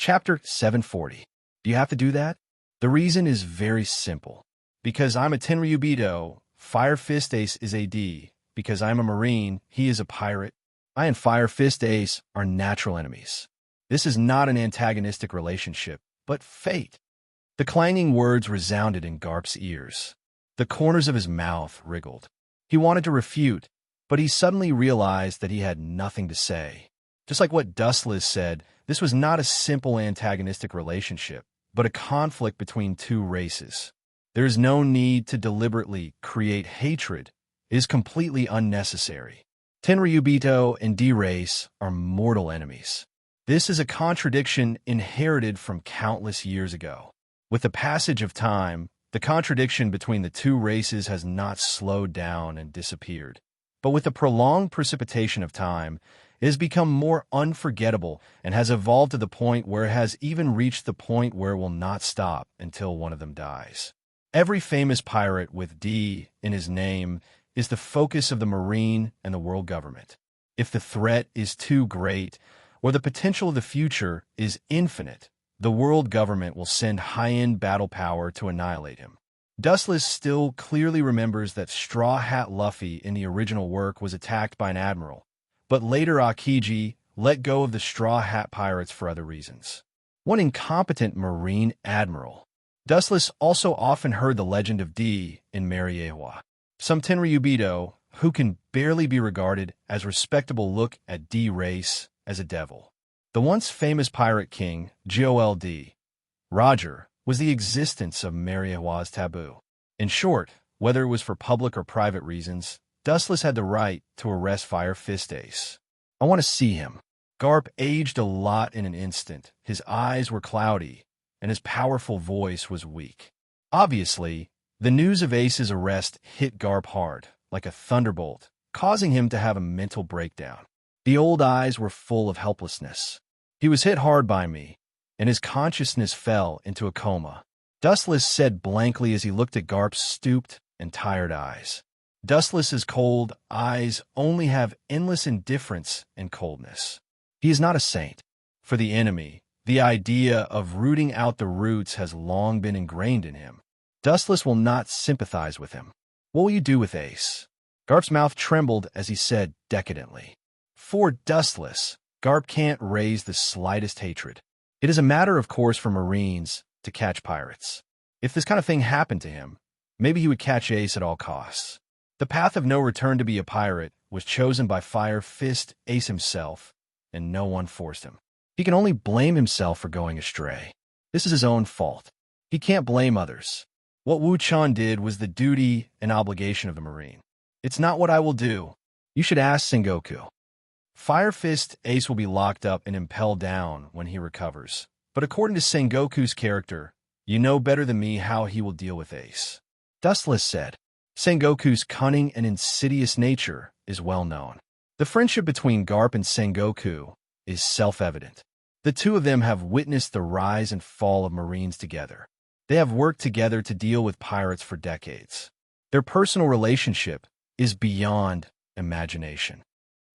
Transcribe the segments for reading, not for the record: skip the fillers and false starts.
Chapter 740. Do you have to do that? The reason is very simple. Because I'm a Tenryubito, Fire Fist Ace is a D. Because I'm a Marine, he is a pirate. I and Fire Fist Ace are natural enemies. This is not an antagonistic relationship, but fate. The clanging words resounded in Garp's ears. The corners of his mouth wriggled. He wanted to refute, but he suddenly realized that he had nothing to say. Just like what Dustless said, this was not a simple antagonistic relationship, but a conflict between two races. There is no need to deliberately create hatred. It is completely unnecessary. Tenryubito and D-Race are mortal enemies. This is a contradiction inherited from countless years ago. With the passage of time, the contradiction between the two races has not slowed down and disappeared. But with the prolonged precipitation of time, it has become more unforgettable and has evolved to the point where it has even reached the point where it will not stop until one of them dies. Every famous pirate with D in his name is the focus of the Marine and the world government. If the threat is too great, or the potential of the future is infinite, the world government will send high-end battle power to annihilate him. Dustless still clearly remembers that Straw Hat Luffy in the original work was attacked by an admiral, but later Akiji let go of the Straw Hat Pirates for other reasons. One incompetent Marine admiral. Dustless also often heard the legend of D in Mariewa. Some Tenryubito, who can barely be regarded as respectable, look at D-Race as a devil. The once famous pirate king, Gold Roger, was the existence of Mariewa's taboo. In short, whether it was for public or private reasons, Dustless had the right to arrest Fire Fist Ace. I want to see him. Garp aged a lot in an instant. His eyes were cloudy, and his powerful voice was weak. Obviously, the news of Ace's arrest hit Garp hard, like a thunderbolt, causing him to have a mental breakdown. The old eyes were full of helplessness. He was hit hard by me, and his consciousness fell into a coma. Dustless said blankly as he looked at Garp's stooped and tired eyes. Dustless's cold eyes only have endless indifference and coldness. He is not a saint. For the enemy, the idea of rooting out the roots has long been ingrained in him. Dustless will not sympathize with him. What will you do with Ace? Garp's mouth trembled as he said decadently. For Dustless, Garp can't raise the slightest hatred. It is a matter of course for Marines to catch pirates. If this kind of thing happened to him, maybe he would catch Ace at all costs. The path of no return to be a pirate was chosen by Fire Fist Ace himself, and no one forced him. He can only blame himself for going astray. This is his own fault. He can't blame others. What Wu-chan did was the duty and obligation of the Marine. It's not what I will do. You should ask Sengoku. Fire Fist Ace will be locked up and impelled down when he recovers. But according to Sengoku's character, you know better than me how he will deal with Ace. Dustless said. Sengoku's cunning and insidious nature is well known. The friendship between Garp and Sengoku is self-evident. The two of them have witnessed the rise and fall of Marines together. They have worked together to deal with pirates for decades. Their personal relationship is beyond imagination.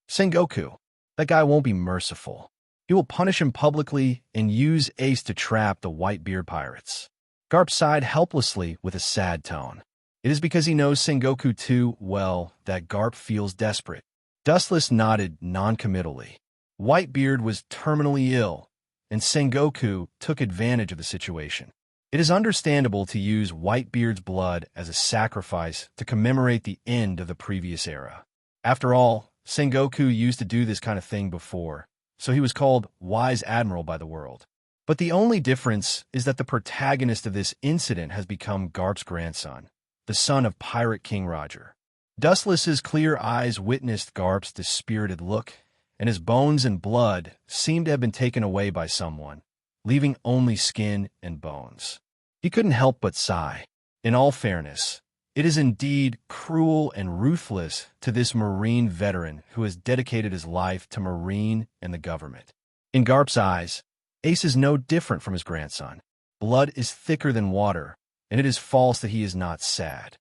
Sengoku, that guy won't be merciful. He will punish him publicly and use Ace to trap the Whitebeard pirates. Garp sighed helplessly with a sad tone. It is because he knows Sengoku too well that Garp feels desperate. Dustless nodded non-committally. Whitebeard was terminally ill, and Sengoku took advantage of the situation. It is understandable to use Whitebeard's blood as a sacrifice to commemorate the end of the previous era. After all, Sengoku used to do this kind of thing before, so he was called Wise Admiral by the world. But the only difference is that the protagonist of this incident has become Garp's grandson, the son of Pirate King Roger. Dustless's clear eyes witnessed Garp's dispirited look, and his bones and blood seemed to have been taken away by someone, leaving only skin and bones. He couldn't help but sigh. In all fairness, it is indeed cruel and ruthless to this Marine veteran who has dedicated his life to Marine and the government. In Garp's eyes, Ace is no different from his grandson. Blood is thicker than water, and it is false that he is not sad.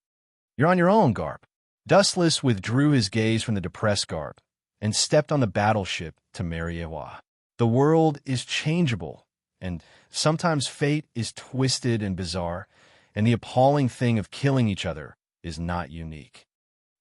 You're on your own, Garp. Dustless withdrew his gaze from the depressed Garp and stepped on the battleship to Mariewa. The world is changeable, and sometimes fate is twisted and bizarre, and the appalling thing of killing each other is not unique.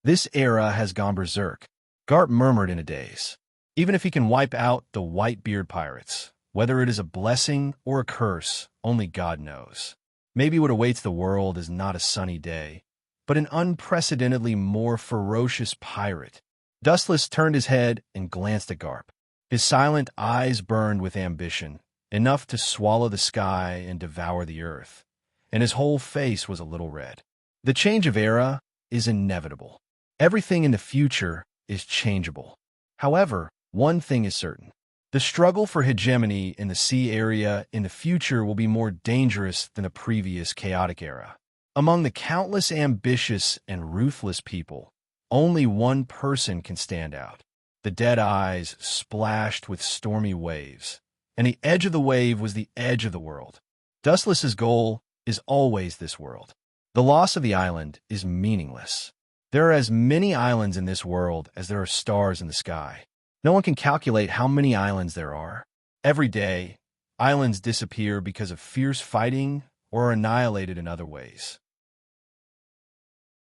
This era has gone berserk, Garp murmured in a daze. Even if he can wipe out the Whitebeard pirates, whether it is a blessing or a curse, only God knows. Maybe what awaits the world is not a sunny day, but an unprecedentedly more ferocious pirate. Dustless turned his head and glanced at Garp. His silent eyes burned with ambition, enough to swallow the sky and devour the earth, and his whole face was a little red. The change of era is inevitable. Everything in the future is changeable. However, one thing is certain. The struggle for hegemony in the sea area in the future will be more dangerous than the previous chaotic era. Among the countless ambitious and ruthless people, only one person can stand out. The dead eyes splashed with stormy waves, and the edge of the wave was the edge of the world. Dustless's goal is always this world. The loss of the island is meaningless. There are as many islands in this world as there are stars in the sky. No one can calculate how many islands there are. Every day, islands disappear because of fierce fighting or are annihilated in other ways.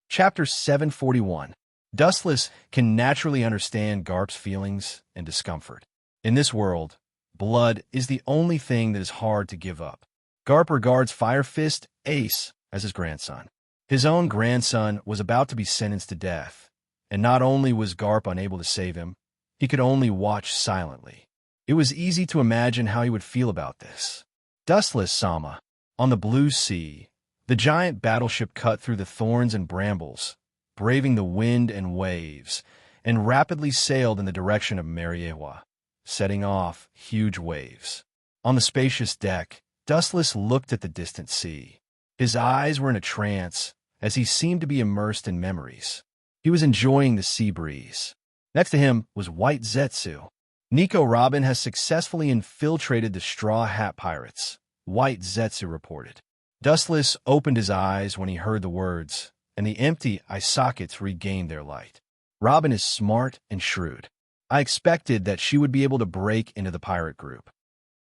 Chapter 741. Dustless can naturally understand Garp's feelings and discomfort. In this world, blood is the only thing that is hard to give up. Garp regards Fire Fist Ace as his grandson. His own grandson was about to be sentenced to death, and not only was Garp unable to save him, he could only watch silently. It was easy to imagine how he would feel about this. Dustless Sama, on the blue sea, the giant battleship cut through the thorns and brambles, braving the wind and waves, and rapidly sailed in the direction of Mariewa, setting off huge waves. On the spacious deck, Dustless looked at the distant sea. His eyes were in a trance, as he seemed to be immersed in memories. He was enjoying the sea breeze. Next to him was White Zetsu. Nico Robin has successfully infiltrated the Straw Hat Pirates, White Zetsu reported. Dustless opened his eyes when he heard the words, and the empty eye sockets regained their light. Robin is smart and shrewd. I expected that she would be able to break into the pirate group.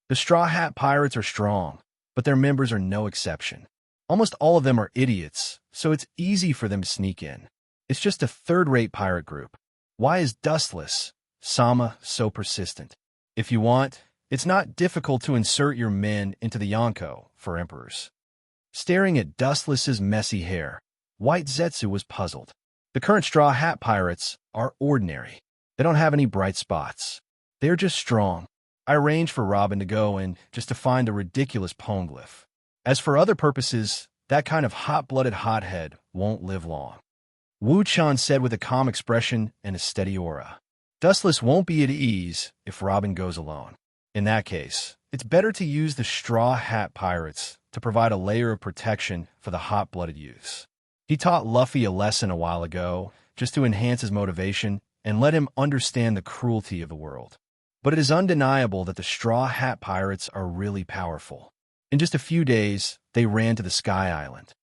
The Straw Hat Pirates are strong, but their members are no exception. Almost all of them are idiots, so it's easy for them to sneak in. It's just a third-rate pirate group. Why is Dustless, Sama, so persistent? If you want, it's not difficult to insert your men into the Yonko for emperors. Staring at Dustless's messy hair, White Zetsu was puzzled. The current Straw Hat Pirates are ordinary. They don't have any bright spots. They're just strong. I arranged for Robin to go in just to find a ridiculous poneglyph. As for other purposes, that kind of hot-blooded hothead won't live long. Wu Chan said with a calm expression and a steady aura. Dustless won't be at ease if Robin goes alone. In that case, it's better to use the Straw Hat Pirates to provide a layer of protection for the hot-blooded youths. He taught Luffy a lesson a while ago, just to enhance his motivation and let him understand the cruelty of the world. But it is undeniable that the Straw Hat Pirates are really powerful. In just a few days, they ran to the Sky Island.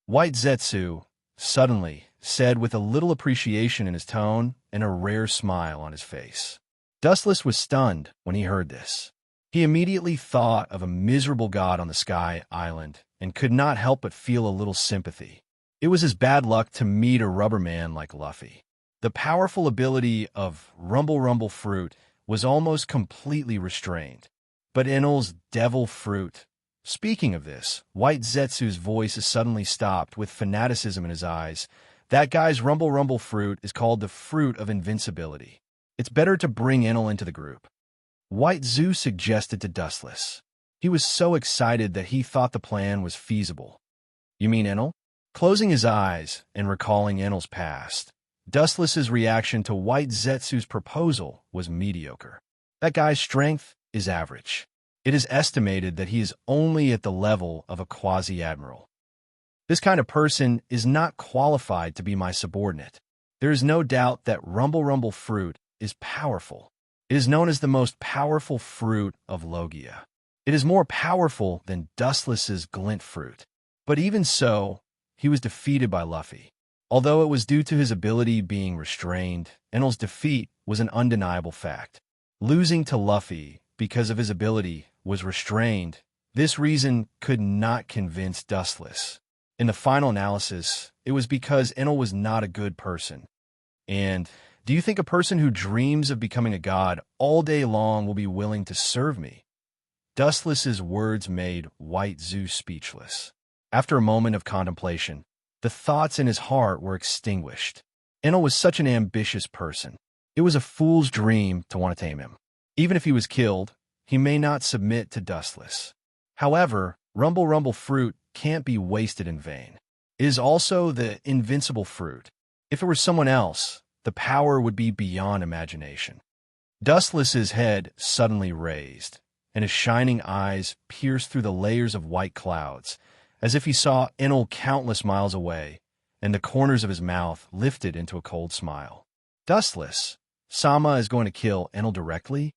White Zetsu, suddenly, said with a little appreciation in his tone and a rare smile on his face. Dustless was stunned when he heard this. He immediately thought of a miserable god on the Sky Island and could not help but feel a little sympathy. It was his bad luck to meet a rubber man like Luffy. The powerful ability of Rumble Rumble Fruit was almost completely restrained. But Enel's Devil Fruit... Speaking of this, White Zetsu's voice has suddenly stopped with fanaticism in his eyes. That guy's Rumble Rumble Fruit is called the Fruit of Invincibility. It's better to bring Enel into the group. White Zoo suggested to Dustless. He was so excited that he thought the plan was feasible. You mean Enel? Closing his eyes and recalling Enel's past, Dustless's reaction to White Zetsu's proposal was mediocre. That guy's strength is average. It is estimated that he is only at the level of a quasi-admiral. This kind of person is not qualified to be my subordinate. There is no doubt that Rumble Rumble Fruit is powerful. It is known as the most powerful fruit of Logia. It is more powerful than Dustless's Glint Fruit. But even so, he was defeated by Luffy. Although it was due to his ability being restrained, Enel's defeat was an undeniable fact. Losing to Luffy because of his ability was restrained, this reason could not convince Dustless. In the final analysis, it was because Enel was not a good person. And do you think a person who dreams of becoming a god all day long will be willing to serve me? Dustless's words made White Zeus speechless. After a moment of contemplation, the thoughts in his heart were extinguished. Enel was such an ambitious person. It was a fool's dream to want to tame him. Even if he was killed, he may not submit to Dustless. However, Rumble Rumble fruit can't be wasted in vain. It is also the invincible fruit. If it were someone else, the power would be beyond imagination. Dustless's head suddenly raised, and his shining eyes pierced through the layers of white clouds, as if he saw Enel countless miles away, and the corners of his mouth lifted into a cold smile. Dustless, Sama is going to kill Enel directly?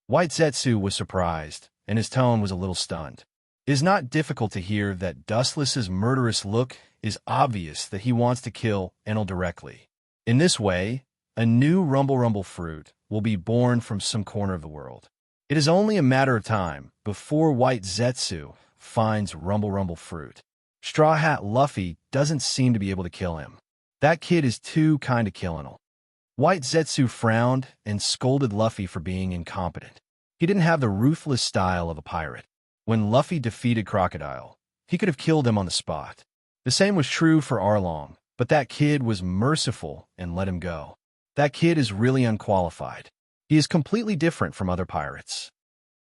White Zetsu was surprised, and his tone was a little stunned. It is not difficult to hear that Dustless's murderous look is obvious that he wants to kill Enel directly. In this way, a new Rumble Rumble fruit will be born from some corner of the world. It is only a matter of time before White Zetsu finds Rumble Rumble fruit. Straw Hat Luffy doesn't seem to be able to kill him. That kid is too kind to kill Enel. White Zetsu frowned and scolded Luffy for being incompetent. He didn't have the ruthless style of a pirate. When Luffy defeated Crocodile, he could have killed him on the spot. The same was true for Arlong, but that kid was merciful and let him go. That kid is really unqualified. He is completely different from other pirates.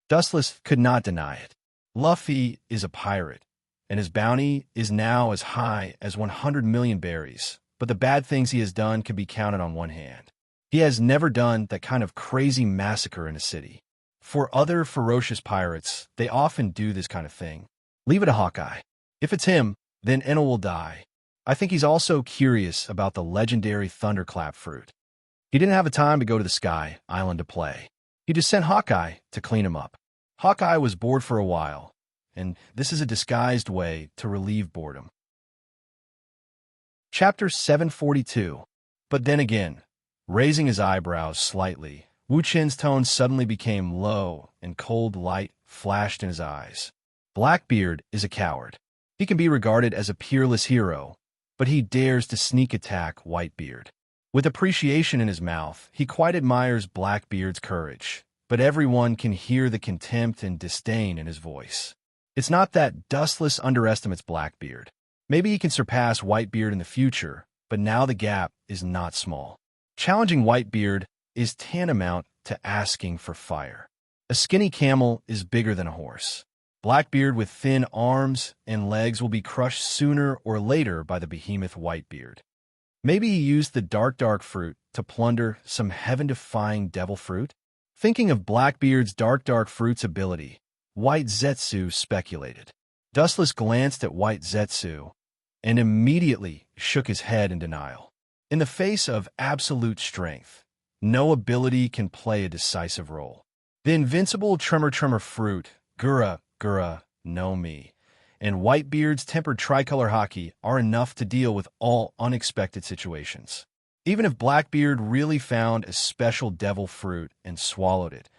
Dustless could not deny it. Luffy is a pirate, and his bounty is now as high as 100 million berries, but the bad things he has done can be counted on one hand. He has never done that kind of crazy massacre in a city. For other ferocious pirates, they often do this kind of thing. Leave it to Hawkeye. If it's him, then Enel will die. I think he's also curious about the legendary Thunderclap fruit. He didn't have the time to go to the Sky Island to play. He just sent Hawkeye to clean him up. Hawkeye was bored for a while, and this is a disguised way to relieve boredom. Chapter 742. But then again, raising his eyebrows slightly, Wu Chen's tone suddenly became low, and cold light flashed in his eyes. Blackbeard is a coward. He can be regarded as a peerless hero, but he dares to sneak attack Whitebeard. With appreciation in his mouth, he quite admires Blackbeard's courage, but everyone can hear the contempt and disdain in his voice. It's not that Dustless underestimates Blackbeard. Maybe he can surpass Whitebeard in the future, but now the gap is not small. Challenging Whitebeard is tantamount to asking for fire. A skinny camel is bigger than a horse. Blackbeard with thin arms and legs will be crushed sooner or later by the behemoth Whitebeard. Maybe he used the dark fruit to plunder some heaven-defying devil fruit? Thinking of Blackbeard's dark fruit's ability, White Zetsu speculated. Dustless glanced at White Zetsu and immediately shook his head in denial. In the face of absolute strength, no ability can play a decisive role. The invincible Tremor fruit, Gura no Mi, and Whitebeard's tempered tricolor haki are enough to deal with all unexpected situations. Even if Blackbeard really found a special devil fruit and swallowed it,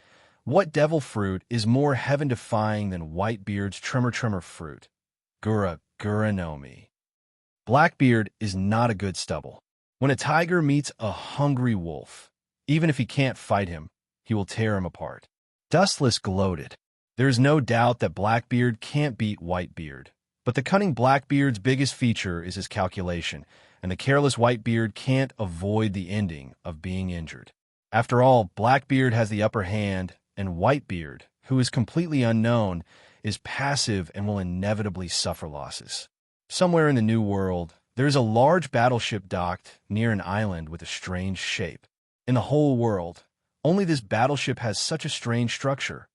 what devil fruit is more heaven-defying than Whitebeard's Tremor fruit, Gura no Mi? Blackbeard is not a good stubble. When a tiger meets a hungry wolf, even if he can't fight him, he will tear him apart. Dustless gloated. There is no doubt that Blackbeard can't beat Whitebeard, but the cunning Blackbeard's biggest feature is his calculation, and the careless Whitebeard can't avoid the ending of being injured. After all, Blackbeard has the upper hand, and Whitebeard, who is completely unknown, is passive and will inevitably suffer losses. Somewhere in the New World, there is a large battleship docked near an island with a strange shape. In the whole world, only this battleship has such a strange structure.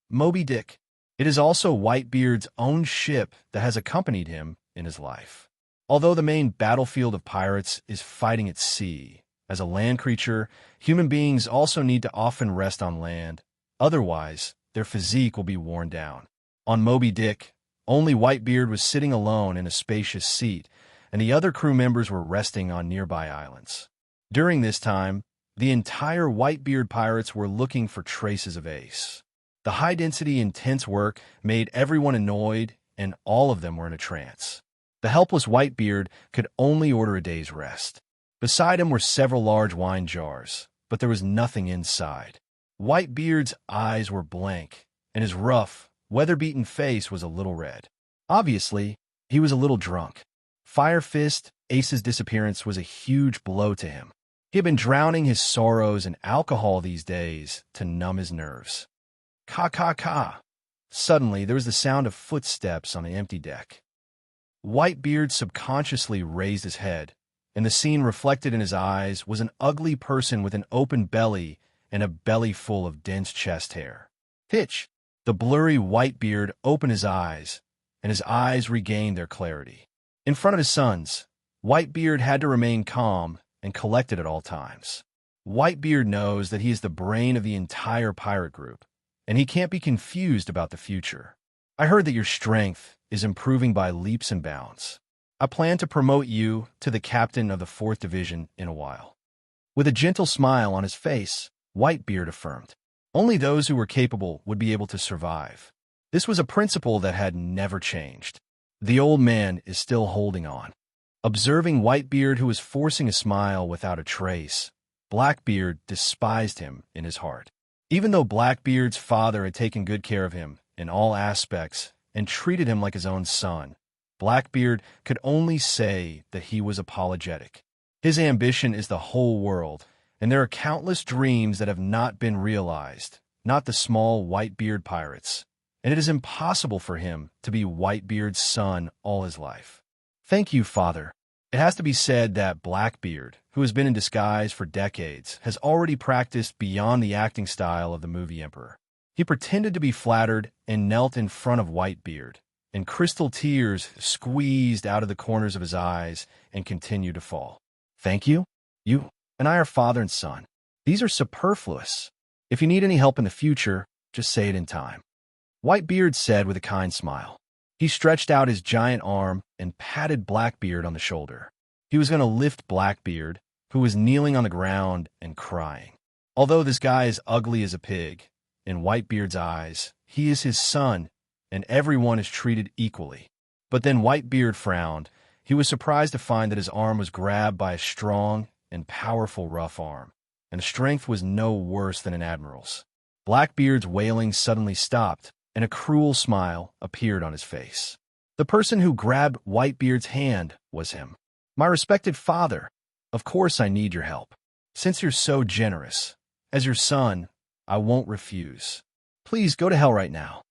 Moby Dick. It is also Whitebeard's own ship that has accompanied him in his life. Although the main battlefield of pirates is fighting at sea, as a land creature, human beings also need to often rest on land. Otherwise, their physique will be worn down. On Moby Dick, only Whitebeard was sitting alone in a spacious seat, and the other crew members were resting on nearby islands. During this time, the entire Whitebeard pirates were looking for traces of Ace. The high-density, intense work made everyone annoyed, and all of them were in a trance. The helpless Whitebeard could only order a day's rest. Beside him were several large wine jars, but there was nothing inside. Whitebeard's eyes were blank, and his rough, weather-beaten face was a little red. Obviously, he was a little drunk. Fire Fist, Ace's disappearance was a huge blow to him. He had been drowning his sorrows in alcohol these days to numb his nerves. Ka ka ka. Suddenly, there was the sound of footsteps on the empty deck. Whitebeard subconsciously raised his head, and the scene reflected in his eyes was an ugly person with an open belly and a belly full of dense chest hair. Hitch! The blurry Whitebeard opened his eyes, and his eyes regained their clarity. In front of his sons, Whitebeard had to remain calm and collected at all times. Whitebeard knows that he is the brain of the entire pirate group, and he can't be confused about the future. I heard that your strength is improving by leaps and bounds. I plan to promote you to the captain of the 4th Division in a while. With a gentle smile on his face, Whitebeard affirmed, only those who were capable would be able to survive. This was a principle that had never changed. The old man is still holding on. Observing Whitebeard, who was forcing a smile without a trace, Blackbeard despised him in his heart. Even though Blackbeard's father had taken good care of him in all aspects and treated him like his own son, Blackbeard could only say that he was apologetic. His ambition is the whole world, and there are countless dreams that have not been realized, not the small Whitebeard pirates, and it is impossible for him to be Whitebeard's son all his life. Thank you, father. It has to be said that Blackbeard, who has been in disguise for decades, has already practiced beyond the acting style of the movie Emperor. He pretended to be flattered and knelt in front of Whitebeard, and crystal tears squeezed out of the corners of his eyes and continued to fall. Thank you. You and I are father and son. These are superfluous. If you need any help in the future, just say it in time. Whitebeard said with a kind smile. He stretched out his giant arm and patted Blackbeard on the shoulder. He was going to lift Blackbeard, who was kneeling on the ground and crying. Although this guy is ugly as a pig, in Whitebeard's eyes, he is his son, and everyone is treated equally. But then Whitebeard frowned. He was surprised to find that his arm was grabbed by a strong and powerful rough arm, and the strength was no worse than an admiral's. Blackbeard's wailing suddenly stopped, and a cruel smile appeared on his face. The person who grabbed Whitebeard's hand was him. My respected father, of course I need your help. Since you're so generous, as your son, I won't refuse. Please go to hell right now.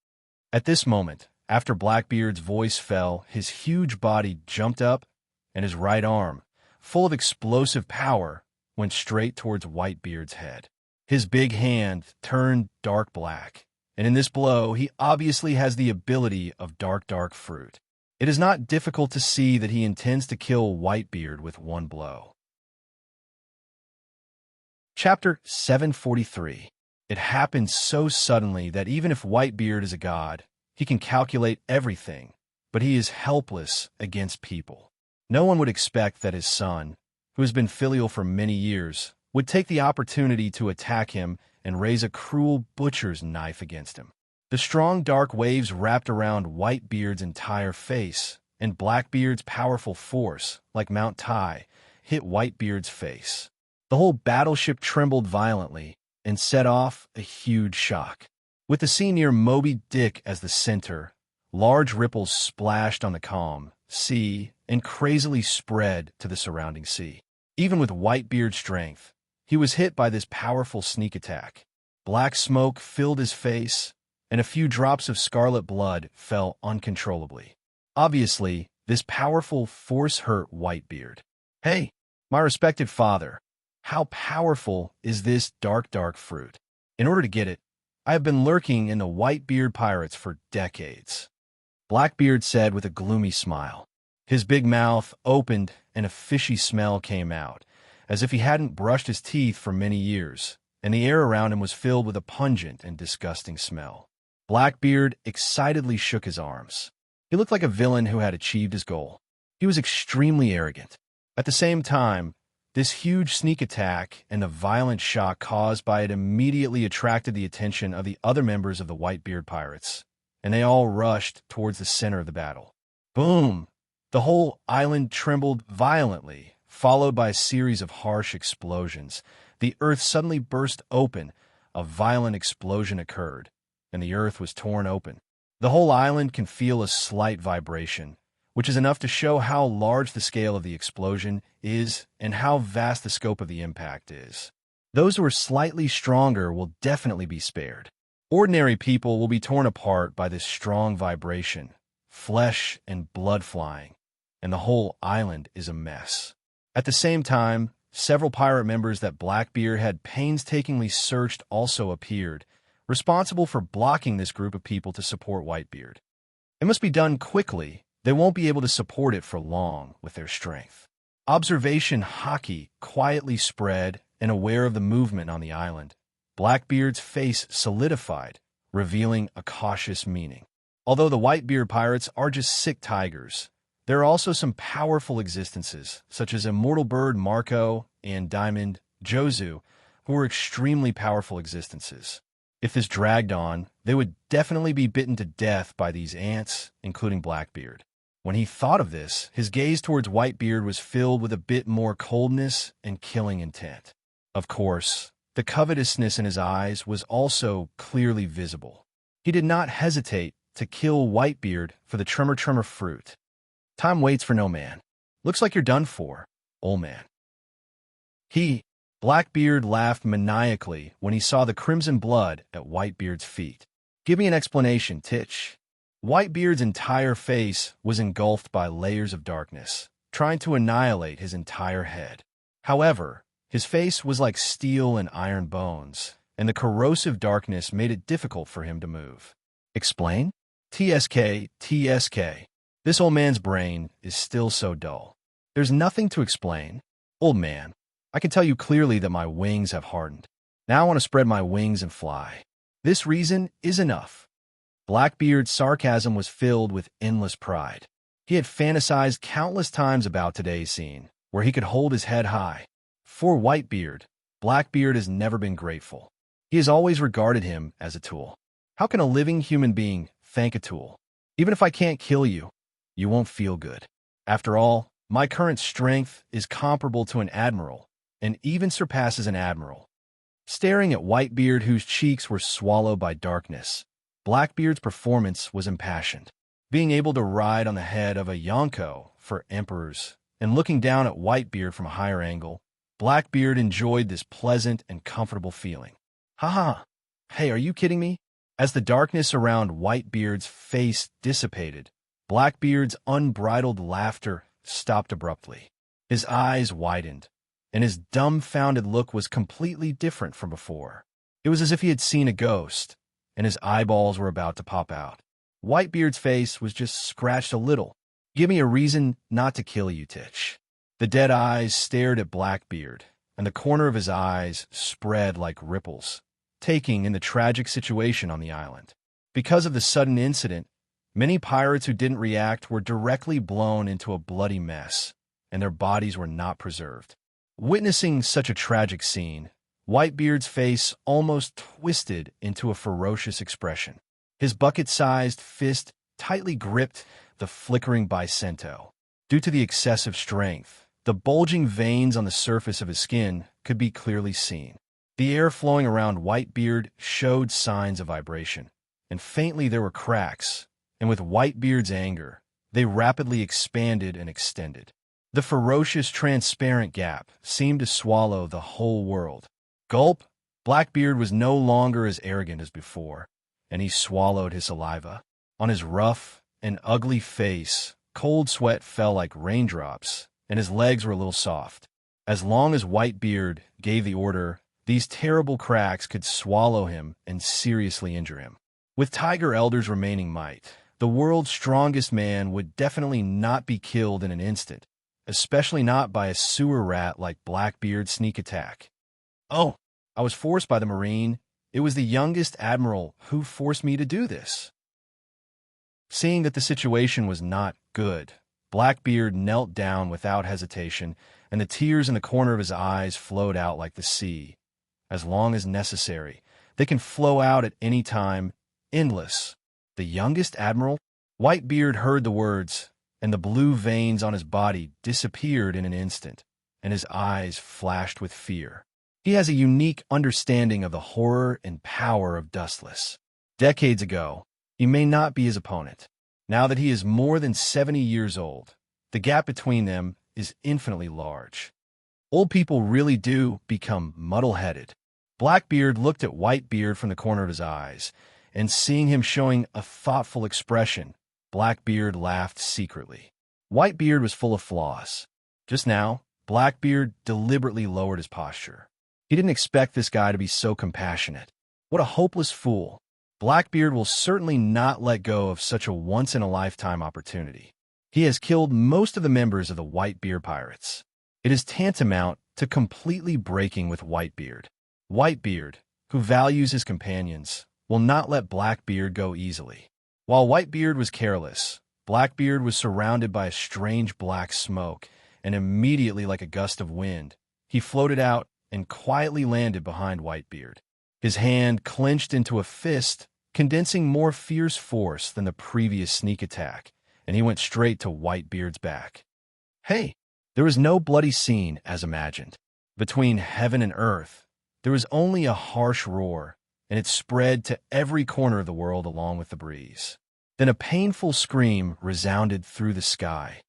At this moment, after Blackbeard's voice fell, his huge body jumped up, and his right arm, full of explosive power, went straight towards Whitebeard's head. His big hand turned dark black, and in this blow, he obviously has the ability of dark fruit. It is not difficult to see that he intends to kill Whitebeard with one blow. Chapter 743. It happened so suddenly that even if Whitebeard is a god, he can calculate everything, but he is helpless against people. No one would expect that his son, who has been filial for many years, would take the opportunity to attack him and raise a cruel butcher's knife against him. The strong dark waves wrapped around Whitebeard's entire face, and Blackbeard's powerful force, like Mount Tai, hit Whitebeard's face. The whole battleship trembled violently and set off a huge shock. With the sea near Moby Dick as the center, large ripples splashed on the calm sea and crazily spread to the surrounding sea. Even with Whitebeard's strength, he was hit by this powerful sneak attack. Black smoke filled his face, and a few drops of scarlet blood fell uncontrollably. Obviously, this powerful force hurt Whitebeard. Hey, my respected father, how powerful is this dark fruit? In order to get it, I have been lurking in the Whitebeard pirates for decades. Blackbeard said with a gloomy smile. His big mouth opened and a fishy smell came out, as if he hadn't brushed his teeth for many years, and the air around him was filled with a pungent and disgusting smell. Blackbeard excitedly shook his arms. He looked like a villain who had achieved his goal. He was extremely arrogant. At the same time, This huge sneak attack and the violent shock caused by it immediately attracted the attention of the other members of the Whitebeard pirates, and they all rushed towards the center of the battle. Boom! The whole island trembled violently, followed by a series of harsh explosions. The earth suddenly burst open, a violent explosion occurred, and the earth was torn open. The whole island can feel a slight vibration, which is enough to show how large the scale of the explosion is and how vast the scope of the impact is. Those who are slightly stronger will definitely be spared. Ordinary people will be torn apart by this strong vibration, flesh and blood flying, and the whole island is a mess. At the same time, several pirate members that Blackbeard had painstakingly searched also appeared, responsible for blocking this group of people to support Whitebeard. It must be done quickly. They won't be able to support it for long with their strength. Observation Hockey quietly spread and aware of the movement on the island. Blackbeard's face solidified, revealing a cautious meaning. Although the Whitebeard pirates are just sick tigers, there are also some powerful existences, such as Immortal Bird Marco and Diamond Jozu, who are extremely powerful existences. If this dragged on, they would definitely be bitten to death by these ants, including Blackbeard. When he thought of this, his gaze towards Whitebeard was filled with a bit more coldness and killing intent. Of course, the covetousness in his eyes was also clearly visible. He did not hesitate to kill Whitebeard for the tremor fruit. Time waits for no man. Looks like you're done for, old man. Blackbeard laughed maniacally when he saw the crimson blood at Whitebeard's feet. Give me an explanation, Titch. Whitebeard's entire face was engulfed by layers of darkness, trying to annihilate his entire head. However, his face was like steel and iron bones, and the corrosive darkness made it difficult for him to move. Explain? TSK. This old man's brain is still so dull. There's nothing to explain. Old man, I can tell you clearly that my wings have hardened. Now I want to spread my wings and fly. This reason is enough. Blackbeard's sarcasm was filled with endless pride. He had fantasized countless times about today's scene, where he could hold his head high. For Whitebeard, Blackbeard has never been grateful. He has always regarded him as a tool. How can a living human being thank a tool? Even if I can't kill you, you won't feel good. After all, my current strength is comparable to an admiral, and even surpasses an admiral. Staring at Whitebeard, whose cheeks were swallowed by darkness, Blackbeard's performance was impassioned. Being able to ride on the head of a Yonko for emperors and looking down at Whitebeard from a higher angle, Blackbeard enjoyed this pleasant and comfortable feeling. Ha! Hey, are you kidding me? As the darkness around Whitebeard's face dissipated, Blackbeard's unbridled laughter stopped abruptly. His eyes widened, and his dumbfounded look was completely different from before. It was as if he had seen a ghost, and his eyeballs were about to pop out. Whitebeard's face was just scratched a little. Give me a reason not to kill you, Titch. The dead eyes stared at Blackbeard, and the corner of his eyes spread like ripples, taking in the tragic situation on the island. Because of the sudden incident, many pirates who didn't react were directly blown into a bloody mess, and their bodies were not preserved. Witnessing such a tragic scene, Whitebeard's face almost twisted into a ferocious expression. His bucket-sized fist tightly gripped the flickering bicento. Due to the excessive strength, the bulging veins on the surface of his skin could be clearly seen. The air flowing around Whitebeard showed signs of vibration, and faintly there were cracks, and with Whitebeard's anger, they rapidly expanded and extended. The ferocious, transparent gap seemed to swallow the whole world. Gulp! Blackbeard was no longer as arrogant as before, and he swallowed his saliva. On his rough and ugly face, cold sweat fell like raindrops, and his legs were a little soft. As long as Whitebeard gave the order, these terrible cracks could swallow him and seriously injure him. With Tiger Elder's remaining might, the world's strongest man would definitely not be killed in an instant, especially not by a sewer rat like Blackbeard's sneak attack. Oh, I was forced by the Marine. It was the youngest admiral who forced me to do this. Seeing that the situation was not good, Blackbeard knelt down without hesitation, and the tears in the corner of his eyes flowed out like the sea. As long as necessary. They can flow out at any time, endless. The youngest admiral? Whitebeard heard the words, and the blue veins on his body disappeared in an instant, and his eyes flashed with fear. He has a unique understanding of the horror and power of Dustless. Decades ago, he may not be his opponent. Now that he is more than 70 years old, the gap between them is infinitely large. Old people really do become muddle-headed. Blackbeard looked at Whitebeard from the corner of his eyes, and seeing him showing a thoughtful expression, Blackbeard laughed secretly. Whitebeard was full of flaws. Just now, Blackbeard deliberately lowered his posture. He didn't expect this guy to be so compassionate. What a hopeless fool. Blackbeard will certainly not let go of such a once-in-a-lifetime opportunity. He has killed most of the members of the Whitebeard Pirates. It is tantamount to completely breaking with Whitebeard. Whitebeard, who values his companions, will not let Blackbeard go easily. While Whitebeard was careless, Blackbeard was surrounded by a strange black smoke, and immediately like a gust of wind, he floated out and quietly landed behind Whitebeard. His hand clenched into a fist, condensing more fierce force than the previous sneak attack, and he went straight to Whitebeard's back. Hey! There was no bloody scene as imagined. Between heaven and earth, there was only a harsh roar, and it spread to every corner of the world along with the breeze. Then a painful scream resounded through the sky.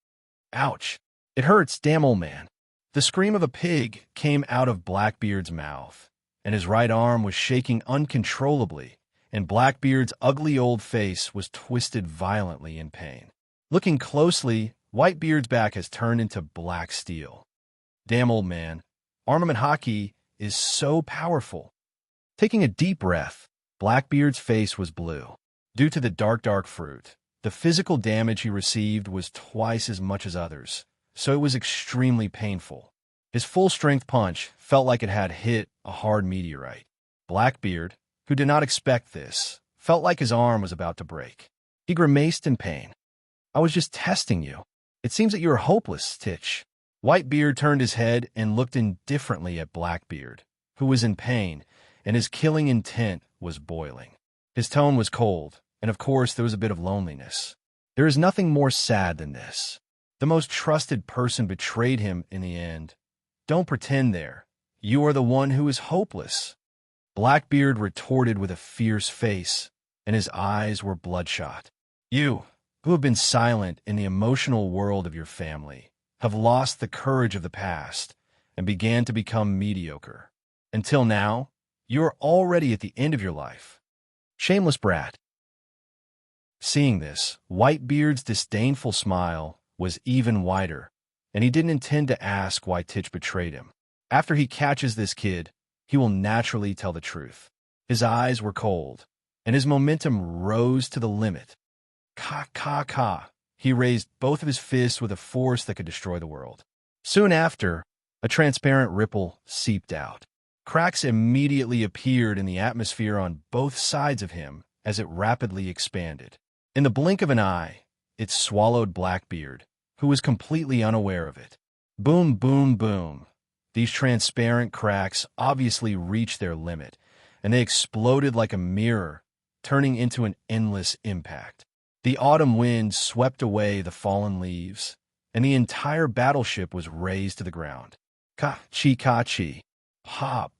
Ouch! It hurts, damn old man. The scream of a pig came out of Blackbeard's mouth, and his right arm was shaking uncontrollably, and Blackbeard's ugly old face was twisted violently in pain. Looking closely, Whitebeard's back has turned into black steel. Damn old man, armament hockey is so powerful. Taking a deep breath, Blackbeard's face was blue. Due to the dark fruit, the physical damage he received was twice as much as others, so it was extremely painful. His full-strength punch felt like it had hit a hard meteorite. Blackbeard, who did not expect this, felt like his arm was about to break. He grimaced in pain. I was just testing you. It seems that you are hopeless, Titch. Whitebeard turned his head and looked indifferently at Blackbeard, who was in pain, and his killing intent was boiling. His tone was cold, and of course there was a bit of loneliness. There is nothing more sad than this. The most trusted person betrayed him in the end. Don't pretend there. You are the one who is hopeless. Blackbeard retorted with a fierce face, and his eyes were bloodshot. You, who have been silent in the emotional world of your family, have lost the courage of the past and began to become mediocre. Until now, you are already at the end of your life. Shameless brat. Seeing this, Whitebeard's disdainful smile was even wider, and he didn't intend to ask why Titch betrayed him. After he catches this kid, he will naturally tell the truth. His eyes were cold, and his momentum rose to the limit. Ka. He raised both of his fists with a force that could destroy the world. Soon after, a transparent ripple seeped out. Cracks immediately appeared in the atmosphere on both sides of him as it rapidly expanded. In the blink of an eye, it swallowed Blackbeard, who was completely unaware of it. Boom, boom, boom. These transparent cracks obviously reached their limit, and they exploded like a mirror, turning into an endless impact. The autumn wind swept away the fallen leaves, and the entire battleship was razed to the ground. Ka-chi. Pa.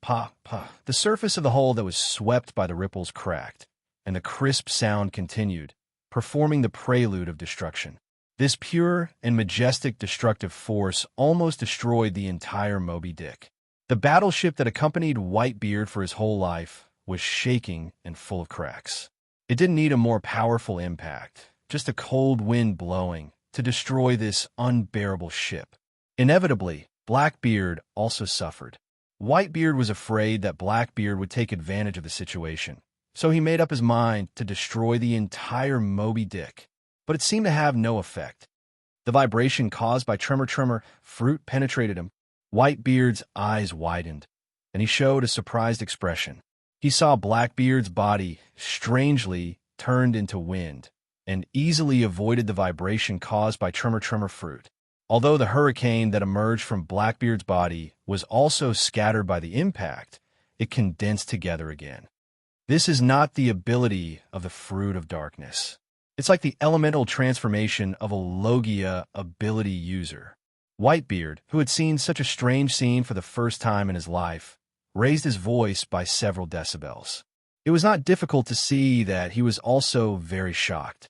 The surface of the hull that was swept by the ripples cracked, and the crisp sound continued, performing the prelude of destruction. This pure and majestic destructive force almost destroyed the entire Moby Dick. The battleship that accompanied Whitebeard for his whole life was shaking and full of cracks. It didn't need a more powerful impact, just a cold wind blowing, to destroy this unbearable ship. Inevitably, Blackbeard also suffered. Whitebeard was afraid that Blackbeard would take advantage of the situation, so he made up his mind to destroy the entire Moby Dick. But it seemed to have no effect. The vibration caused by tremor fruit penetrated him. Whitebeard's eyes widened, and he showed a surprised expression. He saw Blackbeard's body, strangely, turned into wind, and easily avoided the vibration caused by tremor fruit. Although the hurricane that emerged from Blackbeard's body was also scattered by the impact, it condensed together again. This is not the ability of the Fruit of Darkness. It's like the elemental transformation of a Logia ability user. Whitebeard, who had seen such a strange scene for the first time in his life, raised his voice by several decibels. It was not difficult to see that he was also very shocked.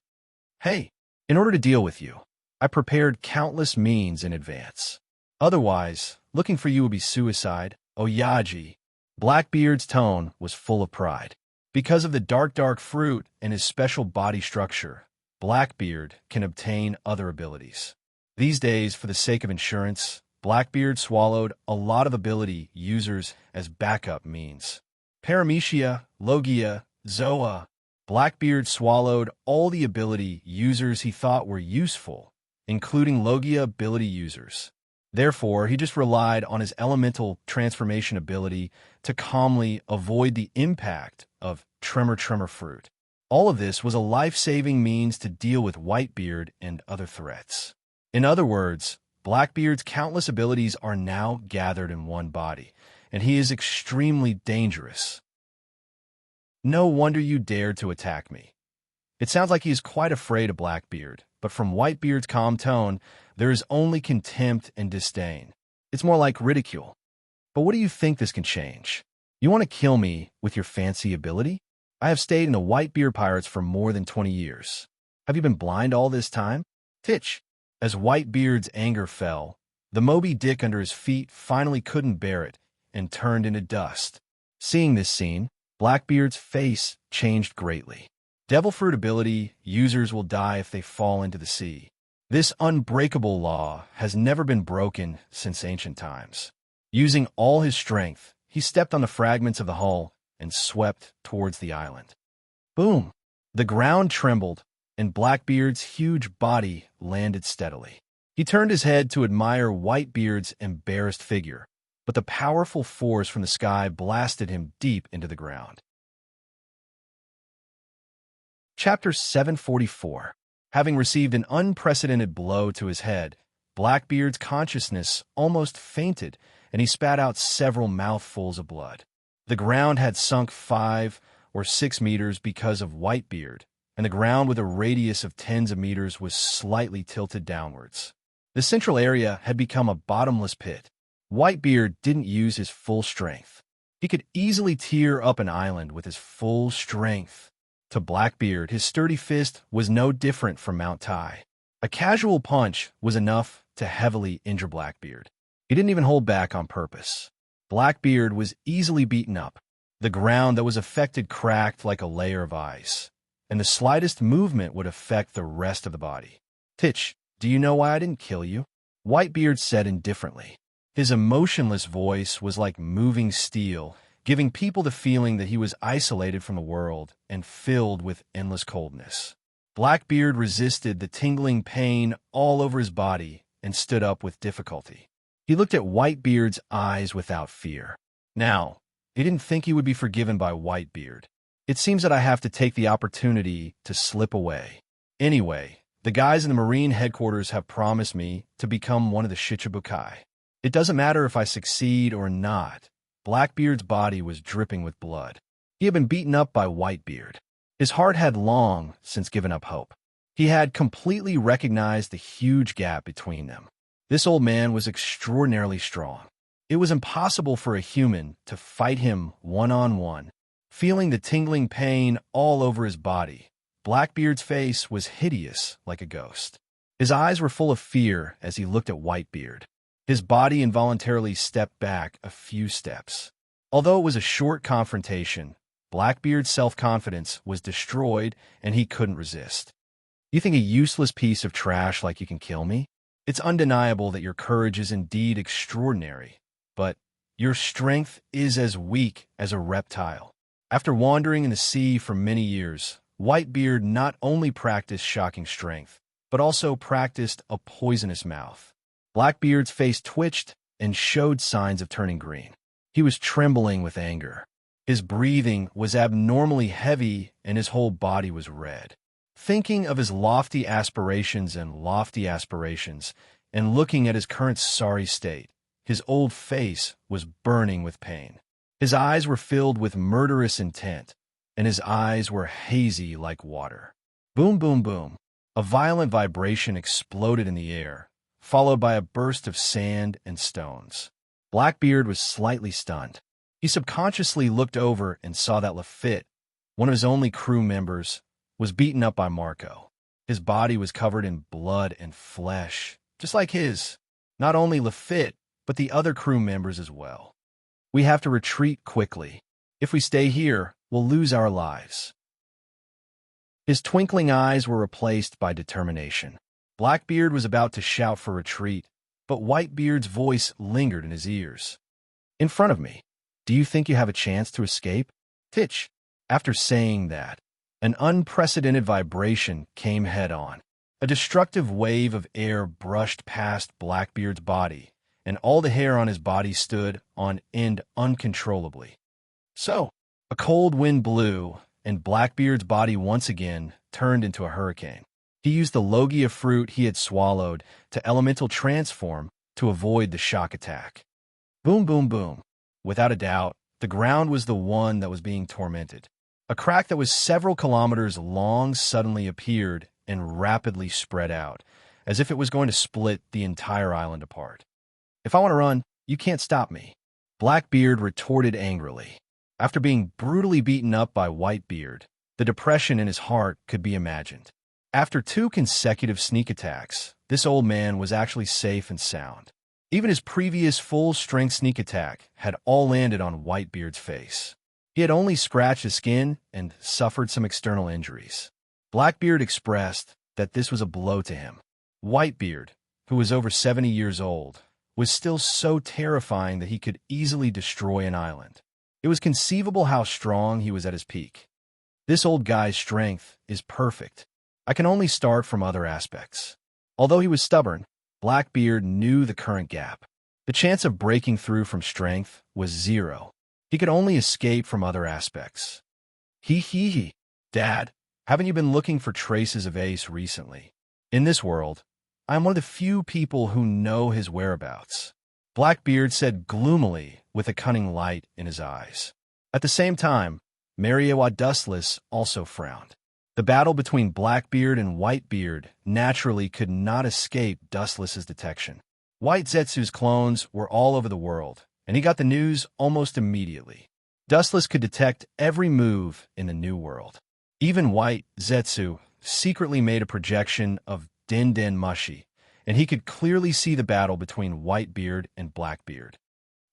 Hey, in order to deal with you, I prepared countless means in advance. Otherwise, looking for you would be suicide, Oyaji. Blackbeard's tone was full of pride. Because of the dark fruit and his special body structure, Blackbeard can obtain other abilities. These days, for the sake of insurance, Blackbeard swallowed a lot of ability users as backup means. Paramecia, Logia, Zoa. Blackbeard swallowed all the ability users he thought were useful, including Logia ability users. Therefore, he just relied on his elemental transformation ability to calmly avoid the impact of tremor fruit. All of this was a life-saving means to deal with Whitebeard and other threats. In other words, Blackbeard's countless abilities are now gathered in one body, and he is extremely dangerous. No wonder you dared to attack me. It sounds like he is quite afraid of Blackbeard, but from Whitebeard's calm tone, there is only contempt and disdain. It's more like ridicule. But what do you think this can change? You want to kill me with your fancy ability? I have stayed in the Whitebeard Pirates for more than 20 years. Have you been blind all this time? Titch. As Whitebeard's anger fell, the Moby Dick under his feet finally couldn't bear it and turned into dust. Seeing this scene, Blackbeard's face changed greatly. Devil Fruit ability users will die if they fall into the sea. This unbreakable law has never been broken since ancient times. Using all his strength, he stepped on the fragments of the hull and swept towards the island. Boom! The ground trembled, and Blackbeard's huge body landed steadily. He turned his head to admire Whitebeard's embarrassed figure, but the powerful force from the sky blasted him deep into the ground. Chapter 744. Having received an unprecedented blow to his head, Blackbeard's consciousness almost fainted, and he spat out several mouthfuls of blood. The ground had sunk 5 or 6 meters because of Whitebeard, and the ground with a radius of tens of meters was slightly tilted downwards. The central area had become a bottomless pit. Whitebeard didn't use his full strength. He could easily tear up an island with his full strength. To Blackbeard, his sturdy fist was no different from Mount Tai. A casual punch was enough to heavily injure Blackbeard. He didn't even hold back on purpose. Blackbeard was easily beaten up. The ground that was affected cracked like a layer of ice, and the slightest movement would affect the rest of the body. Titch, do you know why I didn't kill you? Whitebeard said indifferently. His emotionless voice was like moving steel, giving people the feeling that he was isolated from the world and filled with endless coldness. Blackbeard resisted the tingling pain all over his body and stood up with difficulty. He looked at Whitebeard's eyes without fear. Now, he didn't think he would be forgiven by Whitebeard. It seems that I have to take the opportunity to slip away. Anyway, the guys in the Marine headquarters have promised me to become one of the Shichibukai. It doesn't matter if I succeed or not. Blackbeard's body was dripping with blood. He had been beaten up by Whitebeard. His heart had long since given up hope. He had completely recognized the huge gap between them. This old man was extraordinarily strong. It was impossible for a human to fight him one-on-one. Feeling the tingling pain all over his body, Blackbeard's face was hideous like a ghost. His eyes were full of fear as he looked at Whitebeard. His body involuntarily stepped back a few steps. Although it was a short confrontation, Blackbeard's self-confidence was destroyed and he couldn't resist. You think a useless piece of trash like you can kill me? It's undeniable that your courage is indeed extraordinary, but your strength is as weak as a reptile. After wandering in the sea for many years, Whitebeard not only practiced shocking strength, but also practiced a poisonous mouth. Blackbeard's face twitched and showed signs of turning green. He was trembling with anger. His breathing was abnormally heavy and his whole body was red. thinking of his lofty aspirations, and looking at his current sorry state. His old face was burning with pain. His eyes were filled with murderous intent, and his eyes were hazy like water. Boom, boom, boom. A violent vibration exploded in the air, followed by a burst of sand and stones. Blackbeard was slightly stunned. He subconsciously looked over and saw that Lafitte, one of his only crew members, was beaten up by Marco. His body was covered in blood and flesh, just like his. Not only Lafitte, but the other crew members as well. We have to retreat quickly. If we stay here, we'll lose our lives. His twinkling eyes were replaced by determination. Blackbeard was about to shout for retreat, but Whitebeard's voice lingered in his ears. In front of me. Do you think you have a chance to escape? Titch. After saying that, an unprecedented vibration came head-on. A destructive wave of air brushed past Blackbeard's body, and all the hair on his body stood on end uncontrollably. So, a cold wind blew, and Blackbeard's body once again turned into a hurricane. He used the logia fruit he had swallowed to elemental transform to avoid the shock attack. Boom, boom, boom. Without a doubt, the ground was the one that was being tormented. A crack that was several kilometers long suddenly appeared and rapidly spread out, as if it was going to split the entire island apart. If I want to run, you can't stop me, Blackbeard retorted angrily. After being brutally beaten up by Whitebeard, the depression in his heart could be imagined. After 2 consecutive sneak attacks, this old man was actually safe and sound. Even his previous full-strength sneak attack had all landed on Whitebeard's face. He had only scratched his skin and suffered some external injuries. Blackbeard expressed that this was a blow to him. Whitebeard, who was over 70 years old, was still so terrifying that he could easily destroy an island. It was conceivable how strong he was at his peak. This old guy's strength is perfect. I can only start from other aspects. Although he was stubborn, Blackbeard knew the current gap. The chance of breaking through from strength was 0. He could only escape from other aspects. He. Dad, haven't you been looking for traces of Ace recently? In this world, I am one of the few people who know his whereabouts, Blackbeard said gloomily with a cunning light in his eyes. At the same time, Mariewa Dustless also frowned. The battle between Blackbeard and Whitebeard naturally could not escape Dustless's detection. White Zetsu's clones were all over the world, and he got the news almost immediately. Dustless could detect every move in the new world. Even White Zetsu secretly made a projection of Den Den Mushi, and he could clearly see the battle between Whitebeard and Blackbeard.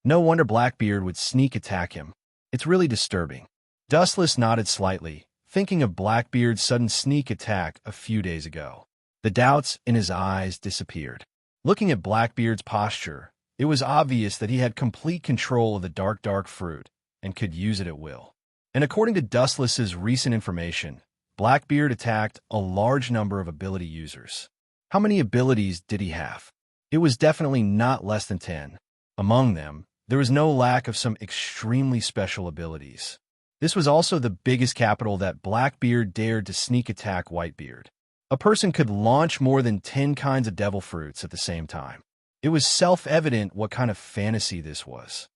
No wonder Blackbeard would sneak attack him. It's really disturbing. Dustless nodded slightly, thinking of Blackbeard's sudden sneak attack a few days ago. The doubts in his eyes disappeared. Looking at Blackbeard's posture, it was obvious that he had complete control of the dark fruit and could use it at will. And according to Dustless's recent information, Blackbeard attacked a large number of ability users. How many abilities did he have? It was definitely not less than 10. Among them, there was no lack of some extremely special abilities. This was also the biggest capital that Blackbeard dared to sneak attack Whitebeard. A person could launch more than 10 kinds of devil fruits at the same time. It was self-evident what kind of fantasy this was.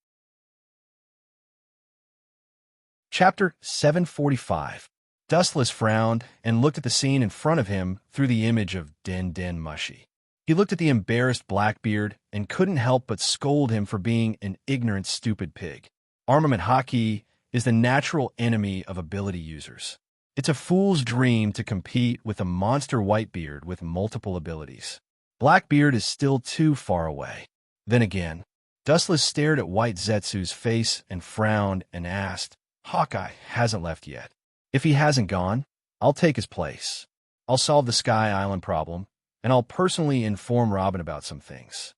Chapter 745. Dustless frowned and looked at the scene in front of him through the image of Den Den Mushi. He looked at the embarrassed Blackbeard and couldn't help but scold him for being an ignorant, stupid pig. Armament haki is the natural enemy of ability users. It's a fool's dream to compete with a monster Whitebeard with multiple abilities. Blackbeard is still too far away. Then again, Dustless stared at White Zetsu's face and frowned and asked, Hawkeye hasn't left yet. If he hasn't gone, I'll take his place. I'll solve the Sky Island problem, and I'll personally inform Robin about some things.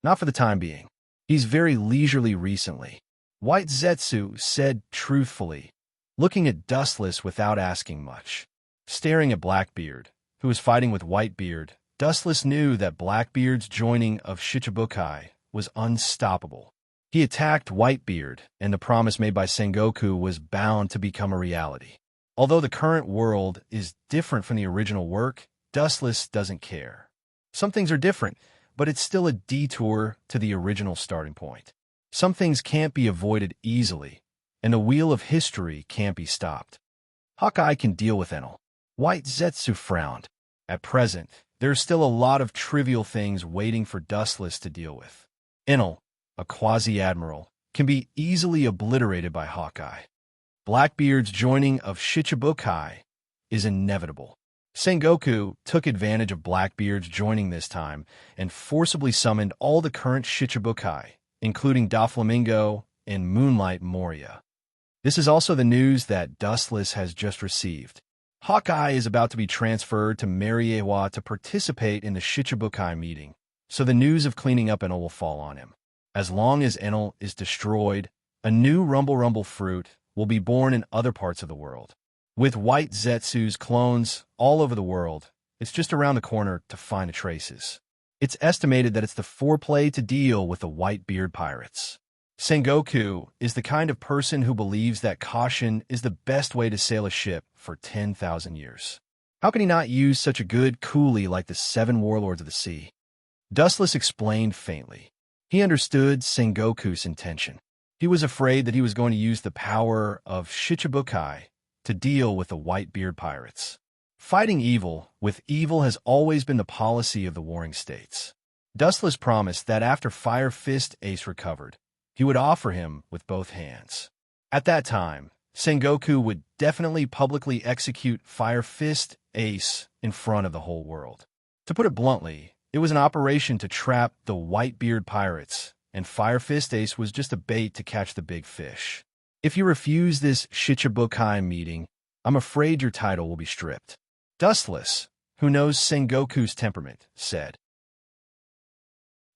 Not for the time being. He's very leisurely recently. White Zetsu said truthfully, looking at Dustless without asking much. Staring at Blackbeard, who was fighting with Whitebeard, Dustless knew that Blackbeard's joining of Shichibukai was unstoppable. He attacked Whitebeard, and the promise made by Sengoku was bound to become a reality. Although the current world is different from the original work, Dustless doesn't care. Some things are different, but it's still a detour to the original starting point. Some things can't be avoided easily, and the wheel of history can't be stopped. Hawkeye can deal with Enel. White Zetsu frowned. At present, there's still a lot of trivial things waiting for Dustless to deal with. Enel, a quasi-admiral, can be easily obliterated by Hawkeye. Blackbeard's joining of Shichibukai is inevitable. Sengoku took advantage of Blackbeard's joining this time and forcibly summoned all the current Shichibukai, including Doflamingo and Moonlight Moria. This is also the news that Dustless has just received. Hawkeye is about to be transferred to Mariewa to participate in the Shichibukai meeting, so the news of cleaning up Enel will fall on him. As long as Enel is destroyed, a new Rumble fruit will be born in other parts of the world. With White Zetsu's clones all over the world, it's just around the corner to find the traces. It's estimated that it's the foreplay to deal with the Whitebeard pirates. Sengoku is the kind of person who believes that caution is the best way to sail a ship for 10,000 years. How can he not use such a good coolie like the 7 warlords of the sea? Dustless explained faintly. He understood Sengoku's intention. He was afraid that he was going to use the power of Shichibukai to deal with the Whitebeard pirates. Fighting evil with evil has always been the policy of the warring states. Dustless promised that after Fire Fist Ace recovered, he would offer him with both hands. At that time, Sengoku would definitely publicly execute Fire Fist Ace in front of the whole world. To put it bluntly, it was an operation to trap the Whitebeard pirates, and Fire Fist Ace was just a bait to catch the big fish. If you refuse this Shichibukai meeting, I'm afraid your title will be stripped. Dustless, who knows Sengoku's temperament, said.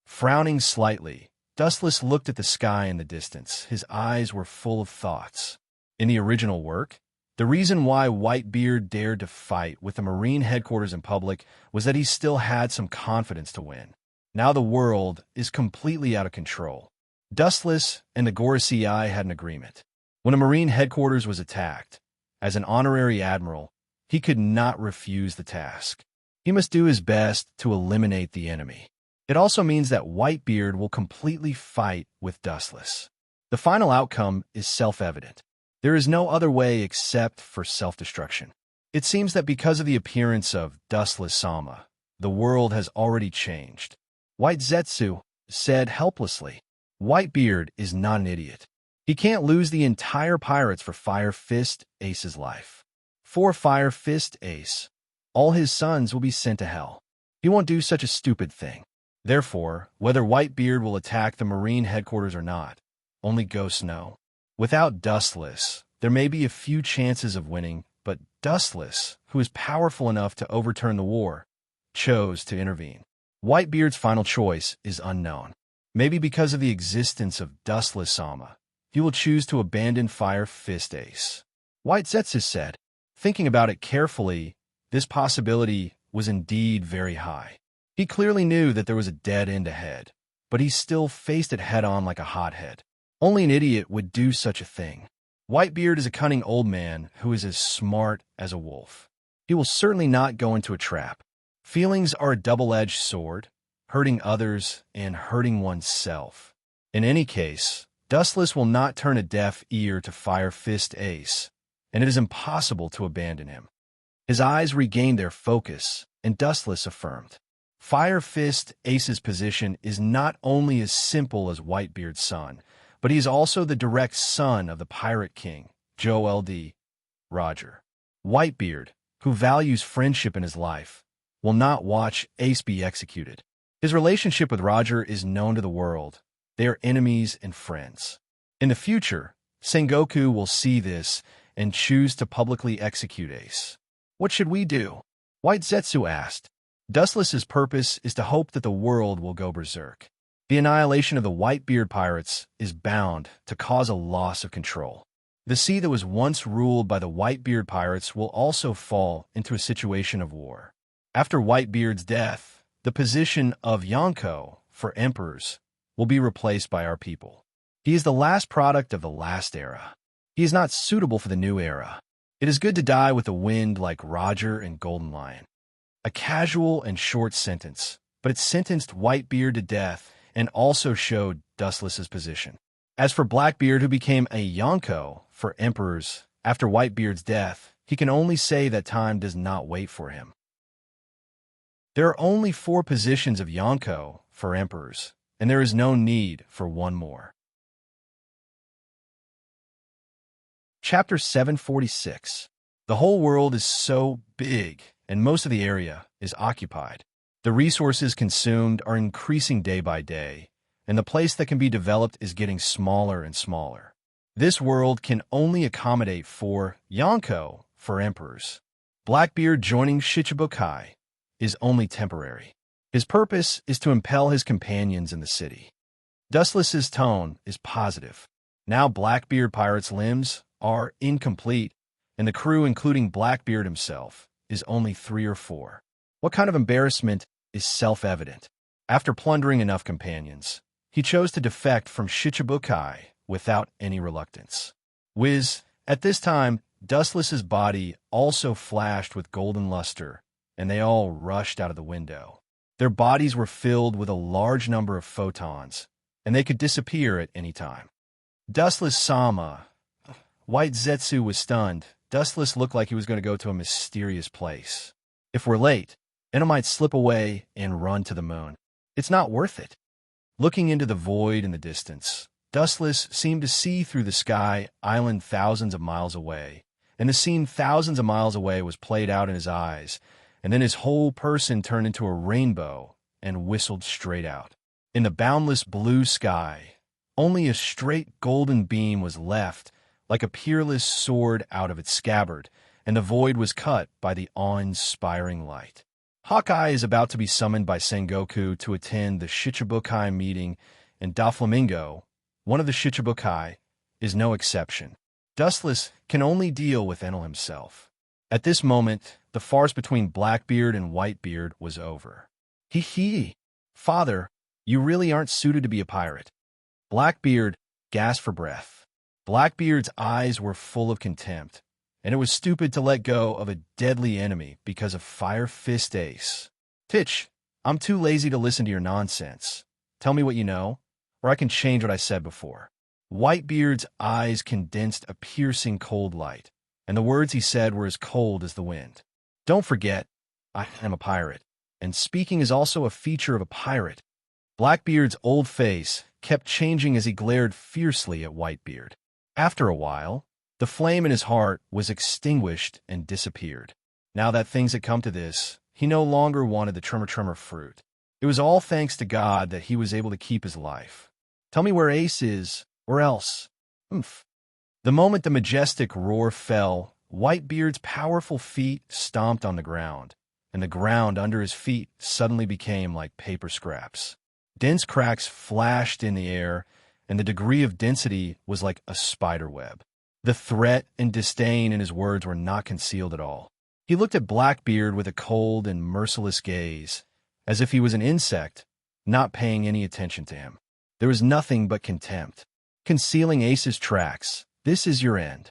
Frowning slightly, Dustless looked at the sky in the distance. His eyes were full of thoughts. In the original work, the reason why Whitebeard dared to fight with the Marine headquarters in public was that he still had some confidence to win. Now the world is completely out of control. Dustless and the Gorosei had an agreement. When a Marine headquarters was attacked, as an honorary admiral, he could not refuse the task. He must do his best to eliminate the enemy. It also means that Whitebeard will completely fight with Dustless. The final outcome is self-evident. There is no other way except for self-destruction. It seems that because of the appearance of Dustless-sama, the world has already changed. White Zetsu said helplessly. Whitebeard is not an idiot. He can't lose the entire pirates for Fire Fist Ace's life. For Fire Fist Ace, all his sons will be sent to hell. He won't do such a stupid thing. Therefore, whether Whitebeard will attack the Marine headquarters or not, only ghosts know. Without Dustless, there may be a few chances of winning, but Dustless, who is powerful enough to overturn the war, chose to intervene. Whitebeard's final choice is unknown. Maybe because of the existence of Dustless-sama, he will choose to abandon Fire Fist Ace. White Zetsu said. Thinking about it carefully, this possibility was indeed very high. He clearly knew that there was a dead end ahead, but he still faced it head-on like a hothead. Only an idiot would do such a thing. Whitebeard is a cunning old man who is as smart as a wolf. He will certainly not go into a trap. Feelings are a double-edged sword, hurting others and hurting oneself. In any case, Dustless will not turn a deaf ear to Fire Fist Ace, and it is impossible to abandon him. His eyes regained their focus, and Dustless affirmed. Fire Fist Ace's position is not only as simple as Whitebeard's son, but he is also the direct son of the Pirate King, Joe L.D. Roger. Whitebeard, who values friendship in his life, will not watch Ace be executed. His relationship with Roger is known to the world. They are enemies and friends. In the future, Sengoku will see this and choose to publicly execute Ace. What should we do? White Zetsu asked. Dustless's purpose is to hope that the world will go berserk. The annihilation of the Whitebeard pirates is bound to cause a loss of control. The sea that was once ruled by the Whitebeard pirates will also fall into a situation of war. After Whitebeard's death, the position of Yonko for emperors will be replaced by our people. He is the last product of the last era. He is not suitable for the new era. It is good to die with the wind like Roger and Golden Lion. A casual and short sentence, but it sentenced Whitebeard to death and also showed Dustless's position. As for Blackbeard, who became a Yonko for emperors after Whitebeard's death, he can only say that time does not wait for him. There are only 4 positions of Yonko for emperors, and there is no need for one more. Chapter 746. The whole world is so big, and most of the area is occupied. The resources consumed are increasing day by day, and the place that can be developed is getting smaller and smaller. This world can only accommodate 4 Yonko for emperors. Blackbeard joining Shichibukai is only temporary. His purpose is to impel his companions in the city. Dustless's tone is positive. Now Blackbeard Pirate's limbs are incomplete, and the crew, including Blackbeard himself, is only 3 or 4. What kind of embarrassment is self-evident? After plundering enough companions, he chose to defect from Shichibukai without any reluctance. At this time, Dustless's body also flashed with golden luster, and they all rushed out of the window. Their bodies were filled with a large number of photons, and they could disappear at any time. Dustless Sama. White Zetsu was stunned. Dustless looked like he was going to go to a mysterious place. If we're late, Enno might slip away and run to the moon. It's not worth it. Looking into the void in the distance, Dustless seemed to see through the sky island thousands of miles away, and the scene thousands of miles away was played out in his eyes, and then his whole person turned into a rainbow and whistled straight out. In the boundless blue sky, only a straight golden beam was left, like a peerless sword out of its scabbard, and the void was cut by the awe-inspiring light. Hawkeye is about to be summoned by Sengoku to attend the Shichibukai meeting, and Doflamingo, one of the Shichibukai, is no exception. Dustless can only deal with Enel himself. At this moment, the farce between Blackbeard and Whitebeard was over. Hee. Father, you really aren't suited to be a pirate. Blackbeard gasped for breath. Blackbeard's eyes were full of contempt, and it was stupid to let go of a deadly enemy because of Fire Fist Ace. Titch, I'm too lazy to listen to your nonsense. Tell me what you know, or I can change what I said before. Whitebeard's eyes condensed a piercing cold light, and the words he said were as cold as the wind. Don't forget, I am a pirate, and speaking is also a feature of a pirate. Blackbeard's old face kept changing as he glared fiercely at Whitebeard. After a while, the flame in his heart was extinguished and disappeared. Now that things had come to this, he no longer wanted the Tremor fruit. It was all thanks to God that he was able to keep his life. Tell me where Ace is, or else. The moment the majestic roar fell, Whitebeard's powerful feet stomped on the ground, and the ground under his feet suddenly became like paper scraps. Dense cracks flashed in the air, and the degree of density was like a spider web. The threat and disdain in his words were not concealed at all. He looked at Blackbeard with a cold and merciless gaze, as if he was an insect, not paying any attention to him. There was nothing but contempt. Concealing Ace's tracks, this is your end.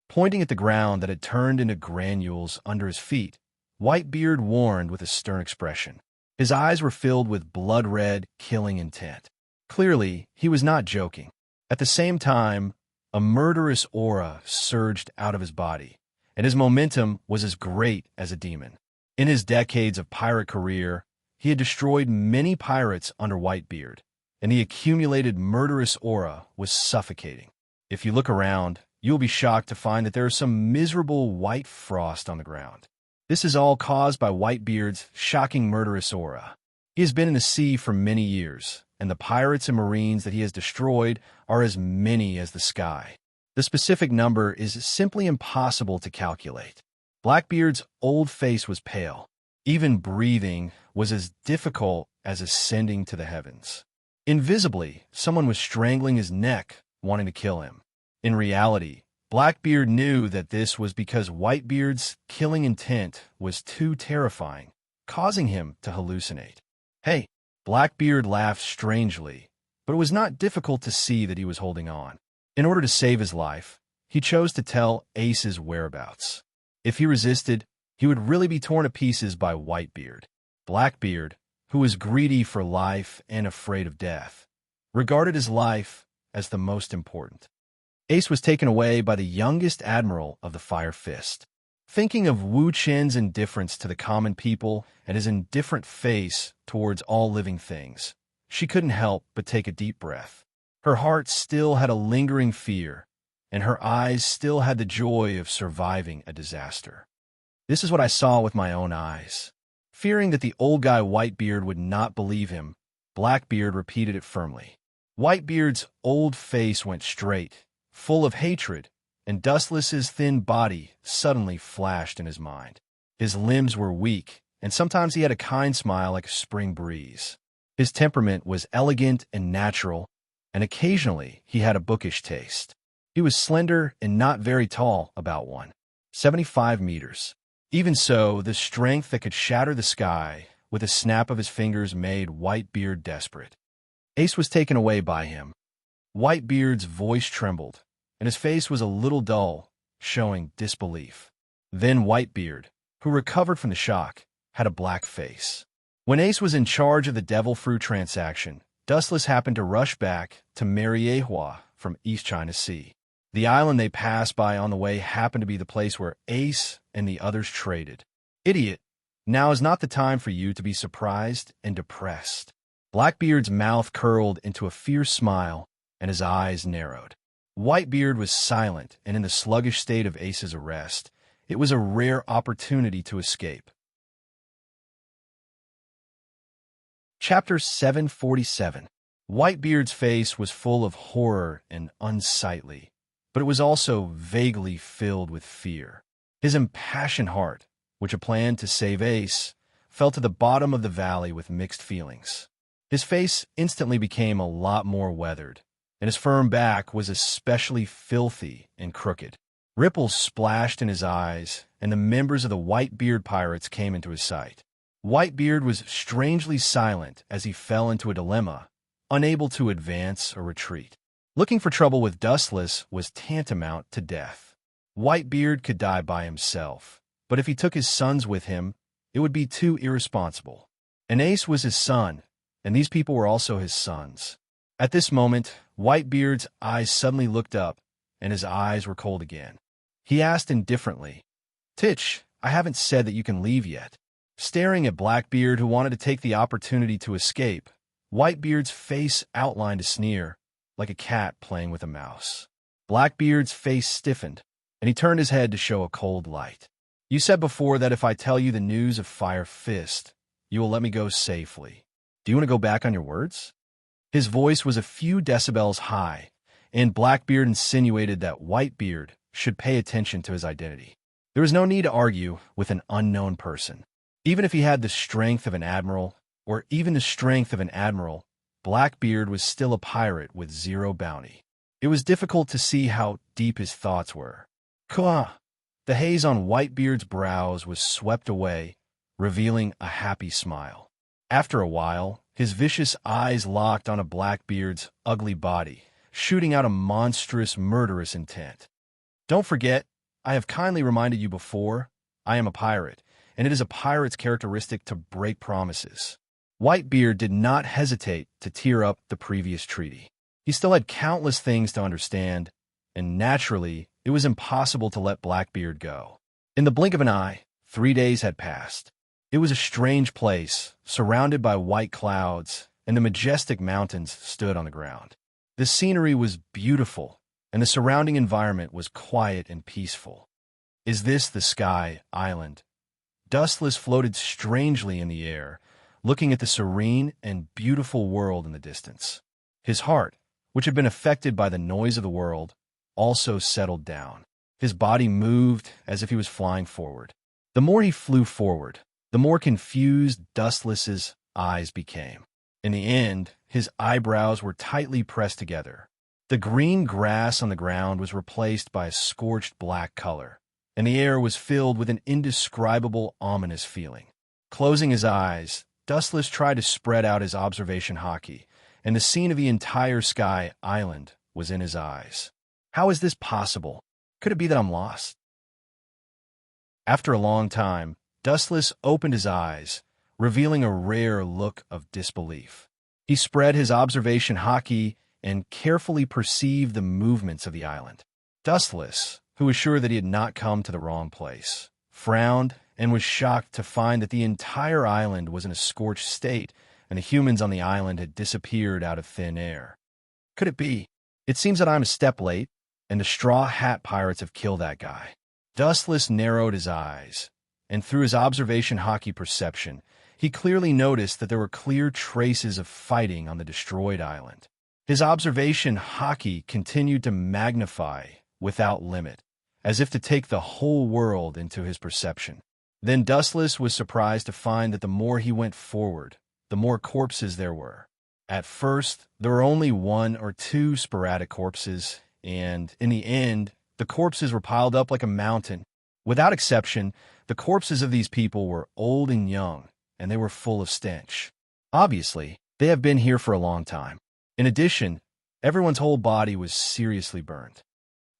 Pointing at the ground that had turned into granules under his feet, Whitebeard warned with a stern expression. His eyes were filled with blood-red, killing intent. Clearly, he was not joking. At the same time, a murderous aura surged out of his body, and his momentum was as great as a demon. In his decades of pirate career, he had destroyed many pirates under Whitebeard, and the accumulated murderous aura was suffocating. If you look around, you'll be shocked to find that there is some miserable white frost on the ground. This is all caused by Whitebeard's shocking murderous aura. He has been in the sea for many years, and the pirates and marines that he has destroyed are as many as the sky. The specific number is simply impossible to calculate. Blackbeard's old face was pale. Even breathing was as difficult as ascending to the heavens. Invisibly, someone was strangling his neck, wanting to kill him. In reality, Blackbeard knew that this was because Whitebeard's killing intent was too terrifying, causing him to hallucinate. Hey, Blackbeard laughed strangely, but it was not difficult to see that he was holding on. In order to save his life, he chose to tell Ace's whereabouts. If he resisted, he would really be torn to pieces by Whitebeard. Blackbeard, who was greedy for life and afraid of death, regarded his life as the most important. Ace was taken away by the youngest admiral of the Fire Fist. Thinking of Wu Chen's indifference to the common people and his indifferent face towards all living things, she couldn't help but take a deep breath. Her heart still had a lingering fear, and her eyes still had the joy of surviving a disaster. This is what I saw with my own eyes. Fearing that the old guy Whitebeard would not believe him, Blackbeard repeated it firmly. Whitebeard's old face went straight, full of hatred, and Dustless's thin body suddenly flashed in his mind. His limbs were weak, and sometimes he had a kind smile like a spring breeze. His temperament was elegant and natural, and occasionally he had a bookish taste. He was slender and not very tall, about 1.75 meters. Even so, the strength that could shatter the sky with a snap of his fingers made Whitebeard desperate. Ace was taken away by him. Whitebeard's voice trembled, and his face was a little dull, showing disbelief. Then Whitebeard, who recovered from the shock, had a black face. When Ace was in charge of the Devil Fruit transaction, Dustless happened to rush back to Mariehua from East China Sea. The island they passed by on the way happened to be the place where Ace and the others traded. Idiot, now is not the time for you to be surprised and depressed. Blackbeard's mouth curled into a fierce smile, and his eyes narrowed. Whitebeard was silent, and in the sluggish state of Ace's arrest, it was a rare opportunity to escape. Chapter 747. Whitebeard's face was full of horror and unsightly, but it was also vaguely filled with fear. His impassioned heart, which had planned to save Ace, fell to the bottom of the valley with mixed feelings. His face instantly became a lot more weathered, and his firm back was especially filthy and crooked. Ripples splashed in his eyes, and the members of the Whitebeard pirates came into his sight. Whitebeard was strangely silent as he fell into a dilemma, unable to advance or retreat. Looking for trouble with Dustless was tantamount to death. Whitebeard could die by himself, but if he took his sons with him, it would be too irresponsible. And Ace was his son, and these people were also his sons. At this moment, Whitebeard's eyes suddenly looked up, and his eyes were cold again. He asked indifferently, "Titch, I haven't said that you can leave yet." Staring at Blackbeard, who wanted to take the opportunity to escape, Whitebeard's face outlined a sneer, like a cat playing with a mouse. Blackbeard's face stiffened, and he turned his head to show a cold light. "You said before that if I tell you the news of Fire Fist, you will let me go safely. Do you want to go back on your words?" His voice was a few decibels high, and Blackbeard insinuated that Whitebeard should pay attention to his identity. There was no need to argue with an unknown person. Even if he had the strength of an admiral, or even the strength of an admiral, Blackbeard was still a pirate with zero bounty. It was difficult to see how deep his thoughts were. Kah! The haze on Whitebeard's brows was swept away, revealing a happy smile. After a while, his vicious eyes locked on a Blackbeard's ugly body, shooting out a monstrous, murderous intent. "Don't forget, I have kindly reminded you before, I am a pirate, and it is a pirate's characteristic to break promises." Whitebeard did not hesitate to tear up the previous treaty. He still had countless things to understand, and naturally, it was impossible to let Blackbeard go. In the blink of an eye, 3 days had passed. It was a strange place, surrounded by white clouds, and the majestic mountains stood on the ground. The scenery was beautiful, and the surrounding environment was quiet and peaceful. Is this the Sky Island? Dustless floated strangely in the air, looking at the serene and beautiful world in the distance. His heart, which had been affected by the noise of the world, also settled down. His body moved as if he was flying forward. The more he flew forward, the more confused Dustless's eyes became. In the end, his eyebrows were tightly pressed together. The green grass on the ground was replaced by a scorched black color, and the air was filled with an indescribable, ominous feeling. Closing his eyes, Dustless tried to spread out his observation hockey, and the scene of the entire Sky Island was in his eyes. How is this possible? Could it be that I'm lost? After a long time, Dustless opened his eyes, revealing a rare look of disbelief. He spread his observation hockey and carefully perceived the movements of the island. Dustless, who was sure that he had not come to the wrong place, frowned and was shocked to find that the entire island was in a scorched state and the humans on the island had disappeared out of thin air. Could it be? It seems that I'm a step late, and the Straw Hat Pirates have killed that guy. Dustless narrowed his eyes, and through his observation hockey perception, he clearly noticed that there were clear traces of fighting on the destroyed island. His observation hockey continued to magnify without limit, as if to take the whole world into his perception. Then Dustless was surprised to find that the more he went forward, the more corpses there were. At first, there were only 1 or 2 sporadic corpses, and in the end, the corpses were piled up like a mountain. Without exception, the corpses of these people were old and young, and they were full of stench. Obviously, they have been here for a long time. In addition, everyone's whole body was seriously burned.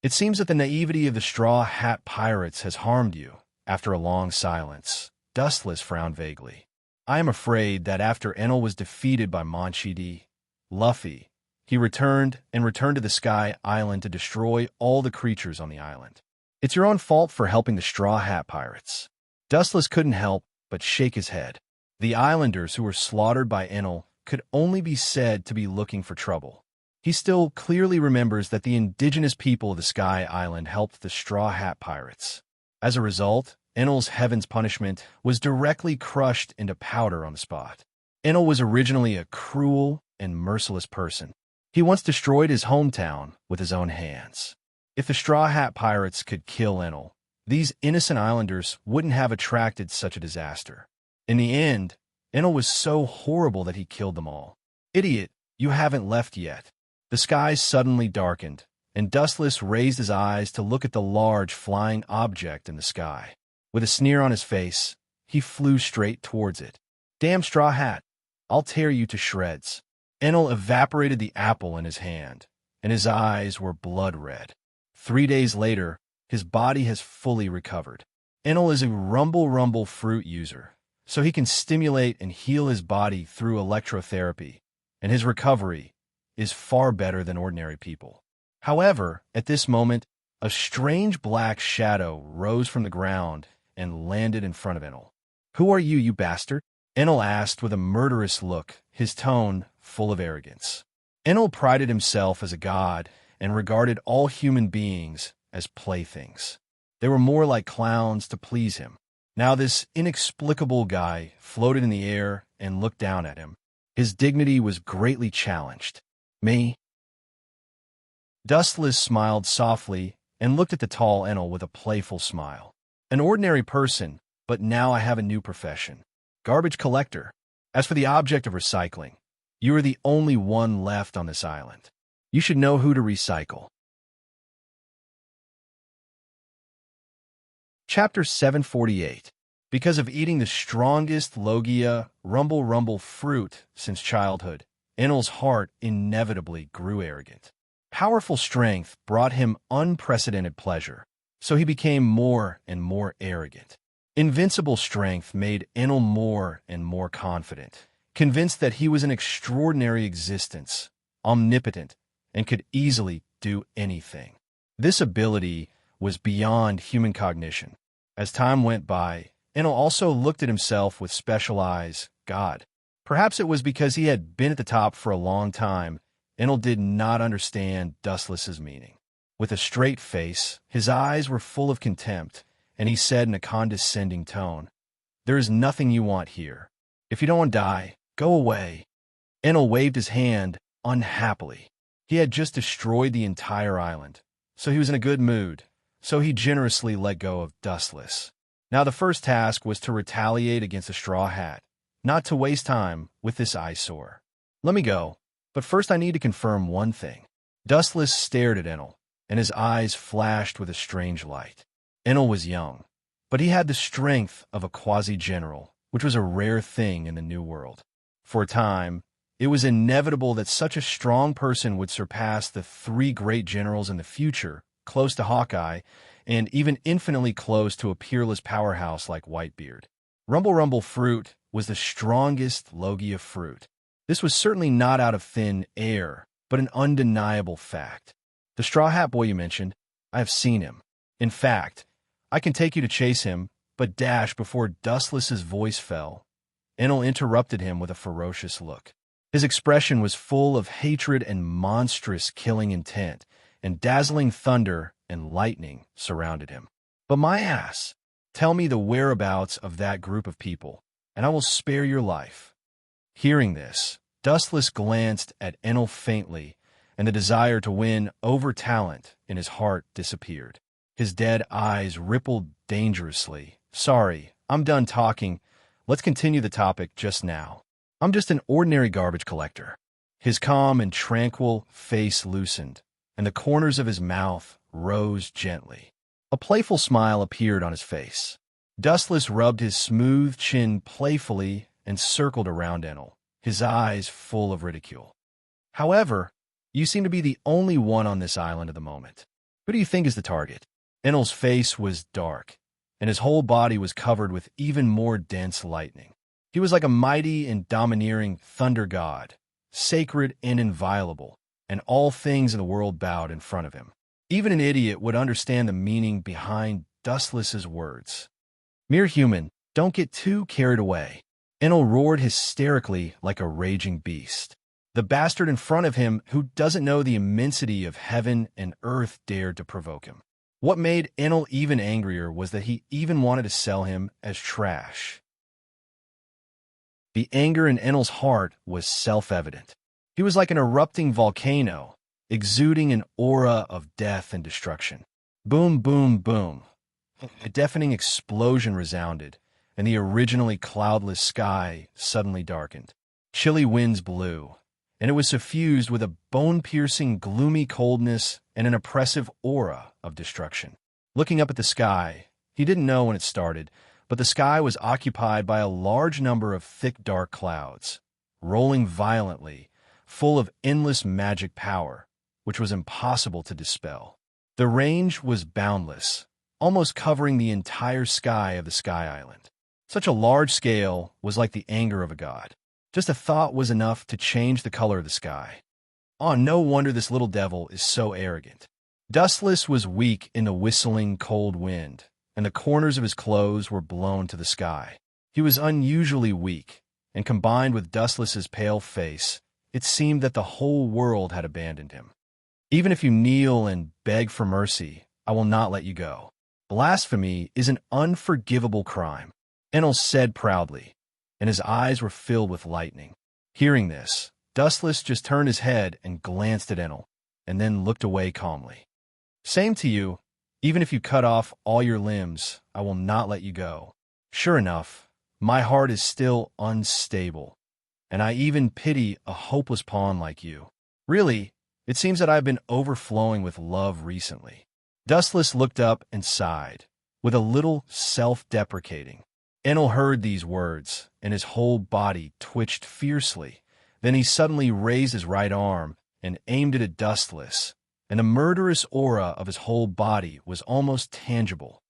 It seems that the naivety of the Straw Hat Pirates has harmed you. After a long silence, Dustless frowned vaguely. I am afraid that after Enel was defeated by Monchidi, Luffy, he returned to the Sky Island to destroy all the creatures on the island. It's your own fault for helping the Straw Hat Pirates. Dustless couldn't help but shake his head. The islanders who were slaughtered by Enel could only be said to be looking for trouble. He still clearly remembers that the indigenous people of the Sky Island helped the Straw Hat Pirates. As a result, Enel's Heaven's punishment was directly crushed into powder on the spot. Enel was originally a cruel and merciless person. He once destroyed his hometown with his own hands. If the Straw Hat Pirates could kill Enel, these innocent islanders wouldn't have attracted such a disaster. In the end, Enel was so horrible that he killed them all. Idiot, you haven't left yet. The skies suddenly darkened, and Dustless raised his eyes to look at the large flying object in the sky. With a sneer on his face, he flew straight towards it. Damn Straw Hat, I'll tear you to shreds. Enel evaporated the apple in his hand, and his eyes were blood red. 3 days later, his body has fully recovered. Enel is a rumble fruit user, so he can stimulate and heal his body through electrotherapy, and his recovery is far better than ordinary people. However, at this moment, a strange black shadow rose from the ground and landed in front of Enel. Who are you, you bastard? Enel asked with a murderous look, his tone full of arrogance. Enel prided himself as a god and regarded all human beings as playthings. They were more like clowns to please him. Now this inexplicable guy floated in the air and looked down at him. His dignity was greatly challenged. Me? Dustless smiled softly and looked at the tall Enel with a playful smile. An ordinary person, but now I have a new profession. Garbage collector. As for the object of recycling, you are the only one left on this island. You should know who to recycle. Chapter 748. Because of eating the strongest Logia rumble fruit since childhood, Enel's heart inevitably grew arrogant. Powerful strength brought him unprecedented pleasure, so he became more and more arrogant. Invincible strength made Enel more and more confident, convinced that he was an extraordinary existence, omnipotent, and could easily do anything. This ability was beyond human cognition. As time went by, Enel also looked at himself with special eyes, God. Perhaps it was because he had been at the top for a long time. Enel did not understand Dustless's meaning. With a straight face, his eyes were full of contempt, and he said in a condescending tone, There is nothing you want here. If you don't want to die, go away. Enel waved his hand unhappily. He had just destroyed the entire island, so he was in a good mood, so he generously let go of Dustless. Now the first task was to retaliate against the Straw Hat, not to waste time with this eyesore. Let me go, but first I need to confirm one thing. Dustless stared at Enel, and his eyes flashed with a strange light. Enel was young, but he had the strength of a quasi-general, which was a rare thing in the New World. For a time, it was inevitable that such a strong person would surpass the 3 great generals in the future close to Hawkeye, and even infinitely close to a peerless powerhouse like Whitebeard. Rumble Rumble Fruit was the strongest Logia fruit. This was certainly not out of thin air, but an undeniable fact. The Straw Hat Boy you mentioned, I have seen him. In fact, I can take you to chase him, but dash before Dustless's voice fell. Enel interrupted him with a ferocious look. His expression was full of hatred and monstrous killing intent, and dazzling thunder and lightning surrounded him. But my ass, tell me the whereabouts of that group of people, and I will spare your life. Hearing this, Dustless glanced at Enel faintly, and the desire to win over talent in his heart disappeared. His dead eyes rippled dangerously. Sorry, I'm done talking. Let's continue the topic just now. I'm just an ordinary garbage collector. His calm and tranquil face loosened, and the corners of his mouth rose gently. A playful smile appeared on his face. Dustless rubbed his smooth chin playfully and circled around Enel, his eyes full of ridicule. However, you seem to be the only one on this island at the moment. Who do you think is the target? Enel's face was dark, and his whole body was covered with even more dense lightning. He was like a mighty and domineering thunder god, sacred and inviolable, and all things in the world bowed in front of him. Even an idiot would understand the meaning behind Dustless's words. Mere human, don't get too carried away. Enel roared hysterically like a raging beast. The bastard in front of him who doesn't know the immensity of heaven and earth dared to provoke him. What made Enel even angrier was that he even wanted to sell him as trash. The anger in Enel's heart was self-evident. He was like an erupting volcano, exuding an aura of death and destruction. Boom, boom, boom. A deafening explosion resounded, and the originally cloudless sky suddenly darkened. Chilly winds blew, and it was suffused with a bone-piercing, gloomy coldness and an oppressive aura of destruction. Looking up at the sky, he didn't know when it started, but the sky was occupied by a large number of thick, dark clouds, rolling violently, full of endless magic power, which was impossible to dispel. The range was boundless, almost covering the entire sky of the Sky Island. Such a large scale was like the anger of a god. Just a thought was enough to change the color of the sky. Oh, no wonder this little devil is so arrogant. Dustless was weak in the whistling cold wind, and the corners of his clothes were blown to the sky. He was unusually weak, and combined with Dustless's pale face, it seemed that the whole world had abandoned him. Even if you kneel and beg for mercy, I will not let you go. Blasphemy is an unforgivable crime, Enel said proudly, and his eyes were filled with lightning. Hearing this, Dustless just turned his head and glanced at Enel, and then looked away calmly. Same to you. Even if you cut off all your limbs, I will not let you go. Sure enough, my heart is still unstable, and I even pity a hopeless pawn like you. Really, it seems that I've been overflowing with love recently. Dustless looked up and sighed, with a little self-deprecating. Enel heard these words, and his whole body twitched fiercely. Then he suddenly raised his right arm and aimed it at Dustless, and the murderous aura of his whole body was almost tangible.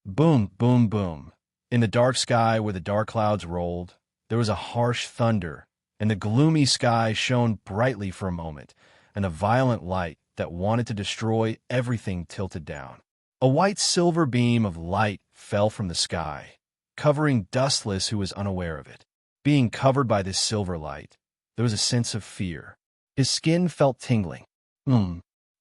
Boom, boom, boom. In the dark sky where the dark clouds rolled, there was a harsh thunder, and the gloomy sky shone brightly for a moment, and a violent light that wanted to destroy everything tilted down. A white-silver beam of light fell from the sky, covering Dustless, who was unaware of it. Being covered by this silver light, there was a sense of fear. His skin felt tingling.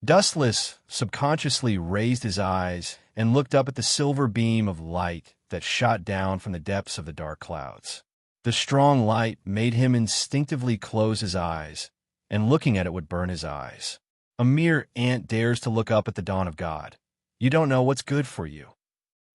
Dustless subconsciously raised his eyes and looked up at the silver beam of light that shot down from the depths of the dark clouds. The strong light made him instinctively close his eyes, and looking at it would burn his eyes. A mere ant dares to look up at the dawn of God. You don't know what's good for you.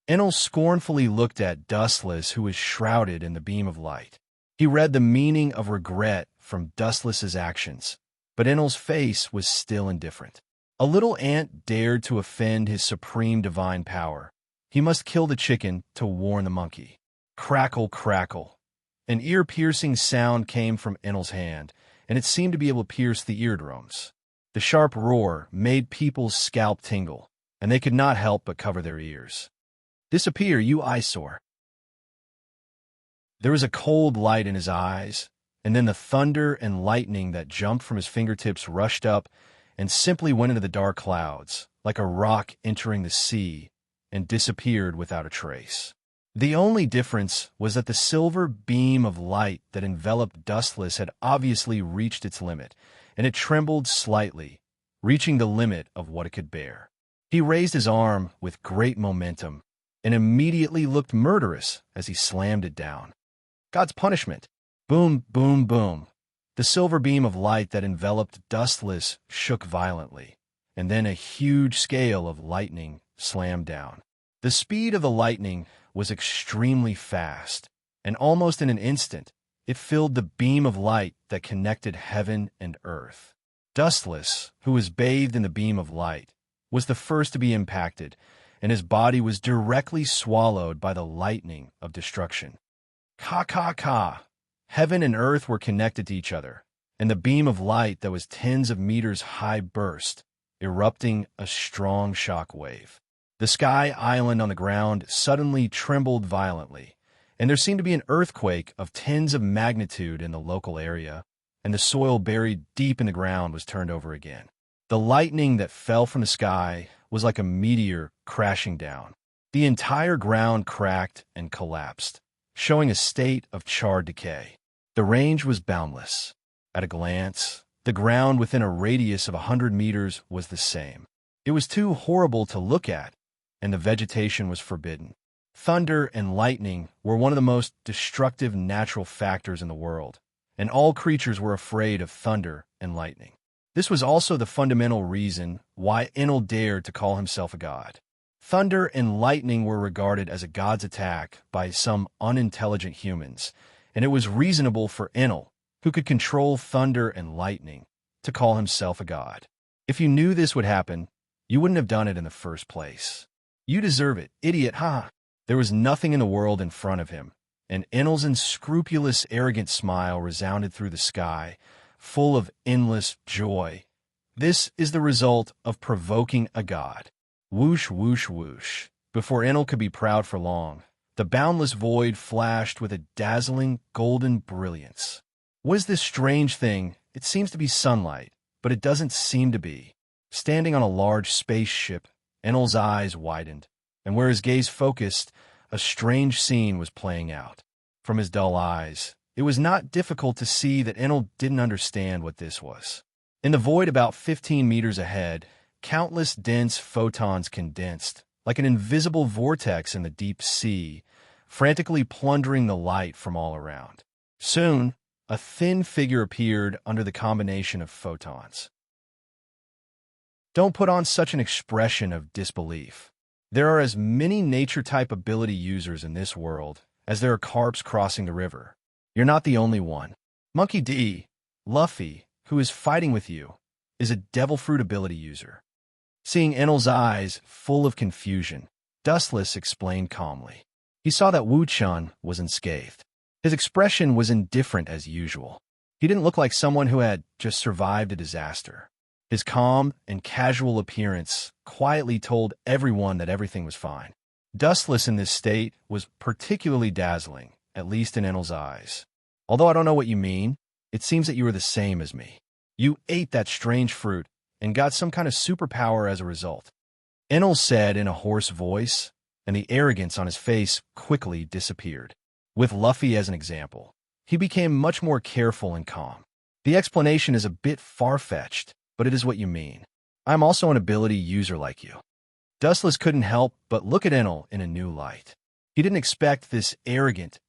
Enel scornfully looked at Dustless, who was shrouded in the beam of light. He read the meaning of regret from Dustless's actions, but Enel's face was still indifferent. A little ant dared to offend his supreme divine power. He must kill the chicken to warn the monkey. Crackle, crackle. An ear-piercing sound came from Enel's hand, and it seemed to be able to pierce the eardrums. The sharp roar made people's scalp tingle. and they could not help but cover their ears. "Disappear, you eyesore." There was a cold light in his eyes, and then the thunder and lightning that jumped from his fingertips rushed up and simply went into the dark clouds, like a rock entering the sea, and disappeared without a trace. The only difference was that the silver beam of light that enveloped Dustless had obviously reached its limit, and it trembled slightly, reaching the limit of what it could bear. He raised his arm with great momentum and immediately looked murderous as he slammed it down. God's punishment. Boom, boom, boom. The silver beam of light that enveloped Dustless shook violently, and then a huge scale of lightning slammed down. The speed of the lightning was extremely fast, and almost in an instant, it filled the beam of light that connected heaven and earth. Dustless, who was bathed in the beam of light, was the first to be impacted, and his body was directly swallowed by the lightning of destruction. Ka ka ka! Heaven and earth were connected to each other, and the beam of light that was tens of meters high burst, erupting a strong shock wave. The sky island on the ground suddenly trembled violently, and there seemed to be an earthquake of tens of magnitude in the local area, and the soil buried deep in the ground was turned over again. The lightning that fell from the sky was like a meteor crashing down. The entire ground cracked and collapsed, showing a state of charred decay. The range was boundless. At a glance, the ground within a radius of 100 meters was the same. It was too horrible to look at, and the vegetation was forbidden. Thunder and lightning were one of the most destructive natural factors in the world, and all creatures were afraid of thunder and lightning. This was also the fundamental reason why Enel dared to call himself a god. Thunder and lightning were regarded as a god's attack by some unintelligent humans, and it was reasonable for Enel, who could control thunder and lightning, to call himself a god. If you knew this would happen, you wouldn't have done it in the first place. You deserve it, idiot, ha! There was nothing in the world in front of him, and Enel's unscrupulous, arrogant smile resounded through the sky, full of endless joy. This is the result of provoking a god. Whoosh, whoosh, whoosh. Before Enel could be proud for long, the boundless void flashed with a dazzling golden brilliance. What is this strange thing? It seems to be sunlight, but it doesn't seem to be. Standing on a large spaceship, Enel's eyes widened, and where his gaze focused, a strange scene was playing out. From his dull eyes, it was not difficult to see that Enel didn't understand what this was. In the void about 15 meters ahead, countless dense photons condensed, like an invisible vortex in the deep sea, frantically plundering the light from all around. Soon, a thin figure appeared under the combination of photons. Don't put on such an expression of disbelief. There are as many nature-type ability users in this world as there are carps crossing the river. You're not the only one. Monkey D, Luffy, who is fighting with you, is a devil fruit ability user. Seeing Enel's eyes full of confusion, Dustless explained calmly. He saw that Wu-chan was unscathed. His expression was indifferent as usual. He didn't look like someone who had just survived a disaster. His calm and casual appearance quietly told everyone that everything was fine. Dustless in this state was particularly dazzling, at least in Enel's eyes. Although I don't know what you mean, it seems that you are the same as me. You ate that strange fruit and got some kind of superpower as a result. Enel said in a hoarse voice, and the arrogance on his face quickly disappeared. With Luffy as an example, he became much more careful and calm. The explanation is a bit far-fetched, but it is what you mean. I'm also an ability user like you. Dustless couldn't help but look at Enel in a new light. He didn't expect this arrogant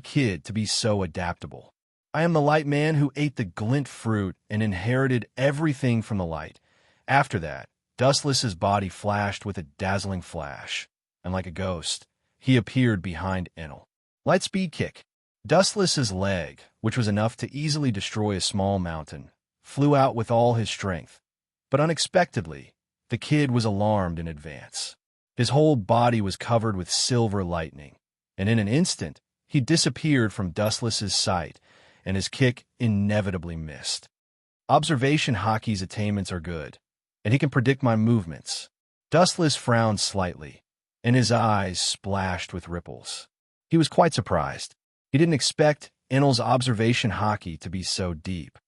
kid to be so adaptable. I am the light man who ate the glint fruit and inherited everything from the light. After that, Dustless's body flashed with a dazzling flash, and like a ghost, he appeared behind Enel. Light speed kick. Dustless's leg, which was enough to easily destroy a small mountain, flew out with all his strength, but unexpectedly, the kid was alarmed in advance. His whole body was covered with silver lightning, and in an instant, he disappeared from Dustless's sight, and his kick inevitably missed. Observation Hockey's attainments are good, and he can predict my movements. Dustless frowned slightly, and his eyes splashed with ripples. He was quite surprised. He didn't expect Enel's observation hockey to be so deep.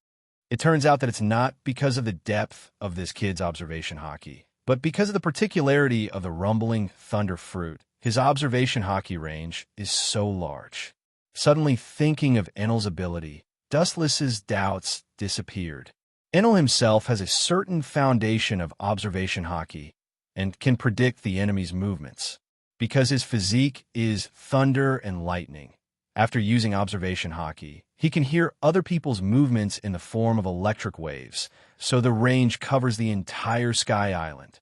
It turns out that it's not because of the depth of this kid's observation hockey, but because of the particularity of the rumbling thunder fruit. His observation hockey range is so large. Suddenly thinking of Enel's ability, Dustless's doubts disappeared. Enel himself has a certain foundation of observation hockey and can predict the enemy's movements, because his physique is thunder and lightning. After using observation hockey, he can hear other people's movements in the form of electric waves, so the range covers the entire sky island.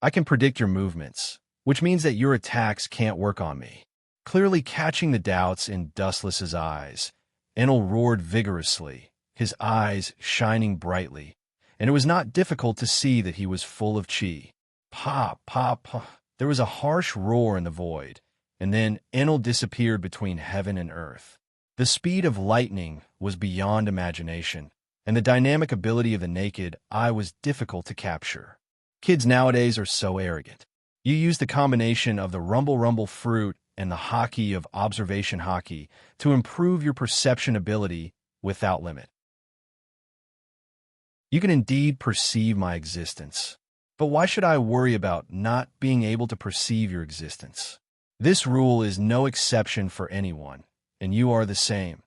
I can predict your movements, which means that your attacks can't work on me. Clearly catching the doubts in Dustless's eyes, Enel roared vigorously, his eyes shining brightly, and it was not difficult to see that he was full of chi. Pop, pop, pop. There was a harsh roar in the void, and then Enel disappeared between heaven and earth. The speed of lightning was beyond imagination, and the dynamic ability of the naked eye was difficult to capture. Kids nowadays are so arrogant. You use the combination of the rumble fruit and the hockey of observation hockey to improve your perception ability without limit. You can indeed perceive my existence, but why should I worry about not being able to perceive your existence? This rule is no exception for anyone, and you are the same.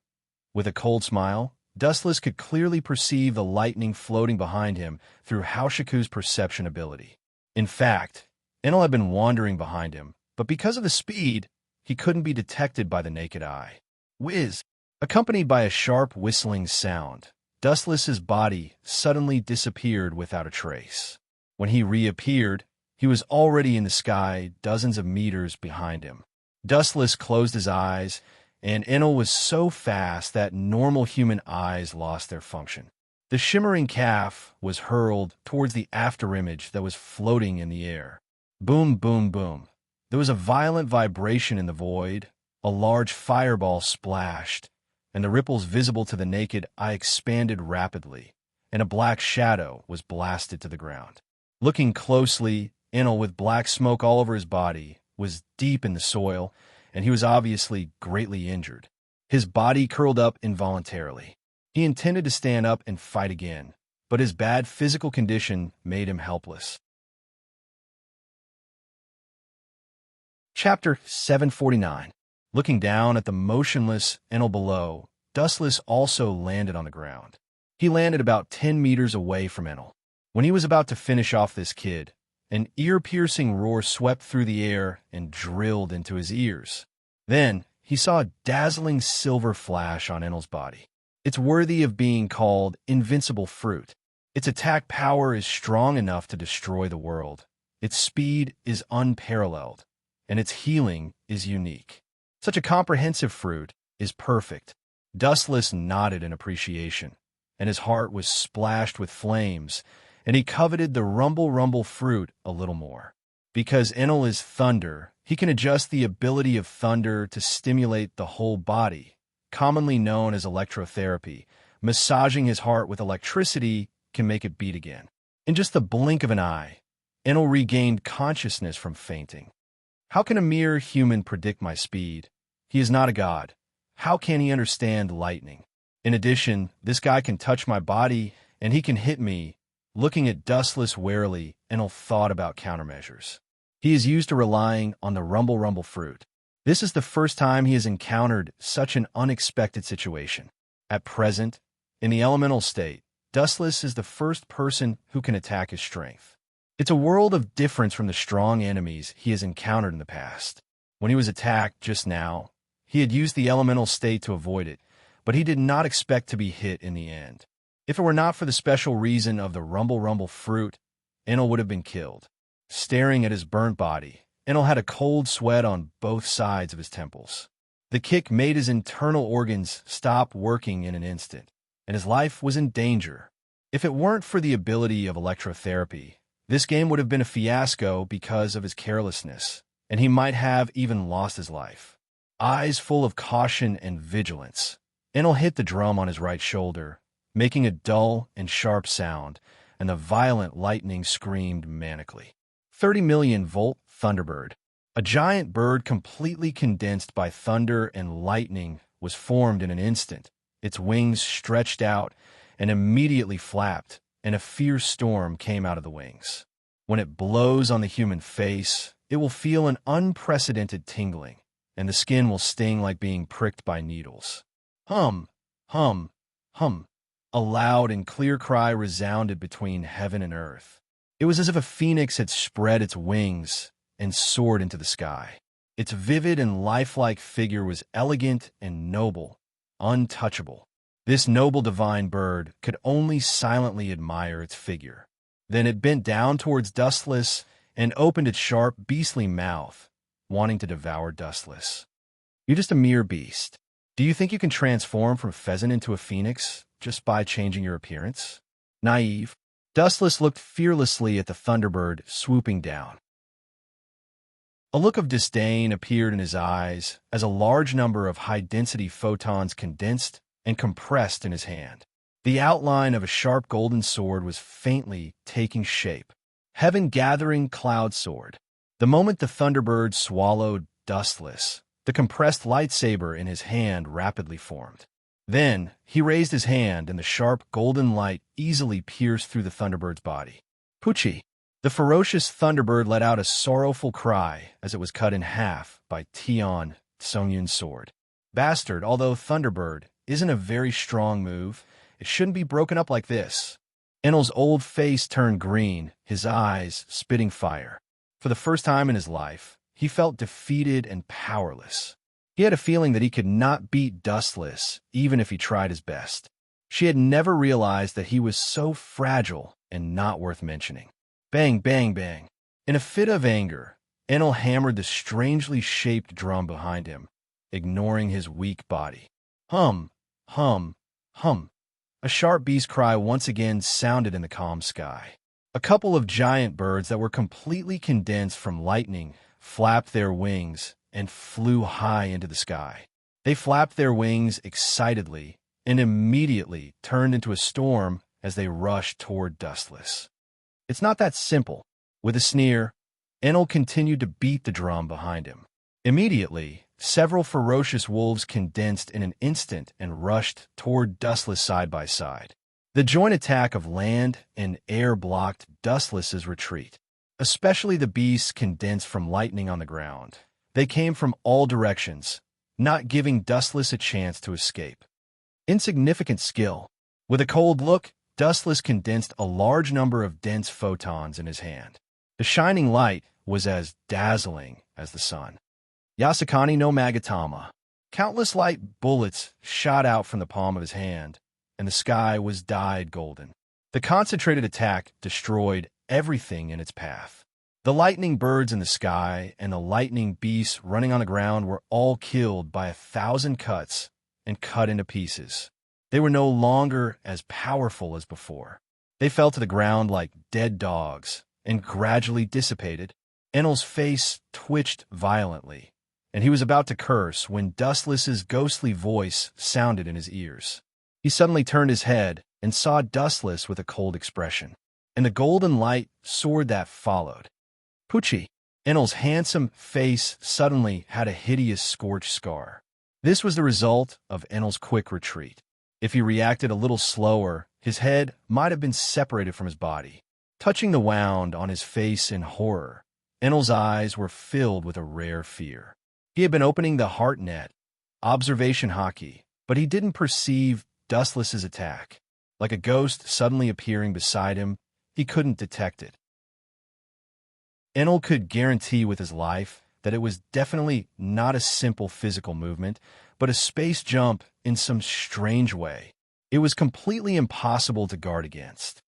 With a cold smile, Dustless could clearly perceive the lightning floating behind him through Haoshiku's perception ability. In fact, Enel had been wandering behind him, but because of the speed, he couldn't be detected by the naked eye. Whiz! Accompanied by a sharp whistling sound, Dustless's body suddenly disappeared without a trace. When he reappeared, he was already in the sky dozens of meters behind him. Dustless closed his eyes, and Enel was so fast that normal human eyes lost their function. The shimmering calf was hurled towards the afterimage that was floating in the air. Boom, boom, boom. There was a violent vibration in the void, a large fireball splashed, and the ripples visible to the naked eye expanded rapidly, and a black shadow was blasted to the ground. Looking closely, Enel, with black smoke all over his body, was deep in the soil, and he was obviously greatly injured. His body curled up involuntarily. He intended to stand up and fight again, but his bad physical condition made him helpless. Chapter 749. Looking down at the motionless Enel below, Dustless also landed on the ground. He landed about 10 meters away from Enel. When he was about to finish off this kid, an ear-piercing roar swept through the air and drilled into his ears. Then, he saw a dazzling silver flash on Enel's body. It's worthy of being called invincible fruit. Its attack power is strong enough to destroy the world. Its speed is unparalleled, and its healing is unique. Such a comprehensive fruit is perfect. Dustless nodded in appreciation, and his heart was splashed with flames, and he coveted the rumble fruit a little more. Because Enel is thunder, he can adjust the ability of thunder to stimulate the whole body, commonly known as electrotherapy. Massaging his heart with electricity can make it beat again. In just the blink of an eye, Enel regained consciousness from fainting. How can a mere human predict my speed? He is not a god. How can he understand lightning? In addition, this guy can touch my body, and he can hit me. Looking at Dustless warily, Enel thought about countermeasures. He is used to relying on the rumble fruit. This is the first time he has encountered such an unexpected situation. At present, in the elemental state, Dustless is the first person who can attack his strength. It's a world of difference from the strong enemies he has encountered in the past. When he was attacked just now, he had used the elemental state to avoid it, but he did not expect to be hit in the end. If it were not for the special reason of the rumble fruit, Enel would have been killed. Staring at his burnt body, Enel had a cold sweat on both sides of his temples. The kick made his internal organs stop working in an instant, and his life was in danger. If it weren't for the ability of electrotherapy, this game would have been a fiasco because of his carelessness, and he might have even lost his life. Eyes full of caution and vigilance, Enel hit the drum on his right shoulder, making a dull and sharp sound, and the violent lightning screamed manically. 30 million-volt thunderbird. A giant bird completely condensed by thunder and lightning was formed in an instant. Its wings stretched out and immediately flapped, and a fierce storm came out of the wings. When it blows on the human face, it will feel an unprecedented tingling, and the skin will sting like being pricked by needles. Hum, hum, hum. A loud and clear cry resounded between heaven and earth. It was as if a phoenix had spread its wings and soared into the sky. Its vivid and lifelike figure was elegant and noble, untouchable. This noble divine bird could only silently admire its figure. Then it bent down towards Dustless and opened its sharp, beastly mouth, wanting to devour Dustless. You're just a mere beast. Do you think you can transform from a pheasant into a phoenix just by changing your appearance? Naive. Dustless looked fearlessly at the thunderbird swooping down. A look of disdain appeared in his eyes as a large number of high-density photons condensed and compressed in his hand. The outline of a sharp golden sword was faintly taking shape. Heaven-gathering cloud sword. The moment the thunderbird swallowed Dustless, the compressed lightsaber in his hand rapidly formed. Then, he raised his hand and the sharp golden light easily pierced through the thunderbird's body. Poochie! The ferocious thunderbird let out a sorrowful cry as it was cut in half by Tion Songyun's sword. Bastard, although thunderbird isn't a very strong move, it shouldn't be broken up like this. Enel's old face turned green, his eyes spitting fire. For the first time in his life, he felt defeated and powerless. He had a feeling that he could not beat Dustless, even if he tried his best. She had never realized that he was so fragile and not worth mentioning. Bang, bang, bang. In a fit of anger, Enel hammered the strangely shaped drum behind him, ignoring his weak body. Hum, hum, hum. A sharp beast cry once again sounded in the calm sky. A couple of giant birds that were completely condensed from lightning flapped their wings and flew high into the sky. They flapped their wings excitedly and immediately turned into a storm as they rushed toward Dustless. It's not that simple. With a sneer, Enel continued to beat the drum behind him. Immediately, several ferocious wolves condensed in an instant and rushed toward Dustless side by side. The joint attack of land and air blocked Dustless's retreat, especially the beasts condensed from lightning on the ground. They came from all directions, not giving Dustless a chance to escape. Insignificant skill. With a cold look, Dustless condensed a large number of dense photons in his hand. The shining light was as dazzling as the sun. Yasakani no Magatama. Countless light bullets shot out from the palm of his hand, and the sky was dyed golden. The concentrated attack destroyed everything in its path. The lightning birds in the sky and the lightning beasts running on the ground were all killed by 1,000 cuts and cut into pieces. They were no longer as powerful as before. They fell to the ground like dead dogs and gradually dissipated. Enel's face twitched violently, and he was about to curse when Dustless's ghostly voice sounded in his ears. He suddenly turned his head and saw Dustless with a cold expression, and the golden light sword that followed. Poochie! Enel's handsome face suddenly had a hideous scorched scar. This was the result of Enel's quick retreat. If he reacted a little slower, his head might have been separated from his body. Touching the wound on his face in horror, Enel's eyes were filled with a rare fear. He had been opening the heart net, observation hockey, but he didn't perceive Dustless's attack. Like a ghost suddenly appearing beside him, he couldn't detect it. Enel could guarantee with his life that it was definitely not a simple physical movement, but a space jump in some strange way. It was completely impossible to guard against.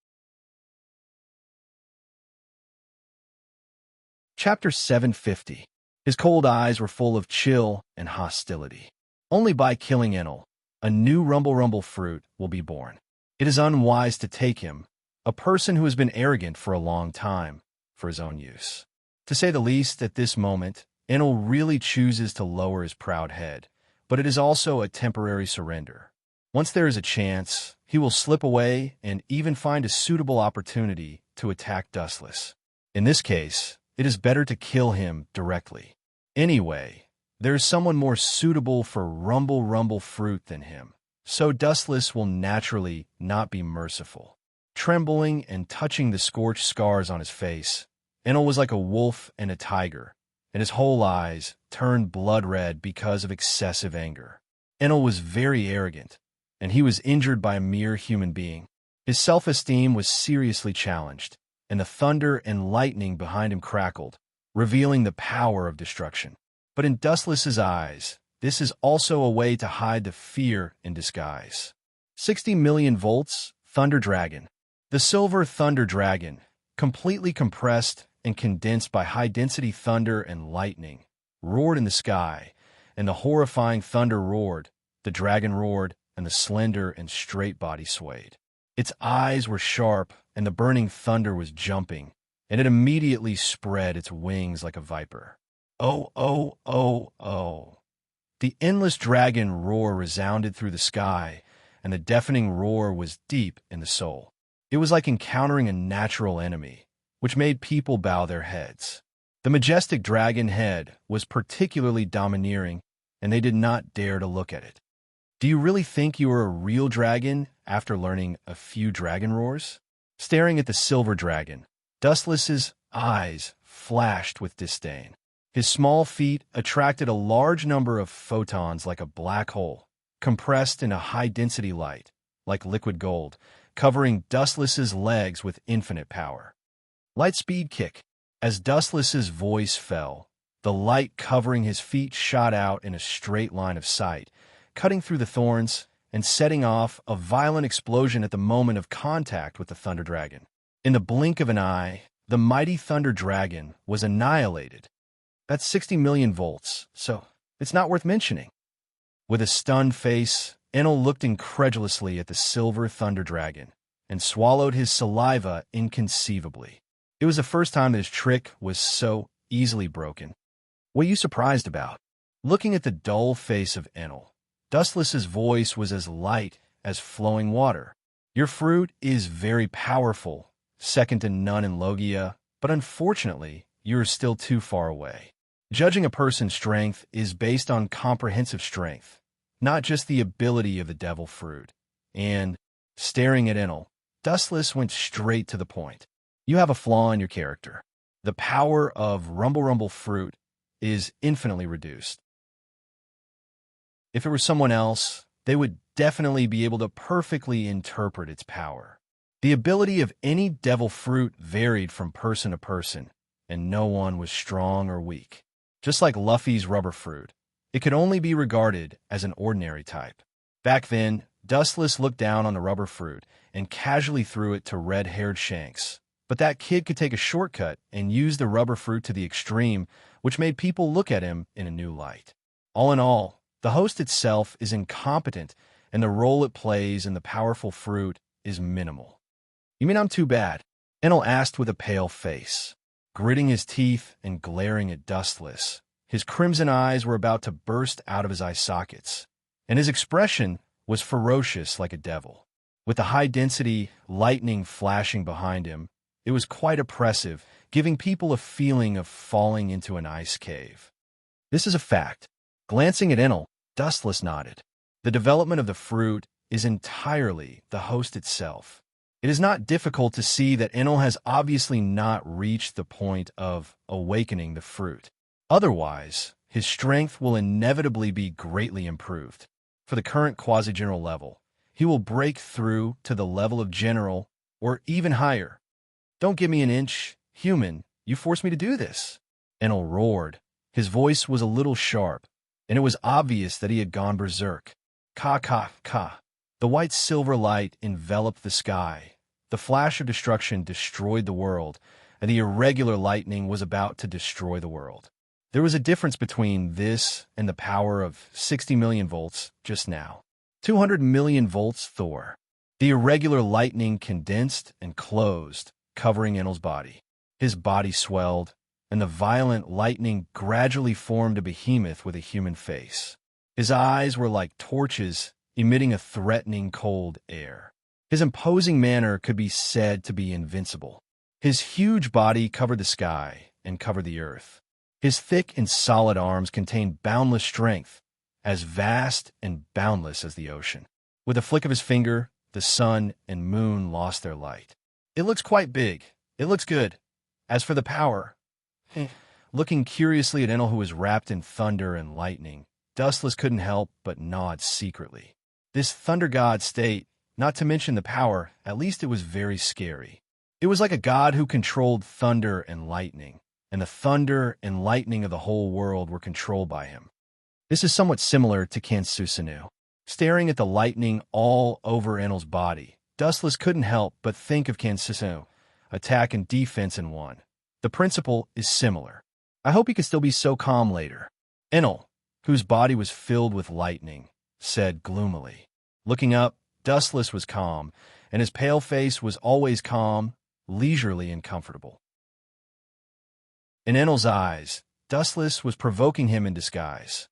Chapter 750. His cold eyes were full of chill and hostility. Only by killing Enel, a new Rumble fruit will be born. It is unwise to take him, a person who has been arrogant for a long time, for his own use. To say the least, at this moment, Enel really chooses to lower his proud head, but it is also a temporary surrender. Once there is a chance, he will slip away and even find a suitable opportunity to attack Dustless. In this case, it is better to kill him directly. Anyway, there is someone more suitable for rumble fruit than him, so Dustless will naturally not be merciful. Trembling and touching the scorched scars on his face, Enel was like a wolf and a tiger, and his whole eyes turned blood red because of excessive anger. Enel was very arrogant, and he was injured by a mere human being. His self-esteem was seriously challenged, and the thunder and lightning behind him crackled, revealing the power of destruction. But in Dustless's eyes, this is also a way to hide the fear in disguise. 60 million volts, Thunder Dragon. The Silver Thunder Dragon, completely compressed and condensed by high-density thunder and lightning, roared in the sky, and the horrifying thunder roared, the dragon roared, and the slender and straight body swayed. Its eyes were sharp, and the burning thunder was jumping, and it immediately spread its wings like a viper. Oh, oh, oh, oh. The endless dragon roar resounded through the sky, and the deafening roar was deep in the soul. It was like encountering a natural enemy, which made people bow their heads. The majestic dragon head was particularly domineering, and they did not dare to look at it. Do you really think you are a real dragon after learning a few dragon roars? Staring at the silver dragon, Dustless's eyes flashed with disdain. His small feet attracted a large number of photons like a black hole, compressed in a high-density light, like liquid gold, covering Dustless's legs with infinite power. Light speed kick. As Dustless's voice fell, the light covering his feet shot out in a straight line of sight, cutting through the thorns and setting off a violent explosion at the moment of contact with the Thunder Dragon. In the blink of an eye, the mighty Thunder Dragon was annihilated. That's 60 million volts, so it's not worth mentioning. With a stunned face, Enel looked incredulously at the silver Thunder Dragon and swallowed his saliva inconceivably. It was the first time that his trick was so easily broken. What are you surprised about? Looking at the dull face of Enel, Dustless's voice was as light as flowing water. Your fruit is very powerful, second to none in Logia, but unfortunately, you are still too far away. Judging a person's strength is based on comprehensive strength, not just the ability of the devil fruit. And, staring at Enel, Dustless went straight to the point. You have a flaw in your character. The power of rumble fruit is infinitely reduced. If it were someone else, they would definitely be able to perfectly interpret its power. The ability of any devil fruit varied from person to person, and no one was strong or weak. Just like Luffy's rubber fruit, it could only be regarded as an ordinary type. Back then, Dustless looked down on the rubber fruit and casually threw it to red-haired Shanks. But that kid could take a shortcut and use the rubber fruit to the extreme, which made people look at him in a new light. All in all, the host itself is incompetent, and the role it plays in the powerful fruit is minimal. You mean I'm too bad? Enel asked with a pale face, gritting his teeth and glaring at Dustless. His crimson eyes were about to burst out of his eye sockets, and his expression was ferocious like a devil. With the high-density lightning flashing behind him, it was quite oppressive, giving people a feeling of falling into an ice cave. This is a fact. Glancing at Enel, Dustless nodded. The development of the fruit is entirely the host itself. It is not difficult to see that Enel has obviously not reached the point of awakening the fruit. Otherwise, his strength will inevitably be greatly improved. For the current quasi-general level, he will break through to the level of general or even higher. Don't give me an inch, human. You forced me to do this. Enel roared. His voice was a little sharp, and it was obvious that he had gone berserk. Ka, ka, ka. The white-silver light enveloped the sky. The flash of destruction destroyed the world, and the irregular lightning was about to destroy the world. There was a difference between this and the power of 60 million volts just now. 200 million volts Thor. The irregular lightning condensed and closed, covering Enel's body. His body swelled, and the violent lightning gradually formed a behemoth with a human face. His eyes were like torches, emitting a threatening cold air. His imposing manner could be said to be invincible. His huge body covered the sky, and covered the earth. His thick and solid arms contained boundless strength, as vast and boundless as the ocean. With a flick of his finger, the sun and moon lost their light. It looks quite big. It looks good. As for the power, looking curiously at Enel, who was wrapped in thunder and lightning, Dustless couldn't help but nod secretly. This thunder god state, not to mention the power, at least it was very scary. It was like a god who controlled thunder and lightning, and the thunder and lightning of the whole world were controlled by him. This is somewhat similar to Kansusanu. Staring at the lightning all over Enel's body, Dustless couldn't help but think of Kansusanu, attack and defense in one. The principle is similar. I hope he could still be so calm later. Enel, whose body was filled with lightning, said gloomily. Looking up, Dustless was calm, and his pale face was always calm, leisurely and comfortable. In Enel's eyes, Dustless was provoking him in disguise.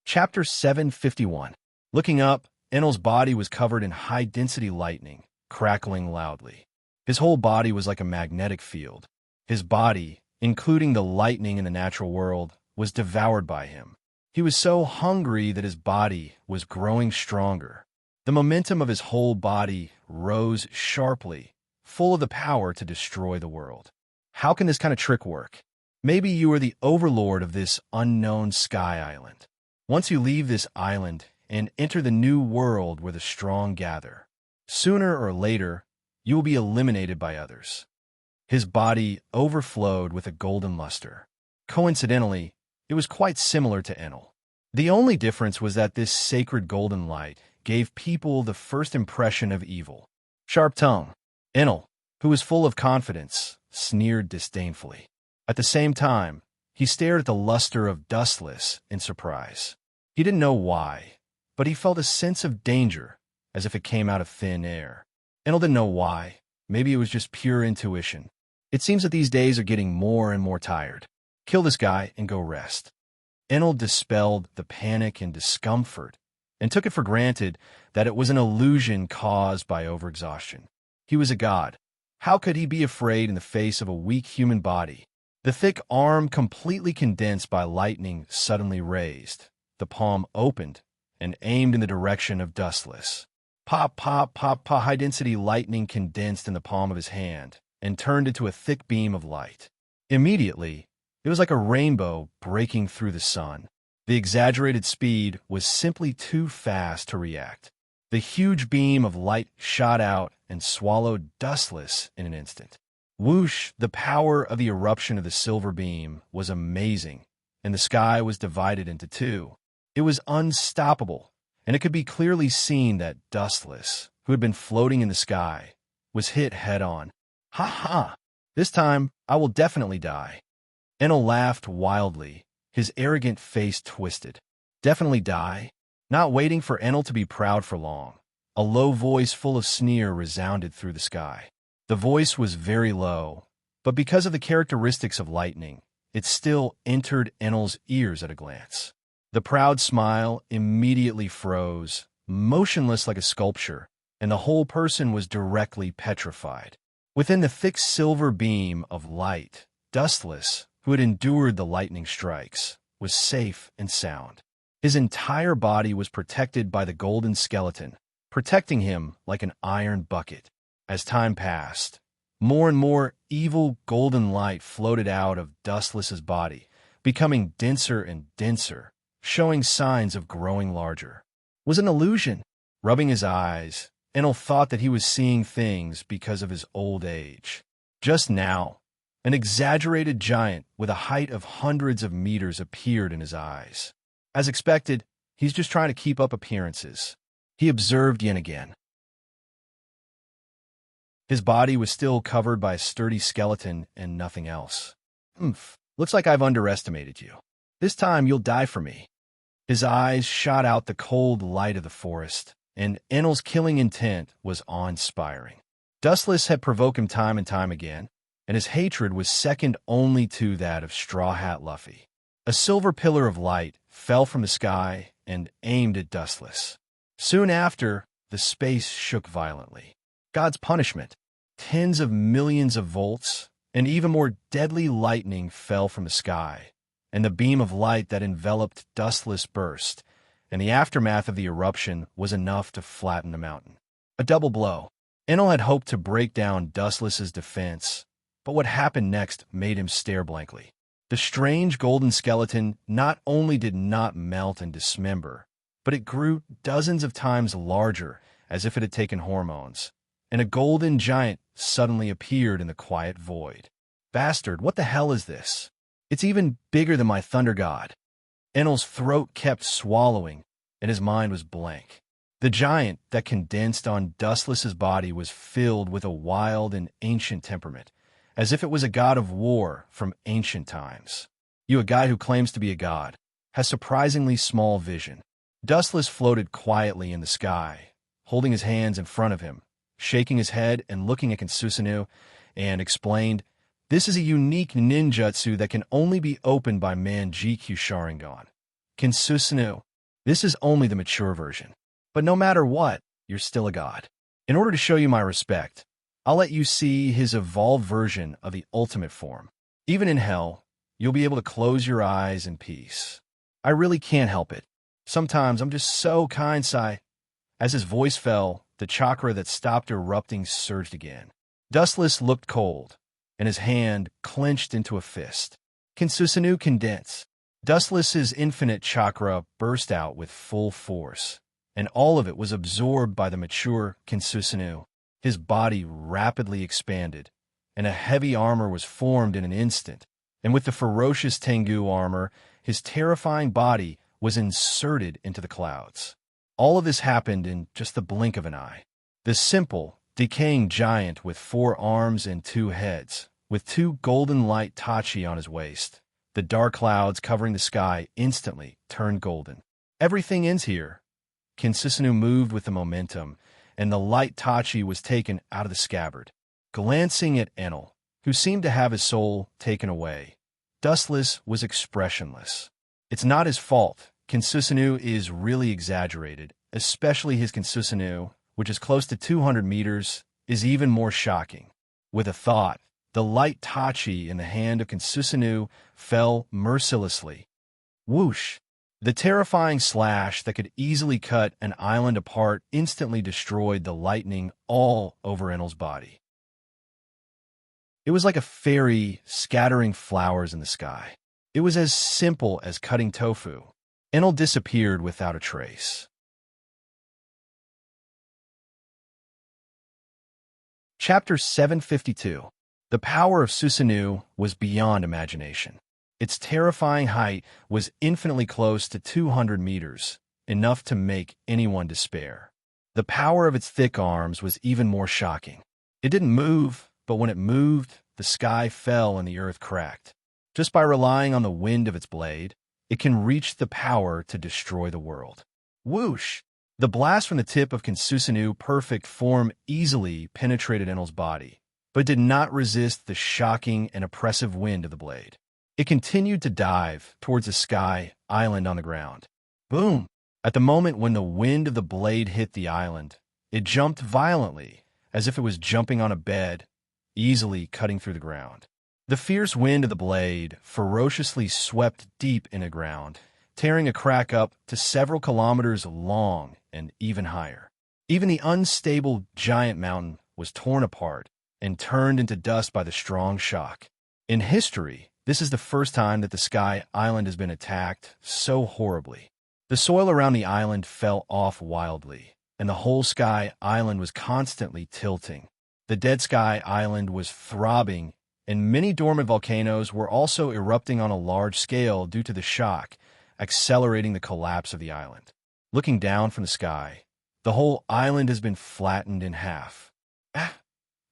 Chapter 751. Looking up, Enel's body was covered in high-density lightning, crackling loudly. His whole body was like a magnetic field. His body, including the lightning in the natural world, was devoured by him. He was so hungry that his body was growing stronger. The momentum of his whole body rose sharply, full of the power to destroy the world. How can this kind of trick work? Maybe you are the overlord of this unknown sky island. Once you leave this island and enter the new world where the strong gather, sooner or later, you will be eliminated by others. His body overflowed with a golden luster. Coincidentally, it was quite similar to Enel. The only difference was that this sacred golden light gave people the first impression of evil. Sharp tongue. Enel, who was full of confidence, sneered disdainfully. At the same time, he stared at the luster of Dustless in surprise. He didn't know why, but he felt a sense of danger, as if it came out of thin air. Enel didn't know why. Maybe it was just pure intuition. It seems that these days are getting more and more tired. Kill this guy and go rest. Enel dispelled the panic and discomfort and took it for granted that it was an illusion caused by overexhaustion. He was a god. How could he be afraid in the face of a weak human body? The thick arm, completely condensed by lightning, suddenly raised. The palm opened and aimed in the direction of Dustless. Pop, pop, pop, pop. High-density lightning condensed in the palm of his hand and turned into a thick beam of light. Immediately, it was like a rainbow breaking through the sun. The exaggerated speed was simply too fast to react. The huge beam of light shot out and swallowed Dustless in an instant. Whoosh! The power of the eruption of the silver beam was amazing, and the sky was divided into two. It was unstoppable, and it could be clearly seen that Dustless, who had been floating in the sky, was hit head-on. Ha ha! This time, I will definitely die. Enel laughed wildly, his arrogant face twisted. Definitely die? Not waiting for Enel to be proud for long, a low voice full of sneer resounded through the sky. The voice was very low, but because of the characteristics of lightning, it still entered Enel's ears at a glance. The proud smile immediately froze, motionless like a sculpture, and the whole person was directly petrified. Within the thick silver beam of light, Dustless, who had endured the lightning strikes, was safe and sound. His entire body was protected by the golden skeleton, protecting him like an iron bucket. As time passed, more and more evil golden light floated out of Dustless's body, becoming denser and denser, showing signs of growing larger. Was it an illusion? Rubbing his eyes, Enel thought that he was seeing things because of his old age. Just now, an exaggerated giant with a height of hundreds of meters appeared in his eyes. As expected, he's just trying to keep up appearances. He observed Yin again. His body was still covered by a sturdy skeleton and nothing else. Looks like I've underestimated you. This time you'll die for me. His eyes shot out the cold light of the forest, and Enel's killing intent was awe-inspiring. Dustless had provoked him time and time again, and his hatred was second only to that of Straw Hat Luffy. A silver pillar of light fell from the sky and aimed at Dustless. Soon after, the space shook violently. God's punishment. Tens of millions of volts and even more deadly lightning fell from the sky, and the beam of light that enveloped Dustless burst, and the aftermath of the eruption was enough to flatten the mountain. A double blow. Enel had hoped to break down Dustless's defense, but what happened next made him stare blankly. The strange golden skeleton not only did not melt and dismember, but it grew dozens of times larger, as if it had taken hormones, and a golden giant suddenly appeared in the quiet void. Bastard, what the hell is this? It's even bigger than my thunder god. Enel's throat kept swallowing, and his mind was blank. The giant that condensed on Dustless's body was filled with a wild and ancient temperament, as if it was a god of war from ancient times. You, a guy who claims to be a god, has surprisingly small vision. Dustless floated quietly in the sky, holding his hands in front of him, shaking his head and looking at Kinsusinu, and explained, "This is a unique ninjutsu that can only be opened by Manjikyu Sharingan. Kinsusinu, this is only the mature version. But no matter what, you're still a god. In order to show you my respect, I'll let you see his evolved version of the ultimate form. Even in hell, you'll be able to close your eyes in peace. I really can't help it. Sometimes I'm just so kind-sai." As his voice fell, the chakra that stopped erupting surged again. Dustless looked cold, and his hand clenched into a fist. Kinsusinu condense. Dustless's infinite chakra burst out with full force, and all of it was absorbed by the mature Kinsusinu. His body rapidly expanded, and a heavy armor was formed in an instant, and with the ferocious Tengu armor, his terrifying body was inserted into the clouds. All of this happened in just the blink of an eye. The simple, decaying giant with 4 arms and 2 heads, with 2 golden light tachi on his waist. The dark clouds covering the sky instantly turned golden. Everything ends here. Kinsusinu moved with the momentum, and the light tachi was taken out of the scabbard. Glancing at Enel, who seemed to have his soul taken away, Dustless was expressionless. It's not his fault. Kinsusinu is really exaggerated, especially his Kinsusinu, which is close to 200 meters, is even more shocking. With a thought, the light tachi in the hand of Kinsusinu fell mercilessly. Whoosh! The terrifying slash that could easily cut an island apart instantly destroyed the lightning all over Enel's body. It was like a fairy scattering flowers in the sky. It was as simple as cutting tofu. Enel disappeared without a trace. Chapter 752. The power of Susanoo was beyond imagination. Its terrifying height was infinitely close to 200 meters, enough to make anyone despair. The power of its thick arms was even more shocking. It didn't move, but when it moved, the sky fell and the earth cracked. Just by relying on the wind of its blade, it can reach the power to destroy the world. Whoosh! The blast from the tip of Kinsusinu perfect form easily penetrated Enel's body, but did not resist the shocking and oppressive wind of the blade. It continued to dive towards the sky island on the ground. Boom! At the moment when the wind of the blade hit the island, it jumped violently, as if it was jumping on a bed, easily cutting through the ground. The fierce wind of the blade ferociously swept deep in the ground, tearing a crack up to several kilometers long and even higher. Even the unstable giant mountain was torn apart and turned into dust by the strong shock. In history, this is the first time that the Sky Island has been attacked so horribly. The soil around the island fell off wildly, and the whole Sky Island was constantly tilting. The dead Sky Island was throbbing, and many dormant volcanoes were also erupting on a large scale due to the shock, accelerating the collapse of the island. Looking down from the sky, the whole island has been flattened in half.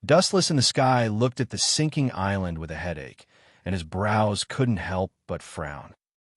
Dustless in the sky looked at the sinking island with a headache, and his brows couldn't help but frown.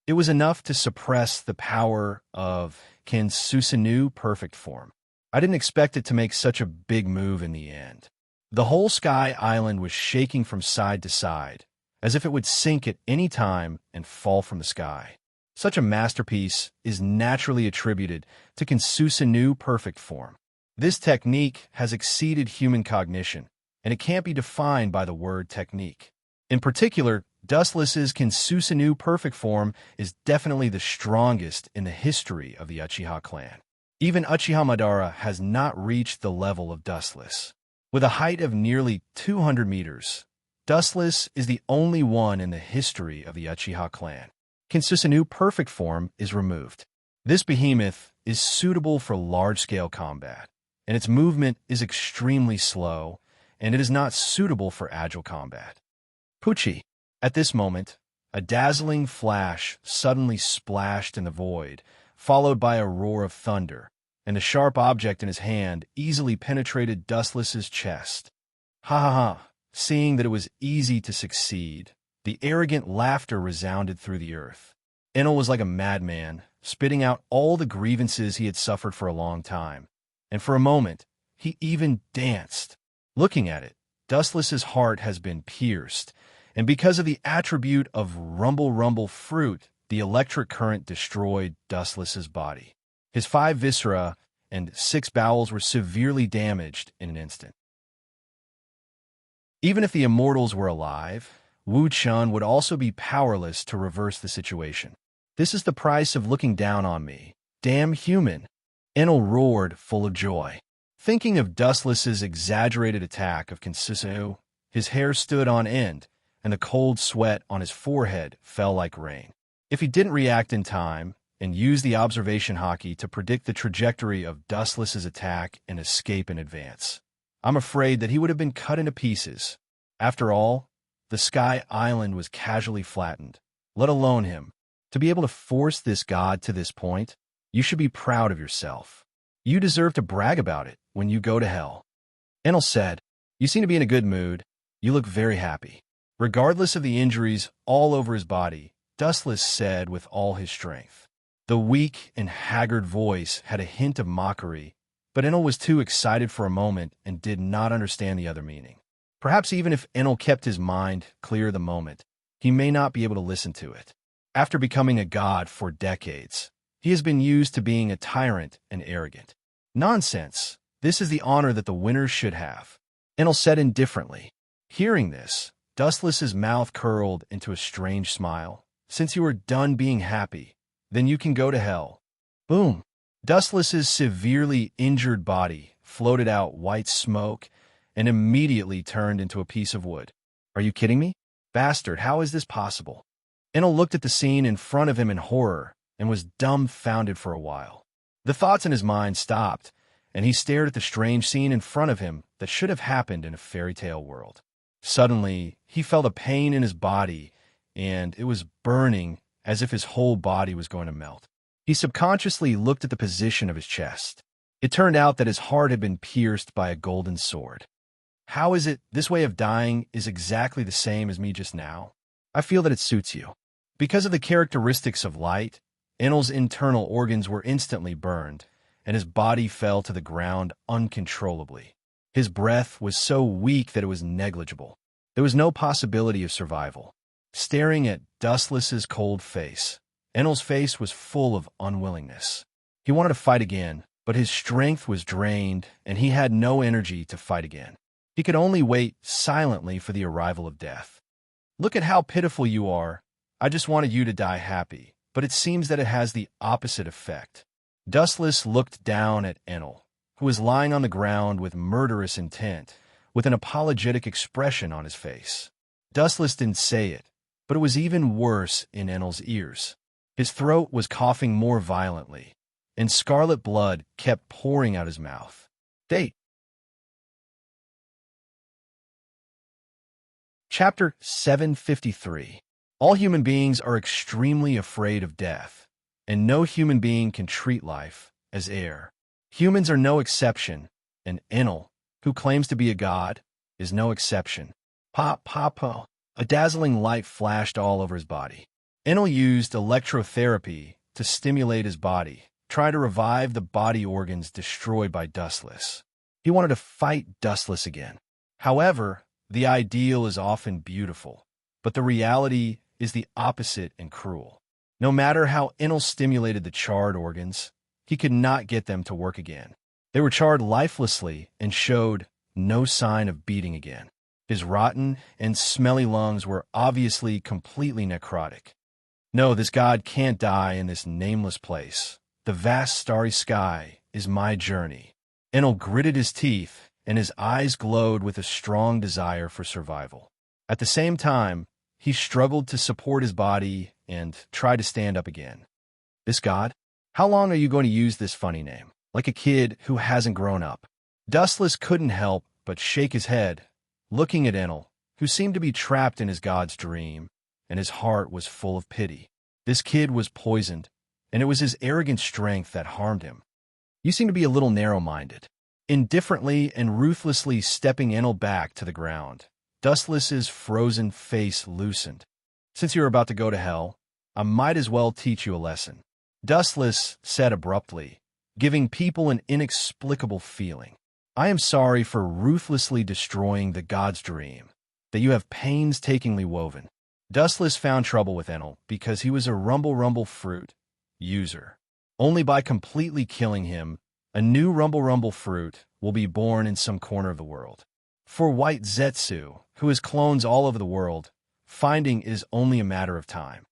It was enough to suppress the power of Kinsusinu perfect form. I didn't expect it to make such a big move in the end. The whole Sky Island was shaking from side to side, as if it would sink at any time and fall from the sky. Such a masterpiece is naturally attributed to Kinsusinu perfect form. This technique has exceeded human cognition, and it can't be defined by the word technique. In particular, Dustless's Kinsusinu perfect form is definitely the strongest in the history of the Uchiha clan. Even Uchiha Madara has not reached the level of Dustless. With a height of nearly 200 meters, Dustless is the only one in the history of the Uchiha clan. Kinsusinu perfect form is removed. This behemoth is suitable for large-scale combat, and its movement is extremely slow, and it is not suitable for agile combat. Pucci. At this moment, a dazzling flash suddenly splashed in the void, followed by a roar of thunder, and the sharp object in his hand easily penetrated Dustless's chest. Ha ha ha! Seeing that it was easy to succeed, the arrogant laughter resounded through the earth. Enel was like a madman, spitting out all the grievances he had suffered for a long time, and for a moment, he even danced. Looking at it, Dustless's heart has been pierced, and because of the attribute of rumble fruit, the electric current destroyed Dustless's body. His 5 viscera and 6 bowels were severely damaged in an instant. Even if the immortals were alive, Wu Chun would also be powerless to reverse the situation. This is the price of looking down on me. Damn human! Enel roared, full of joy. Thinking of Dustless's exaggerated attack of Kinsusinu, his hair stood on end, and the cold sweat on his forehead fell like rain. If he didn't react in time and use the observation hockey to predict the trajectory of Dustless's attack and escape in advance, I'm afraid that he would have been cut into pieces. After all, the Sky Island was casually flattened, let alone him. To be able to force this god to this point, you should be proud of yourself. You deserve to brag about it when you go to hell. Enel said, "You seem to be in a good mood. You look very happy." Regardless of the injuries all over his body, Dustless said with all his strength. The weak and haggard voice had a hint of mockery, but Enel was too excited for a moment and did not understand the other meaning. Perhaps even if Enel kept his mind clear the moment, he may not be able to listen to it. After becoming a god for decades, he has been used to being a tyrant and arrogant. Nonsense. This is the honor that the winners should have. Enel said indifferently. Hearing this, Dustless's mouth curled into a strange smile. Since you are done being happy, then you can go to hell. Boom! Dustless's severely injured body floated out white smoke and immediately turned into a piece of wood. Are you kidding me? Bastard, how is this possible? Enel looked at the scene in front of him in horror and was dumbfounded for a while. The thoughts in his mind stopped, and he stared at the strange scene in front of him that should have happened in a fairy tale world. Suddenly, he felt a pain in his body, and it was burning as if his whole body was going to melt. He subconsciously looked at the position of his chest. It turned out that his heart had been pierced by a golden sword. How is it this way of dying is exactly the same as me just now? I feel that it suits you. Because of the characteristics of light, Enel's internal organs were instantly burned, and his body fell to the ground uncontrollably. His breath was so weak that it was negligible. There was no possibility of survival. Staring at Dustless's cold face, Enel's face was full of unwillingness. He wanted to fight again, but his strength was drained, and he had no energy to fight again. He could only wait silently for the arrival of death. Look at how pitiful you are. I just wanted you to die happy, but it seems that it has the opposite effect. Dustless looked down at Enel, who was lying on the ground with murderous intent, with an apologetic expression on his face. Dustless didn't say it, but it was even worse in Enel's ears. His throat was coughing more violently, and scarlet blood kept pouring out his mouth. Chapter 753. All human beings are extremely afraid of death, and no human being can treat life as air. Humans are no exception, and Enel, who claims to be a god, is no exception. Pa. A dazzling light flashed all over his body. Enel used electrotherapy to stimulate his body, try to revive the body organs destroyed by Dustless. He wanted to fight Dustless again. However, the ideal is often beautiful, but the reality is the opposite and cruel. No matter how Enel stimulated the charred organs, he could not get them to work again. They were charred lifelessly and showed no sign of beating again. His rotten and smelly lungs were obviously completely necrotic. No, this god can't die in this nameless place. The vast starry sky is my journey. Enel gritted his teeth, and his eyes glowed with a strong desire for survival. At the same time, he struggled to support his body and try to stand up again. This god? How long are you going to use this funny name? Like a kid who hasn't grown up. Dustless couldn't help but shake his head, looking at Enel, who seemed to be trapped in his god's dream, and his heart was full of pity. This kid was poisoned, and it was his arrogant strength that harmed him. You seem to be a little narrow-minded. Indifferently and ruthlessly stepping Enel back to the ground, Dustless's frozen face loosened. Since you're about to go to hell, I might as well teach you a lesson. Dustless said abruptly, giving people an inexplicable feeling. I am sorry for ruthlessly destroying the god's dream that you have painstakingly woven. Dustless found trouble with Enel because he was a rumble fruit user. Only by completely killing him, a new rumble fruit will be born in some corner of the world. For White Zetsu, who has clones all over the world, finding is only a matter of time.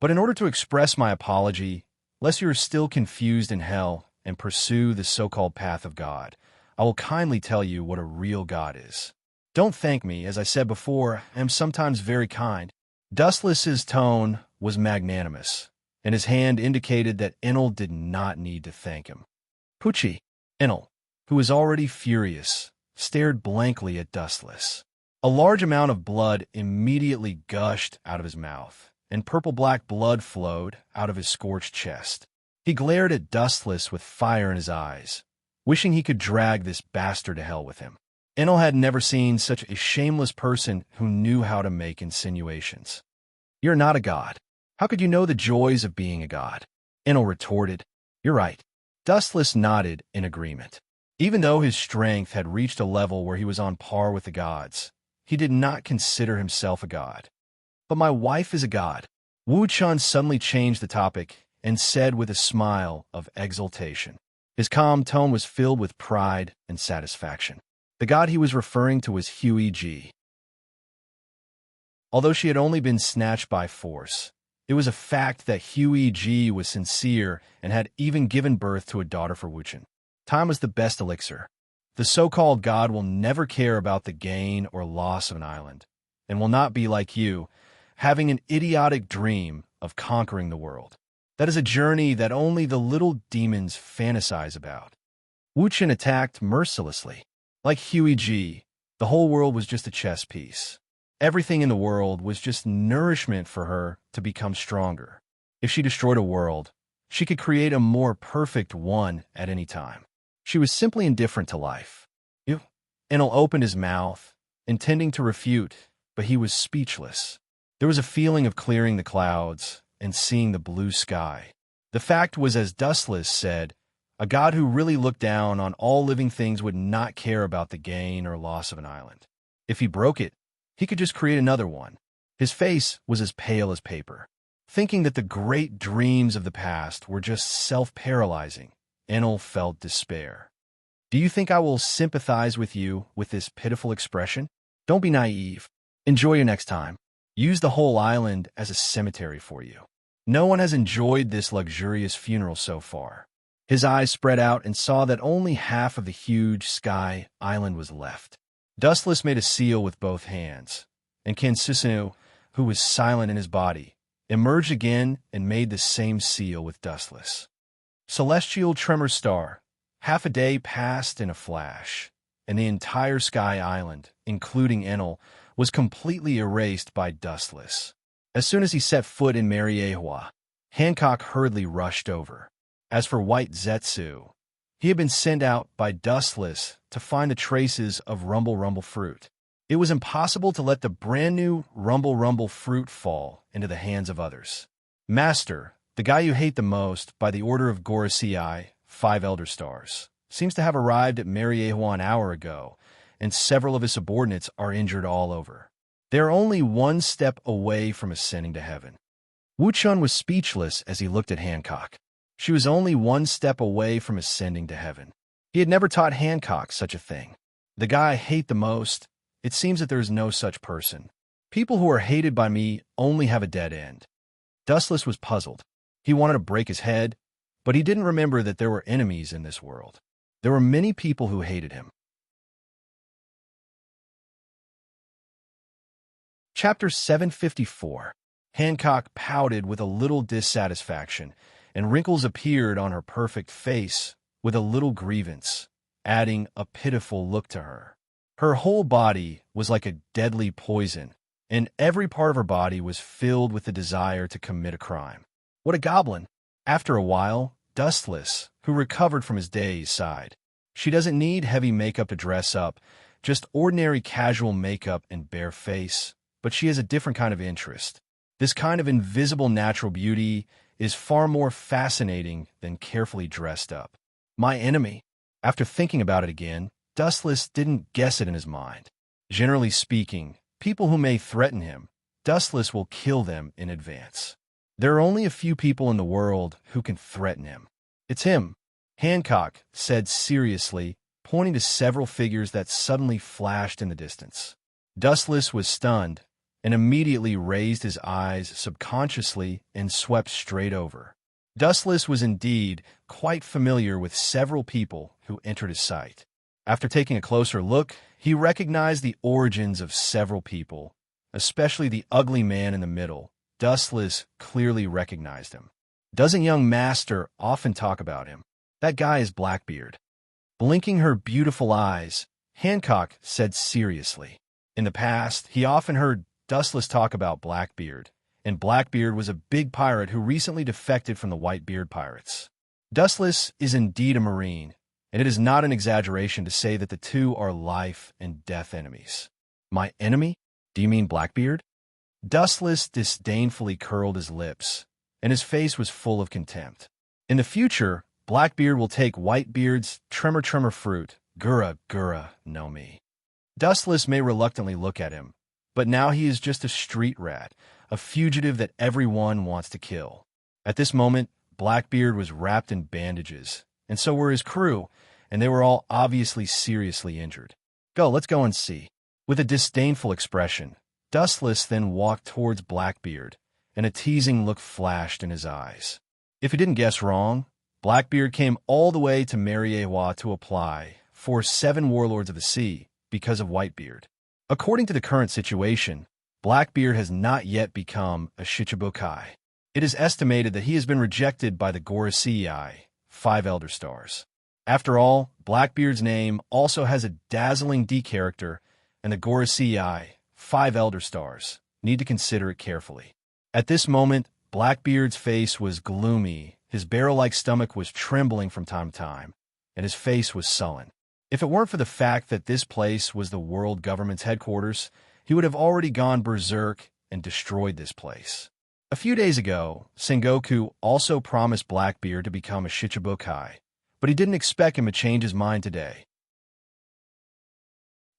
But in order to express my apology, lest you are still confused in hell and pursue the so-called path of God, I will kindly tell you what a real God is. Don't thank me, as I said before, I am sometimes very kind. Dustless's tone was magnanimous, and his hand indicated that Enel did not need to thank him. Pucci, Enel, who was already furious, stared blankly at Dustless. A large amount of blood immediately gushed out of his mouth, and purple-black blood flowed out of his scorched chest. He glared at Dustless with fire in his eyes, wishing he could drag this bastard to hell with him. Enel had never seen such a shameless person who knew how to make insinuations. You're not a god. How could you know the joys of being a god? Enel retorted. You're right. Dustless nodded in agreement. Even though his strength had reached a level where he was on par with the gods, he did not consider himself a god. But my wife is a god. Wu Chun suddenly changed the topic and said with a smile of exultation. His calm tone was filled with pride and satisfaction. The god he was referring to was Hui Ji. Although she had only been snatched by force, it was a fact that Hui Ji was sincere and had even given birth to a daughter for Wu Chun. Time was the best elixir. The so-called god will never care about the gain or loss of an island, and will not be like you, having an idiotic dream of conquering the world. That is a journey that only the little demons fantasize about. Wu Chun attacked mercilessly. Like Hui Ji, the whole world was just a chess piece. Everything in the world was just nourishment for her to become stronger. If she destroyed a world, she could create a more perfect one at any time. She was simply indifferent to life. Enel opened his mouth, intending to refute, but he was speechless. There was a feeling of clearing the clouds and seeing the blue sky. The fact was, as Dustless said, a god who really looked down on all living things would not care about the gain or loss of an island. If he broke it, he could just create another one. His face was as pale as paper. Thinking that the great dreams of the past were just self-paralyzing, Enel felt despair. Do you think I will sympathize with you with this pitiful expression? Don't be naive. Enjoy your next time. Use the whole island as a cemetery for you. No one has enjoyed this luxurious funeral so far. His eyes spread out and saw that only half of the huge sky island was left. Dustless made a seal with both hands, and Kansusunu, who was silent in his body, emerged again and made the same seal with Dustless. Celestial Tremor Star. Half a day passed in a flash, and the entire sky island, including Enel, was completely erased by Dustless. As soon as he set foot in Mariewa, Hancock hurriedly rushed over. As for White Zetsu, he had been sent out by Dustless to find the traces of rumble fruit. It was impossible to let the brand new rumble fruit fall into the hands of others. Master, the guy you hate the most, by the order of Gorosei, 5 Elder Stars, seems to have arrived at Mariewa an hour ago, and several of his subordinates are injured all over. They are only one step away from ascending to heaven. Wu Chun was speechless as he looked at Hancock. She was only one step away from ascending to heaven. He had never taught Hancock such a thing. The guy I hate the most, it seems that there is no such person. People who are hated by me only have a dead end. Dustless was puzzled. He wanted to break his head, but he didn't remember that there were enemies in this world. There were many people who hated him. Chapter 754. Hancock pouted with a little dissatisfaction, and wrinkles appeared on her perfect face with a little grievance, adding a pitiful look to her. Her whole body was like a deadly poison, and every part of her body was filled with the desire to commit a crime. What a goblin! After a while, Dustless, who recovered from his daze, sighed. She doesn't need heavy makeup to dress up, just ordinary casual makeup and bare face, but she has a different kind of interest. This kind of invisible natural beauty is far more fascinating than carefully dressed up. My enemy. After thinking about it again, Dustless didn't guess it in his mind. Generally speaking, people who may threaten him, Dustless will kill them in advance. There are only a few people in the world who can threaten him. It's him, Hancock said seriously, pointing to several figures that suddenly flashed in the distance. Dustless was stunned and immediately raised his eyes subconsciously and swept straight over. Dustless was indeed quite familiar with several people who entered his sight. After taking a closer look, he recognized the origins of several people, especially the ugly man in the middle. Dustless clearly recognized him. Doesn't young Master often talk about him? That guy is Blackbeard. Blinking her beautiful eyes, Hancock said seriously. In the past, he often heard Dustless talk about Blackbeard, and Blackbeard was a big pirate who recently defected from the Whitebeard pirates. Dustless is indeed a Marine, and it is not an exaggeration to say that the two are life and death enemies. My enemy? Do you mean Blackbeard? Dustless disdainfully curled his lips, and his face was full of contempt. In the future, Blackbeard will take Whitebeard's tremor fruit. Gura, no me. Dustless may reluctantly look at him, but now he is just a street rat, a fugitive that everyone wants to kill. At this moment, Blackbeard was wrapped in bandages, and so were his crew, and they were all obviously seriously injured. Let's go and see. With a disdainful expression, Dustless then walked towards Blackbeard, and a teasing look flashed in his eyes. If he didn't guess wrong, Blackbeard came all the way to Mariewa to apply for 7 warlords of the sea because of Whitebeard. According to the current situation, Blackbeard has not yet become a Shichibukai. It is estimated that he has been rejected by the Gorosei, 5 Elder Stars. After all, Blackbeard's name also has a dazzling D character, and the Gorosei, 5 Elder Stars, need to consider it carefully. At this moment, Blackbeard's face was gloomy, his barrel-like stomach was trembling from time to time, and his face was sullen. If it weren't for the fact that this place was the world government's headquarters, he would have already gone berserk and destroyed this place. A few days ago, Sengoku also promised Blackbeard to become a Shichibukai, but he didn't expect him to change his mind today.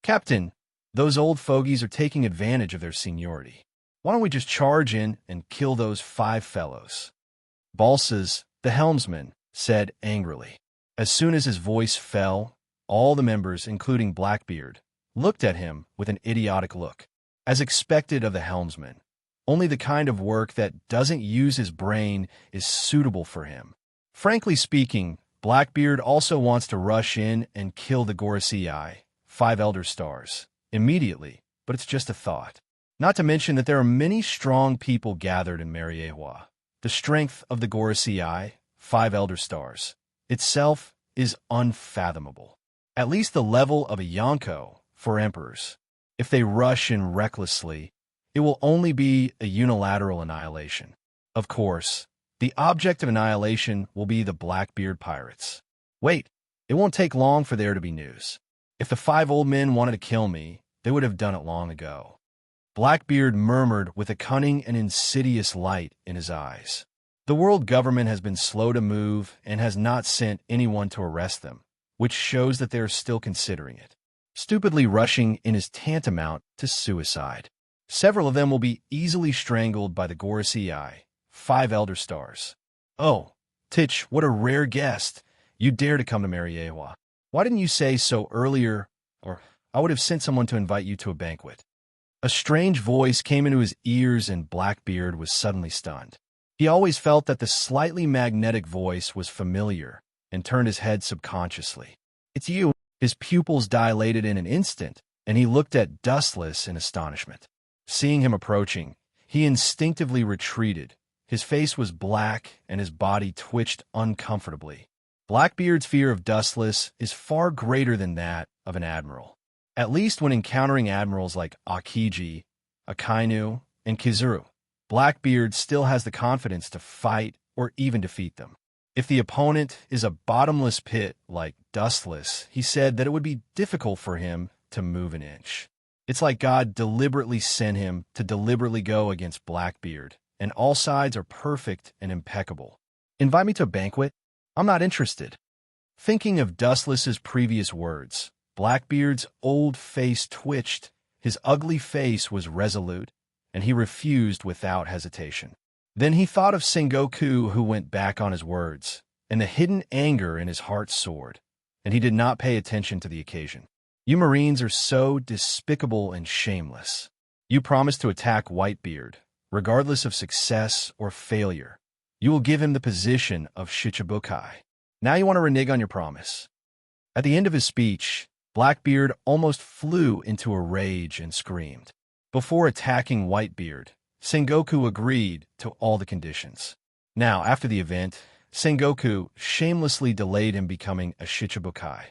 Captain, those old fogies are taking advantage of their seniority. Why don't we just charge in and kill those 5 fellows? Balsas, the helmsman, said angrily. As soon as his voice fell, all the members, including Blackbeard, looked at him with an idiotic look. As expected of the helmsman, only the kind of work that doesn't use his brain is suitable for him. Frankly speaking, Blackbeard also wants to rush in and kill the Gorosei, 5 Elder Stars, immediately, but it's just a thought. Not to mention that there are many strong people gathered in Mariewa. The strength of the Gorosei, 5 Elder Stars, itself is unfathomable. At least the level of a Yonko for emperors. If they rush in recklessly, it will only be a unilateral annihilation. Of course, the object of annihilation will be the Blackbeard pirates. Wait, it won't take long for there to be news. If the 5 old men wanted to kill me, they would have done it long ago. Blackbeard murmured with a cunning and insidious light in his eyes. The world government has been slow to move and has not sent anyone to arrest them, which shows that they are still considering it. Stupidly rushing in is tantamount to suicide. Several of them will be easily strangled by the Gorosei, 5 Elder Stars. Oh, Titch, what a rare guest. You dare to come to Mariewa. Why didn't you say so earlier? or I would have sent someone to invite you to a banquet. A strange voice came into his ears and Blackbeard was suddenly stunned. He always felt that the slightly magnetic voice was familiar and turned his head subconsciously. It's you. His pupils dilated in an instant, and he looked at Dustless in astonishment. Seeing him approaching, he instinctively retreated. His face was black and his body twitched uncomfortably. Blackbeard's fear of Dustless is far greater than that of an admiral. At least when encountering admirals like Akiji, Akainu, and Kizuru, Blackbeard still has the confidence to fight or even defeat them. If the opponent is a bottomless pit like Dustless, he said that it would be difficult for him to move an inch. It's like God deliberately sent him to deliberately go against Blackbeard, and all sides are perfect and impeccable. Invite me to a banquet? I'm not interested. Thinking of Dustless's previous words, Blackbeard's old face twitched, his ugly face was resolute, and he refused without hesitation. Then he thought of Sengoku, who went back on his words, and the hidden anger in his heart soared, and he did not pay attention to the occasion. You Marines are so despicable and shameless. You promised to attack Whitebeard, regardless of success or failure. You will give him the position of Shichibukai. Now you want to renege on your promise. At the end of his speech, Blackbeard almost flew into a rage and screamed. Before attacking Whitebeard, Sengoku agreed to all the conditions. Now, after the event, Sengoku shamelessly delayed him becoming a Shichibukai.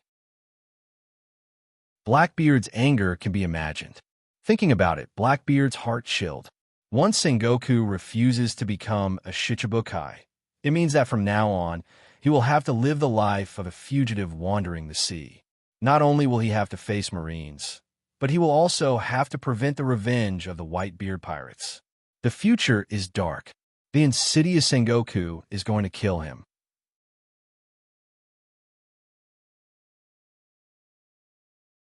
Blackbeard's anger can be imagined. Thinking about it, Blackbeard's heart chilled. Once Sengoku refuses to become a Shichibukai, it means that from now on, he will have to live the life of a fugitive wandering the sea. Not only will he have to face Marines, but he will also have to prevent the revenge of the Whitebeard pirates. The future is dark. The insidious Sengoku is going to kill him.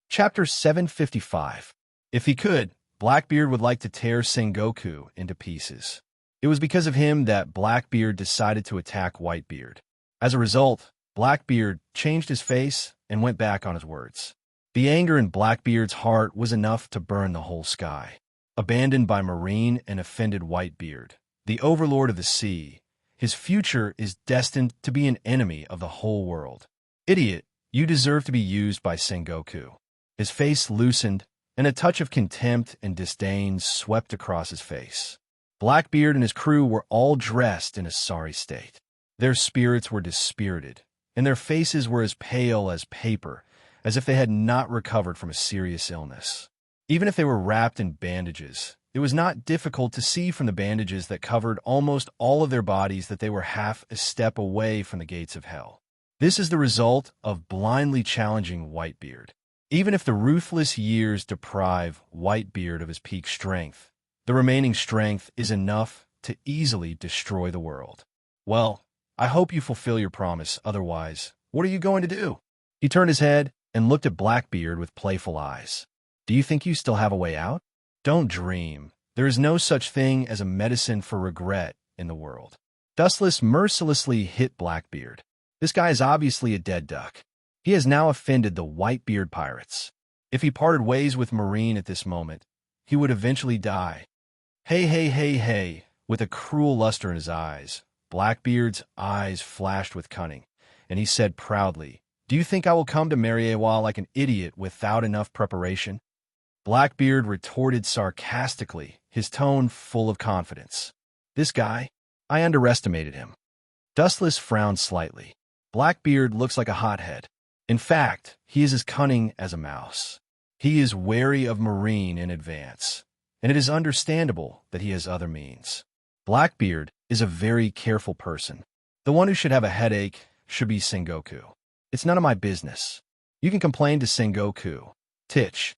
Chapter 755. If he could, Blackbeard would like to tear Sengoku into pieces. It was because of him that Blackbeard decided to attack Whitebeard. As a result, Blackbeard changed his face and went back on his words. The anger in Blackbeard's heart was enough to burn the whole sky. Abandoned by Marine and offended Whitebeard, the overlord of the sea, his future is destined to be an enemy of the whole world. Idiot, you deserve to be used by Sengoku. His face loosened, and a touch of contempt and disdain swept across his face. Blackbeard and his crew were all dressed in a sorry state. Their spirits were dispirited, and their faces were as pale as paper, as if they had not recovered from a serious illness. Even if they were wrapped in bandages, it was not difficult to see from the bandages that covered almost all of their bodies that they were half a step away from the gates of hell. This is the result of blindly challenging Whitebeard. Even if the ruthless years deprive Whitebeard of his peak strength, the remaining strength is enough to easily destroy the world. Well, I hope you fulfill your promise, otherwise, what are you going to do? He turned his head and looked at Blackbeard with playful eyes. Do you think you still have a way out? Don't dream. There is no such thing as a medicine for regret in the world. Dustless mercilessly hit Blackbeard. This guy is obviously a dead duck. He has now offended the Whitebeard pirates. If he parted ways with Marine at this moment, he would eventually die. Hey, hey, hey, hey, with a cruel luster in his eyes. Blackbeard's eyes flashed with cunning, and he said proudly, Do you think I will come to Mariewa like an idiot without enough preparation? Blackbeard retorted sarcastically, his tone full of confidence. This guy, I underestimated him. Dustless frowned slightly. Blackbeard looks like a hothead. In fact, he is as cunning as a mouse. He is wary of Marine in advance, and it is understandable that he has other means. Blackbeard is a very careful person. The one who should have a headache should be Sengoku. It's none of my business. You can complain to Sengoku. Titch.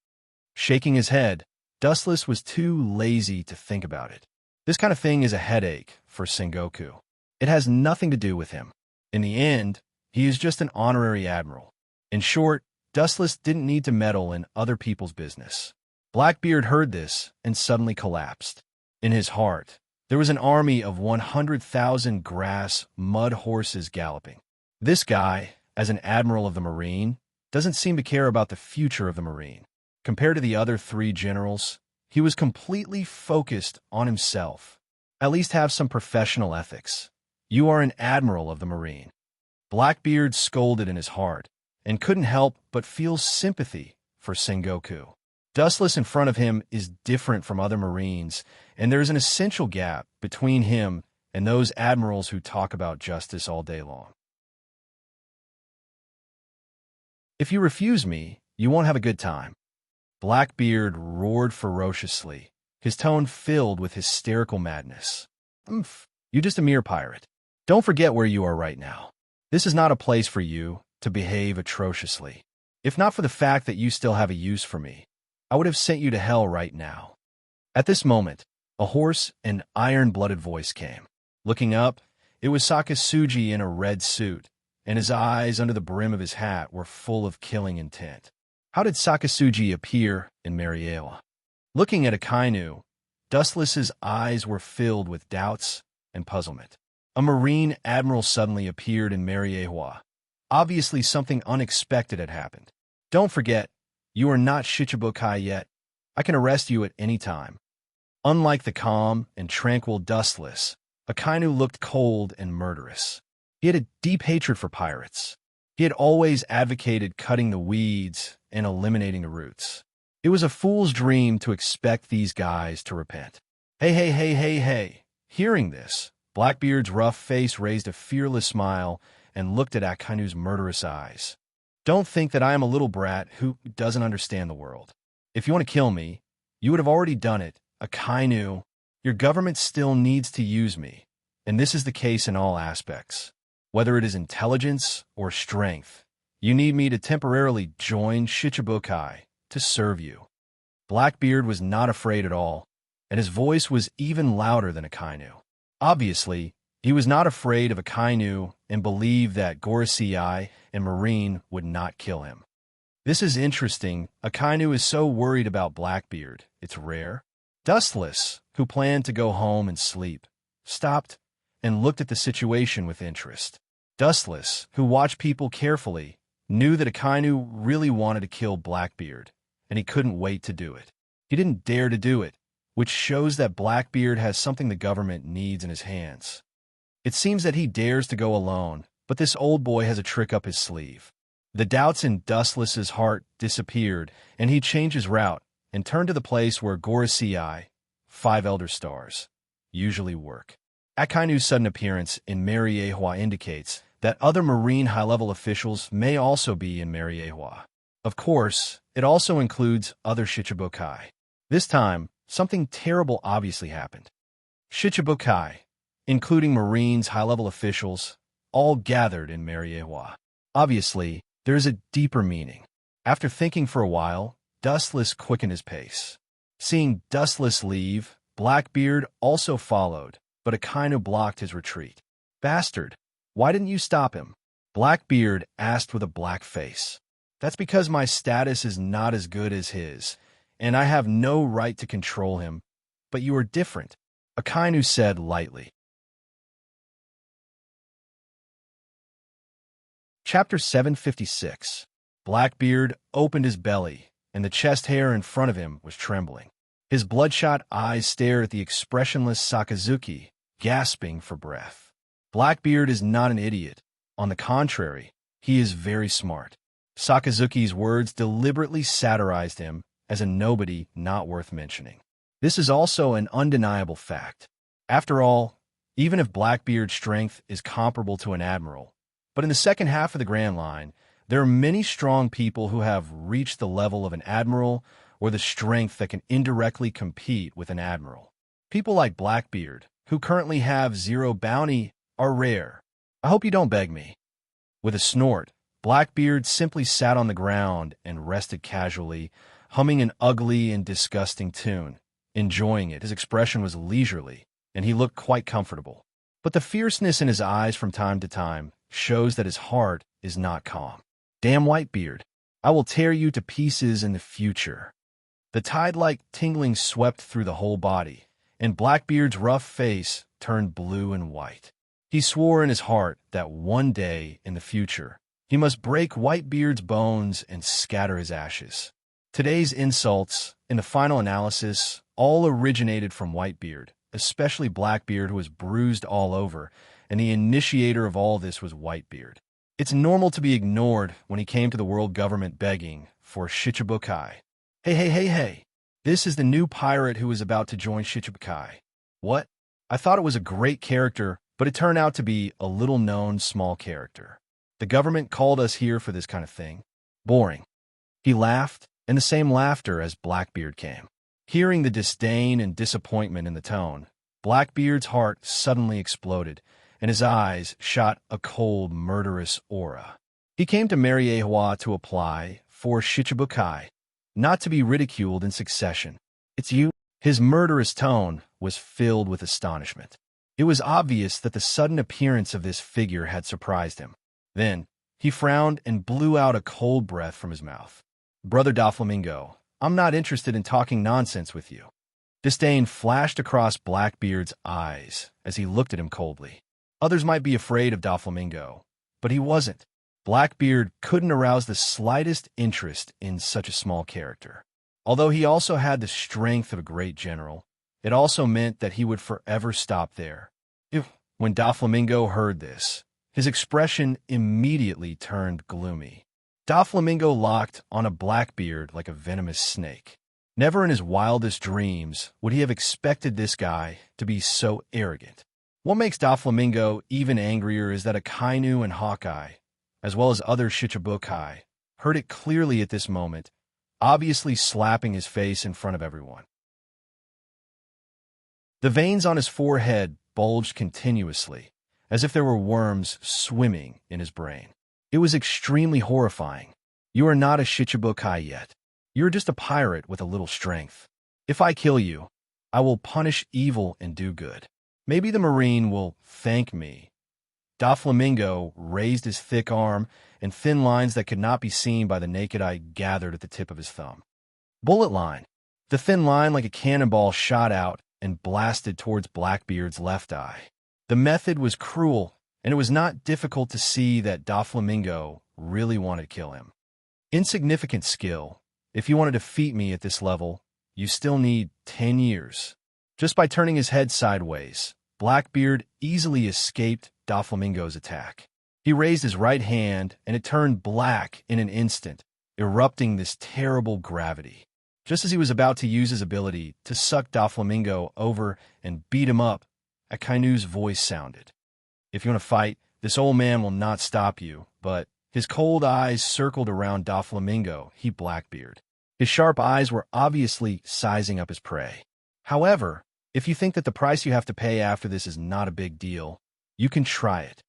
Shaking his head, Dustless was too lazy to think about it. This kind of thing is a headache for Sengoku. It has nothing to do with him. In the end, he is just an honorary admiral. In short, Dustless didn't need to meddle in other people's business. Blackbeard heard this and suddenly collapsed. In his heart, there was an army of 100,000 grass mud horses galloping. This guy, as an admiral of the Marine, doesn't seem to care about the future of the Marine. Compared to the other three generals, he was completely focused on himself. At least have some professional ethics. You are an admiral of the Marine. Blackbeard scolded in his heart, and couldn't help but feel sympathy for Sengoku. Dustless in front of him is different from other Marines, and there's an essential gap between him and those admirals who talk about justice all day long. If you refuse me, you won't have a good time. Blackbeard roared ferociously, his tone filled with hysterical madness. You're just a mere pirate. Don't forget where you are right now. This is not a place for you to behave atrociously. If not for the fact that you still have a use for me, I would have sent you to hell right now. At this moment, a hoarse and iron-blooded voice came. Looking up, it was Sakasugi in a red suit, and his eyes under the brim of his hat were full of killing intent. How did Sakasugi appear in Mariewa? Looking at Akainu, Dustless's eyes were filled with doubts and puzzlement. A Marine admiral suddenly appeared in Mariewa. Obviously something unexpected had happened. Don't forget, you are not Shichibukai yet. I can arrest you at any time. Unlike the calm and tranquil Dustless, Akainu looked cold and murderous. He had a deep hatred for pirates. He had always advocated cutting the weeds and eliminating the roots. It was a fool's dream to expect these guys to repent. Hey. Hearing this, Blackbeard's rough face raised a fearless smile and looked at Akainu's murderous eyes. Don't think that I am a little brat who doesn't understand the world. If you want to kill me, you would have already done it. Akainu, your government still needs to use me, and this is the case in all aspects. Whether it is intelligence or strength, you need me to temporarily join Shichibukai to serve you. Blackbeard was not afraid at all, and his voice was even louder than Akainu. Obviously, he was not afraid of Akainu and believed that Gorosei and Marine would not kill him. This is interesting. Akainu is so worried about Blackbeard. It's rare. Dustless, who planned to go home and sleep, stopped and looked at the situation with interest. Dustless, who watched people carefully, knew that Akainu really wanted to kill Blackbeard, and he couldn't wait to do it. He didn't dare to do it, which shows that Blackbeard has something the government needs in his hands. It seems that he dares to go alone, but this old boy has a trick up his sleeve. The doubts in Dustless's heart disappeared, and he changed his route and turned to the place where Gorosei, 5 Elder Stars, usually work. Akainu's sudden appearance in Mariewa indicates that other Marine high-level officials may also be in Mariewa. Of course, it also includes other Shichibukai. This time, something terrible obviously happened. Shichibukai, including Marines' high-level officials, all gathered in Mariewa. Obviously, there is a deeper meaning. After thinking for a while, Dustless quickened his pace. Seeing Dustless leave, Blackbeard also followed, but Akainu blocked his retreat. Bastard, why didn't you stop him? Blackbeard asked with a black face. That's because my status is not as good as his, and I have no right to control him, but you are different, Akainu said lightly. Chapter 756. Blackbeard opened his belly, and the chest hair in front of him was trembling. His bloodshot eyes stared at the expressionless Sakazuki, gasping for breath. Blackbeard is not an idiot. On the contrary, he is very smart. Sakazuki's words deliberately satirized him as a nobody not worth mentioning. This is also an undeniable fact. After all, even if Blackbeard's strength is comparable to an admiral, but in the second half of the Grand Line, there are many strong people who have reached the level of an admiral or the strength that can indirectly compete with an admiral. People like Blackbeard, who currently have 0 bounty, are rare. I hope you don't beg me. With a snort, Blackbeard simply sat on the ground and rested casually, humming an ugly and disgusting tune. Enjoying it, his expression was leisurely, and he looked quite comfortable. But the fierceness in his eyes from time to time shows that his heart is not calm. Damn Whitebeard, I will tear you to pieces in the future. The tide-like tingling swept through the whole body, and Blackbeard's rough face turned blue and white. He swore in his heart that one day in the future, He must break Whitebeard's bones and scatter his ashes. Today's insults, in the final analysis, all originated from Whitebeard, especially Blackbeard, who was bruised all over, and the initiator of all this was Whitebeard. It's normal to be ignored when he came to the world government begging for Shichibukai. Hey. This is the new pirate who is about to join Shichibukai. What? I thought it was a great character, but it turned out to be a little-known small character. The government called us here for this kind of thing. Boring. He laughed, and the same laughter as Blackbeard came. Hearing the disdain and disappointment in the tone, Blackbeard's heart suddenly exploded, and his eyes shot a cold, murderous aura. He came to Mariewa to apply for Shichibukai, not to be ridiculed in succession. It's you? His murderous tone was filled with astonishment. It was obvious that the sudden appearance of this figure had surprised him. Then, he frowned and blew out a cold breath from his mouth. Brother Doflamingo, I'm not interested in talking nonsense with you. Disdain flashed across Blackbeard's eyes as he looked at him coldly. Others might be afraid of Doflamingo, but he wasn't. Blackbeard couldn't arouse the slightest interest in such a small character. Although he also had the strength of a great general, it also meant that he would forever stop there. When Doflamingo heard this, his expression immediately turned gloomy. Doflamingo locked on a Blackbeard like a venomous snake. Never in his wildest dreams would he have expected this guy to be so arrogant. What makes Doflamingo even angrier is that Akainu and Hawkeye, as well as other Shichibukai, heard it clearly at this moment, obviously slapping his face in front of everyone. The veins on his forehead bulged continuously, as if there were worms swimming in his brain. It was extremely horrifying. You are not a Shichibukai yet. You are just a pirate with a little strength. If I kill you, I will punish evil and do good. Maybe the Marine will thank me. Doflamingo raised his thick arm, and thin lines that could not be seen by the naked eye gathered at the tip of his thumb. Bullet line. The thin line like a cannonball shot out and blasted towards Blackbeard's left eye. The method was cruel, and it was not difficult to see that Doflamingo really wanted to kill him. Insignificant skill. If you want to defeat me at this level, you still need 10 years. Just by turning his head sideways, Blackbeard easily escaped Doflamingo's attack. He raised his right hand, and it turned black in an instant, erupting this terrible gravity. Just as he was about to use his ability to suck Doflamingo over and beat him up, Akainu's voice sounded. If you want to fight, this old man will not stop you, but his cold eyes circled around Doflamingo, Blackbeard. His sharp eyes were obviously sizing up his prey. However, if you think that the price you have to pay after this is not a big deal, you can try it.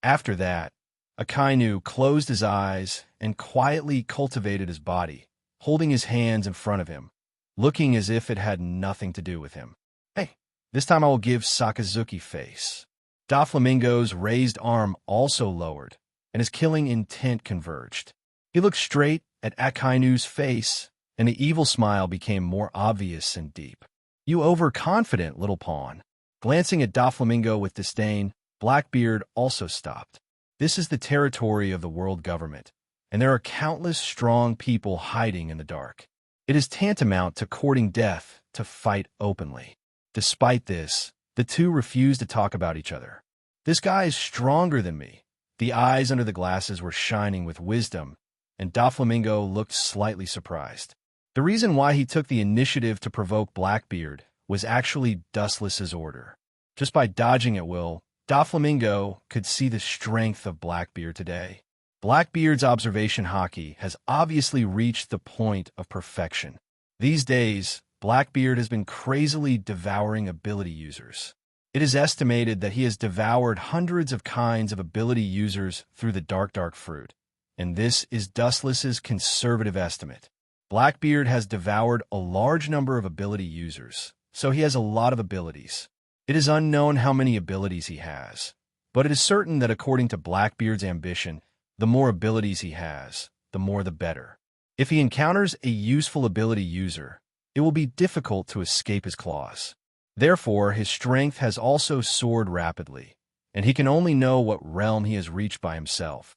After that, Akainu closed his eyes and quietly cultivated his body, holding his hands in front of him, looking as if it had nothing to do with him. Hey, this time I will give Sakazuki face. Doflamingo's raised arm also lowered, and his killing intent converged. He looked straight at Akainu's face, and the evil smile became more obvious and deep. You overconfident little pawn. Glancing at Doflamingo with disdain, Blackbeard also stopped. This is the territory of the world government, and there are countless strong people hiding in the dark. It is tantamount to courting death to fight openly. Despite this, the two refused to talk about each other. This guy is stronger than me. The eyes under the glasses were shining with wisdom, and Doflamingo looked slightly surprised. The reason why he took the initiative to provoke Blackbeard was actually Dustless's order. Just by dodging at will, Doflamingo could see the strength of Blackbeard today. Blackbeard's observation hockey has obviously reached the point of perfection. These days, Blackbeard has been crazily devouring ability users. It is estimated that he has devoured hundreds of kinds of ability users through the Dark Fruit, and this is Dustless's conservative estimate. Blackbeard has devoured a large number of ability users, so he has a lot of abilities. It is unknown how many abilities he has, but it is certain that according to Blackbeard's ambition, the more abilities he has, the more the better. If he encounters a useful ability user, it will be difficult to escape his claws. Therefore, his strength has also soared rapidly, and he can only know what realm he has reached by himself.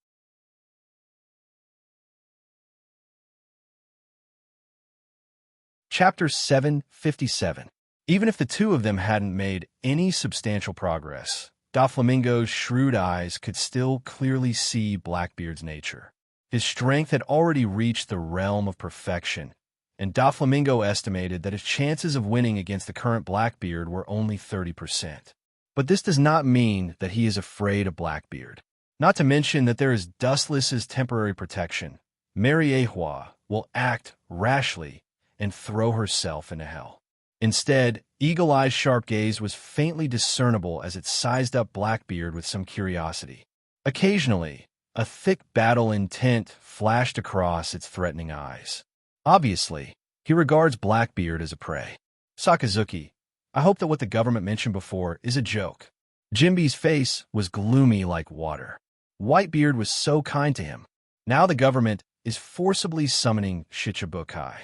Chapter 757. Even if the two of them hadn't made any substantial progress, Doflamingo's shrewd eyes could still clearly see Blackbeard's nature. His strength had already reached the realm of perfection, and Doflamingo estimated that his chances of winning against the current Blackbeard were only 30%. But this does not mean that he is afraid of Blackbeard. Not to mention that there is Dustless's temporary protection. Mariehua will act rashly and throw herself into hell. Instead, Eagle Eye's sharp gaze was faintly discernible as it sized up Blackbeard with some curiosity. Occasionally, a thick battle intent flashed across its threatening eyes. Obviously, he regards Blackbeard as a prey. Sakazuki, I hope that what the government mentioned before is a joke. Jinbe's face was gloomy like water. Whitebeard was so kind to him. Now the government is forcibly summoning Shichibukai.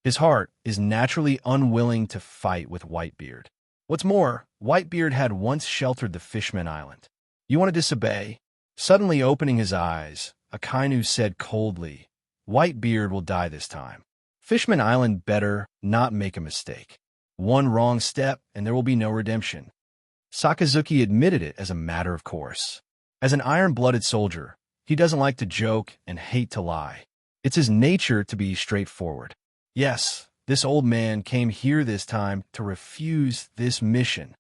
His heart is naturally unwilling to fight with Whitebeard. What's more, Whitebeard had once sheltered the Fishman Island. You want to disobey? Suddenly opening his eyes, Akainu said coldly, Whitebeard will die this time. Fishman Island better not make a mistake. One wrong step and there will be no redemption. Sakazuki admitted it as a matter of course. As an iron-blooded soldier, he doesn't like to joke and hate to lie. It's his nature to be straightforward. Yes, this old man came here this time to refuse this mission.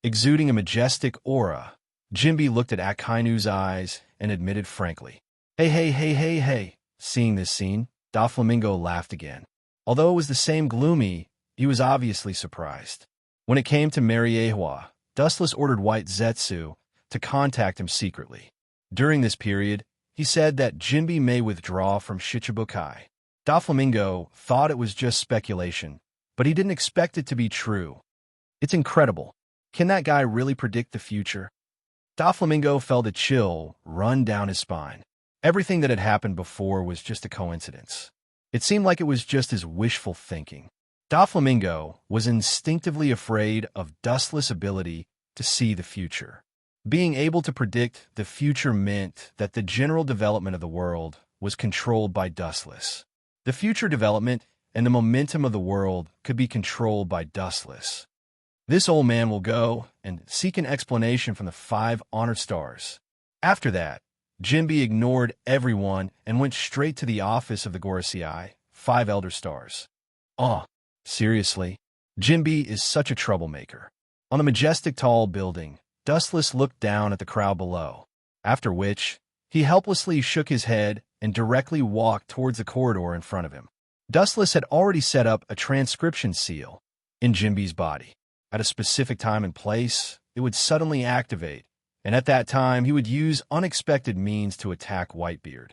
Exuding a majestic aura, Jinbe looked at Akainu's eyes and admitted frankly, Hey. Seeing this scene, Doflamingo laughed again. Although it was the same gloomy, he was obviously surprised. When it came to Mariehua, Dustless ordered White Zetsu to contact him secretly. During this period, he said that Jinbe may withdraw from Shichibukai. Doflamingo thought it was just speculation, but he didn't expect it to be true. It's incredible. Can that guy really predict the future? Doflamingo felt a chill run down his spine. Everything that had happened before was just a coincidence. It seemed like it was just his wishful thinking. Doflamingo was instinctively afraid of Dustless' ability to see the future. Being able to predict the future meant that the general development of the world was controlled by Dustless. The future development and the momentum of the world could be controlled by Dustless. This old man will go and seek an explanation from the 5 honored stars. After that, Jinbe ignored everyone and went straight to the office of the Gorosei, 5 elder stars. Seriously, Jinbe is such a troublemaker. On the majestic tall building, Dustless looked down at the crowd below, after which he helplessly shook his head and directly walked towards the corridor in front of him. Dustless had already set up a transcription seal in Jinbe's body. At a specific time and place, it would suddenly activate, and at that time he would use unexpected means to attack Whitebeard.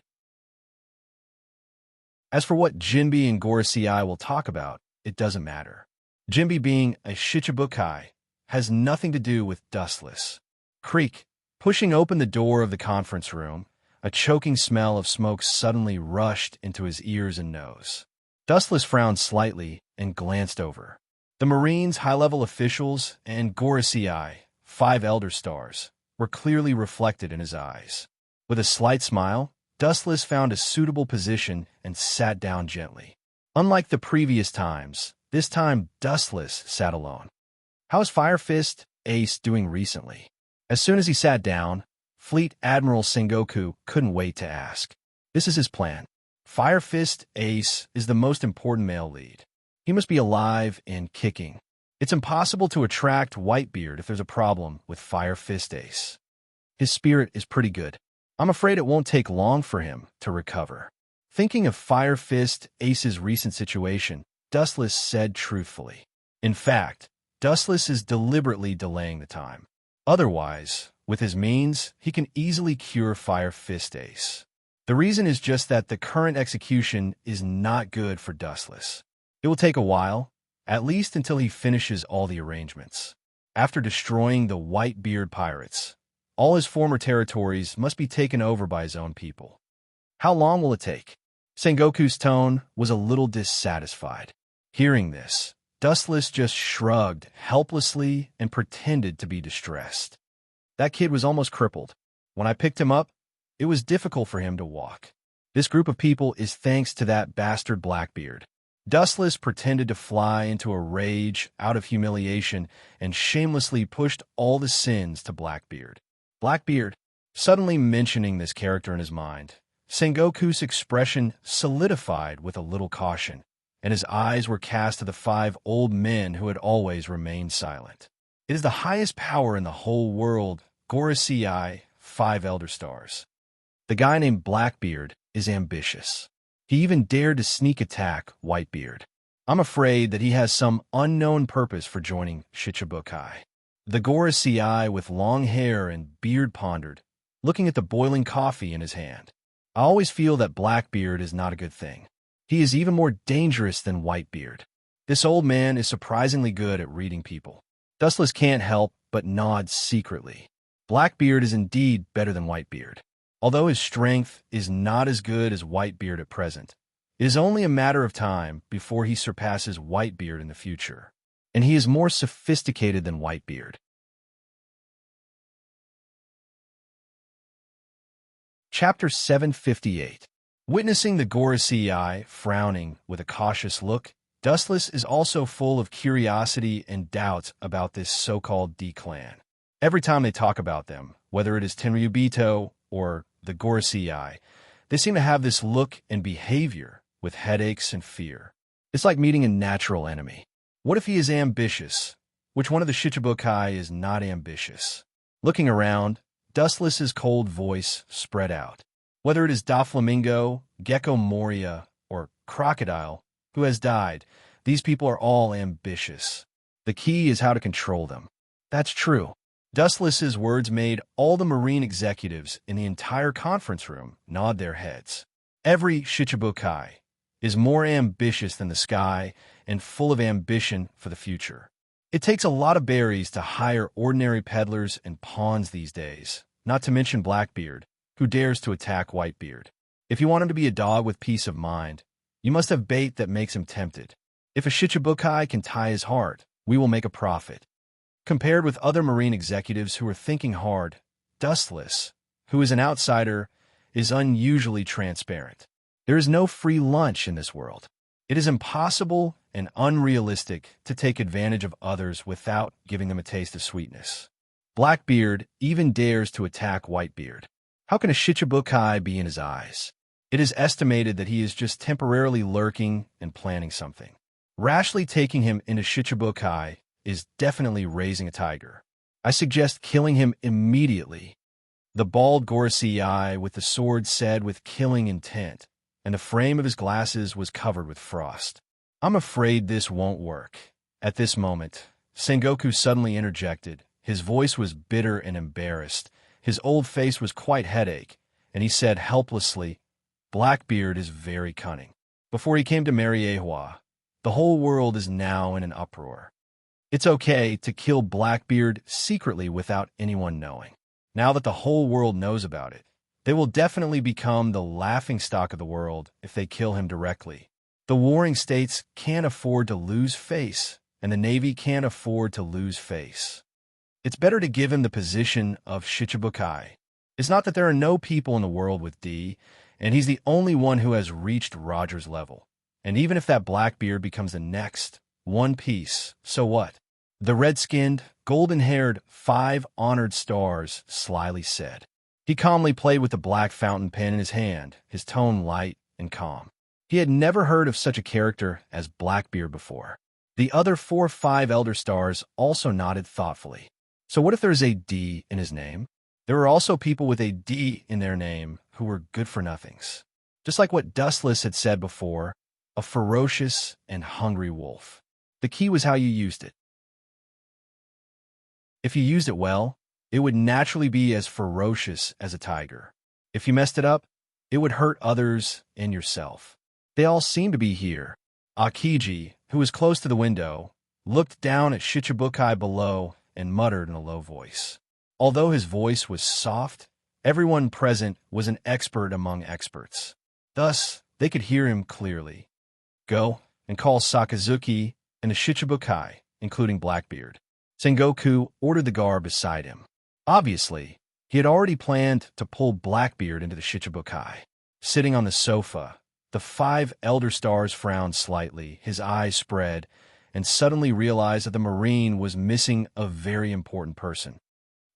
As for what Jinbe and Gorosei will talk about, it doesn't matter. Jinbe being a Shichibukai has nothing to do with Dustless. Creak. Pushing open the door of the conference room, a choking smell of smoke suddenly rushed into his ears and nose. Dustless frowned slightly and glanced over. The Marines' high-level officials and Gorosei, 5 elder stars, were clearly reflected in his eyes. With a slight smile, Dustless found a suitable position and sat down gently. Unlike the previous times, this time Dustless sat alone. How's Fire Fist Ace doing recently? As soon as he sat down, Fleet Admiral Sengoku couldn't wait to ask. This is his plan. Fire Fist Ace is the most important male lead. He must be alive and kicking. It's impossible to attract Whitebeard if there's a problem with Fire Fist Ace. His spirit is pretty good. I'm afraid it won't take long for him to recover. Thinking of Fire Fist Ace's recent situation, Dustless said truthfully. In fact, Dustless is deliberately delaying the time. Otherwise, with his means, he can easily cure Fire Fist Ace. The reason is just that the current execution is not good for Dustless. It will take a while, at least until he finishes all the arrangements. After destroying the Whitebeard pirates, all his former territories must be taken over by his own people. How long will it take? Sengoku's tone was a little dissatisfied. Hearing this, Dustless just shrugged helplessly and pretended to be distressed. That kid was almost crippled. When I picked him up, it was difficult for him to walk. This group of people is thanks to that bastard Blackbeard. Dustless pretended to fly into a rage out of humiliation and shamelessly pushed all the sins to Blackbeard. Blackbeard, suddenly mentioning this character in his mind, Sengoku's expression solidified with a little caution, and his eyes were cast to the 5 old men who had always remained silent. It is the highest power in the whole world, Gorosei, 5 Elder Stars. The guy named Blackbeard is ambitious. He even dared to sneak attack Whitebeard. I'm afraid that he has some unknown purpose for joining Shichibukai. The Gorosei with long hair and beard pondered, looking at the boiling coffee in his hand. I always feel that Blackbeard is not a good thing. He is even more dangerous than Whitebeard. This old man is surprisingly good at reading people. Dustless can't help but nod secretly. Blackbeard is indeed better than Whitebeard. Although his strength is not as good as Whitebeard at present, it is only a matter of time before he surpasses Whitebeard in the future. And he is more sophisticated than Whitebeard. Chapter 758. Witnessing the Gorosei frowning with a cautious look, Dustless is also full of curiosity and doubt about this so-called D-clan. Every time they talk about them, whether it is Tenryubito or the Gorosei, they seem to have this look and behavior with headaches and fear. It's like meeting a natural enemy. What if he is ambitious? Which one of the Shichibukai is not ambitious? Looking around, Dustless's cold voice spread out. Whether it is Doflamingo, Gecko Moria, or Crocodile who has died, these people are all ambitious. The key is how to control them. That's true. Dustless's words made all the marine executives in the entire conference room nod their heads. Every Shichibukai is more ambitious than the sky and full of ambition for the future. It takes a lot of berries to hire ordinary peddlers and pawns these days, not to mention Blackbeard, who dares to attack Whitebeard. If you want him to be a dog with peace of mind, you must have bait that makes him tempted. If a Shichibukai can tie his heart, we will make a profit. Compared with other marine executives who are thinking hard, Dustless, who is an outsider, is unusually transparent. There is no free lunch in this world. It is impossible and unrealistic to take advantage of others without giving them a taste of sweetness. Blackbeard even dares to attack Whitebeard. How can a Shichibukai be in his eyes? It is estimated that he is just temporarily lurking and planning something. Rashly taking him into Shichibukai is definitely raising a tiger. I suggest killing him immediately. The bald Gorosei with the sword said with killing intent, and the frame of his glasses was covered with frost. I'm afraid this won't work. At this moment, Sengoku suddenly interjected. His voice was bitter and embarrassed. His old face was quite headache, and he said helplessly, Blackbeard is very cunning. Before he came to Mariehua, the whole world is now in an uproar. It's okay to kill Blackbeard secretly without anyone knowing. Now that the whole world knows about it, they will definitely become the laughingstock of the world if they kill him directly. The warring states can't afford to lose face, and the Navy can't afford to lose face. It's better to give him the position of Shichibukai. It's not that there are no people in the world with D, and he's the only one who has reached Roger's level. And even if that Blackbeard becomes the next One Piece, so what? The red-skinned, golden-haired 5 honored stars slyly said. He calmly played with the black fountain pen in his hand, his tone light and calm. He had never heard of such a character as Blackbeard before. The other 4-5 Elder Stars also nodded thoughtfully. So what if there's a D in his name? There were also people with a D in their name who were good-for-nothings. Just like what Dustless had said before, a ferocious and hungry wolf. The key was how you used it. If you used it well, it would naturally be as ferocious as a tiger. If you messed it up, it would hurt others and yourself. They all seem to be here. Akiji, who was close to the window, looked down at Shichibukai below and muttered in a low voice. Although his voice was soft, everyone present was an expert among experts. Thus, they could hear him clearly. Go and call Sakazuki and the Shichibukai, including Blackbeard. Sengoku ordered the guard beside him. Obviously, he had already planned to pull Blackbeard into the Shichibukai. Sitting on the sofa, The 5 elder stars frowned slightly, his eyes spread, and suddenly realized that the Marine was missing a very important person.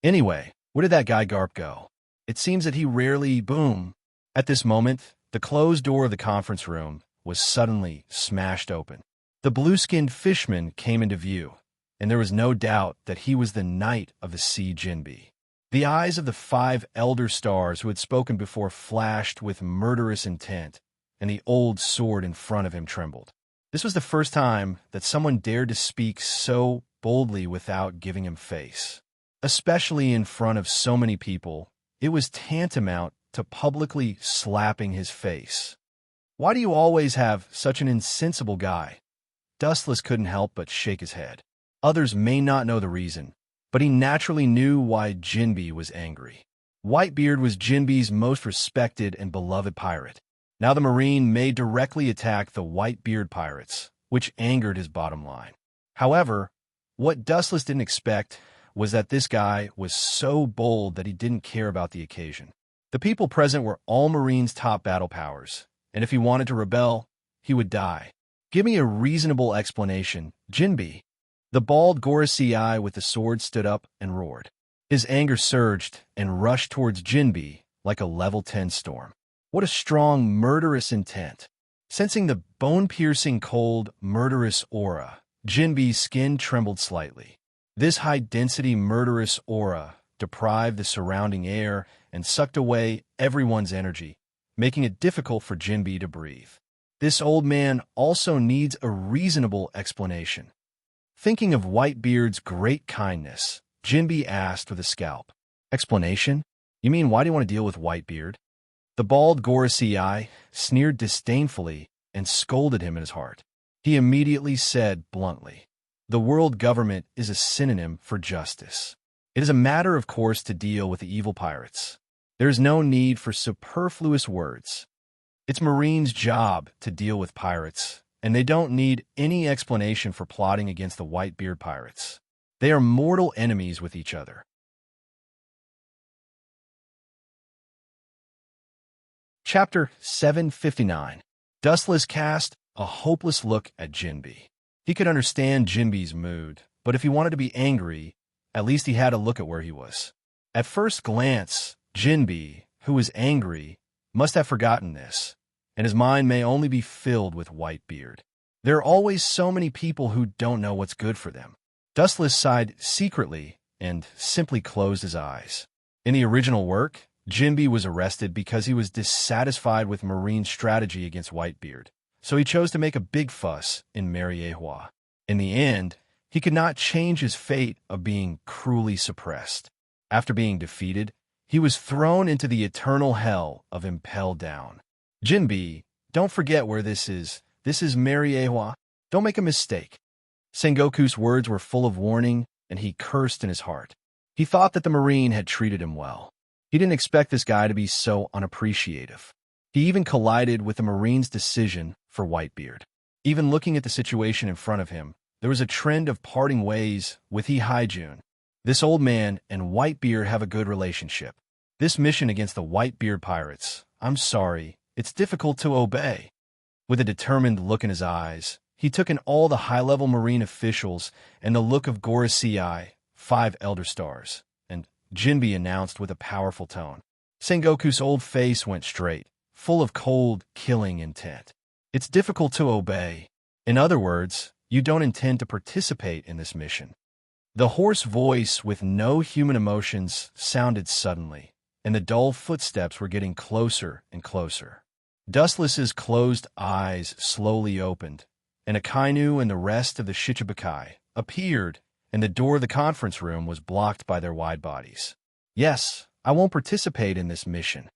Anyway, where did that guy Garp go? It seems that he rarely boom. At this moment, the closed door of the conference room was suddenly smashed open. The blue-skinned fishman came into view, and there was no doubt that he was the knight of the sea Jinbi. The eyes of the 5 elder stars who had spoken before flashed with murderous intent, and the old sword in front of him trembled. This was the first time that someone dared to speak so boldly without giving him face. Especially in front of so many people, it was tantamount to publicly slapping his face. Why do you always have such an insensible guy? Dustless couldn't help but shake his head. Others may not know the reason, but he naturally knew why Jinbi was angry. Whitebeard was Jinbi's most respected and beloved pirate. Now the Marine may directly attack the Whitebeard pirates, which angered his bottom line. However, what Dustless didn't expect was that this guy was so bold that he didn't care about the occasion. The people present were all Marine's top battle powers, and if he wanted to rebel, he would die. Give me a reasonable explanation, Jinbi. The bald Gorosei with the sword stood up and roared. His anger surged and rushed towards Jinbi like a level 10 storm. What a strong, murderous intent. Sensing the bone-piercing cold, murderous aura, Jinbi's skin trembled slightly. This high-density, murderous aura deprived the surrounding air and sucked away everyone's energy, making it difficult for Jinbi to breathe. This old man also needs a reasonable explanation. Thinking of Whitebeard's great kindness, Jinbi asked with a scalp. Explanation? You mean why do you want to deal with Whitebeard? The bald Gorosei sneered disdainfully and scolded him in his heart. He immediately said bluntly, "The world government is a synonym for justice. It is a matter of course to deal with the evil pirates. There is no need for superfluous words. It's Marine's job to deal with pirates, and they don't need any explanation for plotting against the Whitebeard pirates. They are mortal enemies with each other." Chapter 759. Dustless cast a hopeless look at Jinbi. He could understand Jinbi's mood, but if he wanted to be angry, at least he had to look at where he was. At first glance, Jinbi, who was angry, must have forgotten this, and his mind may only be filled with Whitebeard. There are always so many people who don't know what's good for them. Dustless sighed secretly and simply closed his eyes. In the original work, Jinbi was arrested because he was dissatisfied with Marine's strategy against Whitebeard, so he chose to make a big fuss in Mariehua. In the end, he could not change his fate of being cruelly suppressed. After being defeated, he was thrown into the eternal hell of Impel Down. Jinbi, don't forget where this is. This is Mariehua. Don't make a mistake. Sengoku's words were full of warning, and he cursed in his heart. He thought that the Marine had treated him well. He didn't expect this guy to be so unappreciative. He even collided with the Marine's decision for Whitebeard. Even looking at the situation in front of him, there was a trend of parting ways with Haijun. This old man and Whitebeard have a good relationship. This mission against the Whitebeard pirates, I'm sorry, it's difficult to obey. With a determined look in his eyes, he took in all the high-level Marine officials and the look of Gorosei, 5 elder stars, and Jinbi announced with a powerful tone. Sengoku's old face went straight, full of cold, killing intent. It's difficult to obey. In other words, you don't intend to participate in this mission. The hoarse voice with no human emotions sounded suddenly, and the dull footsteps were getting closer and closer. Dustless's closed eyes slowly opened, and Akainu and the rest of the Shichibukai appeared, and the door of the conference room was blocked by their wide bodies. Yes, I won't participate in this mission.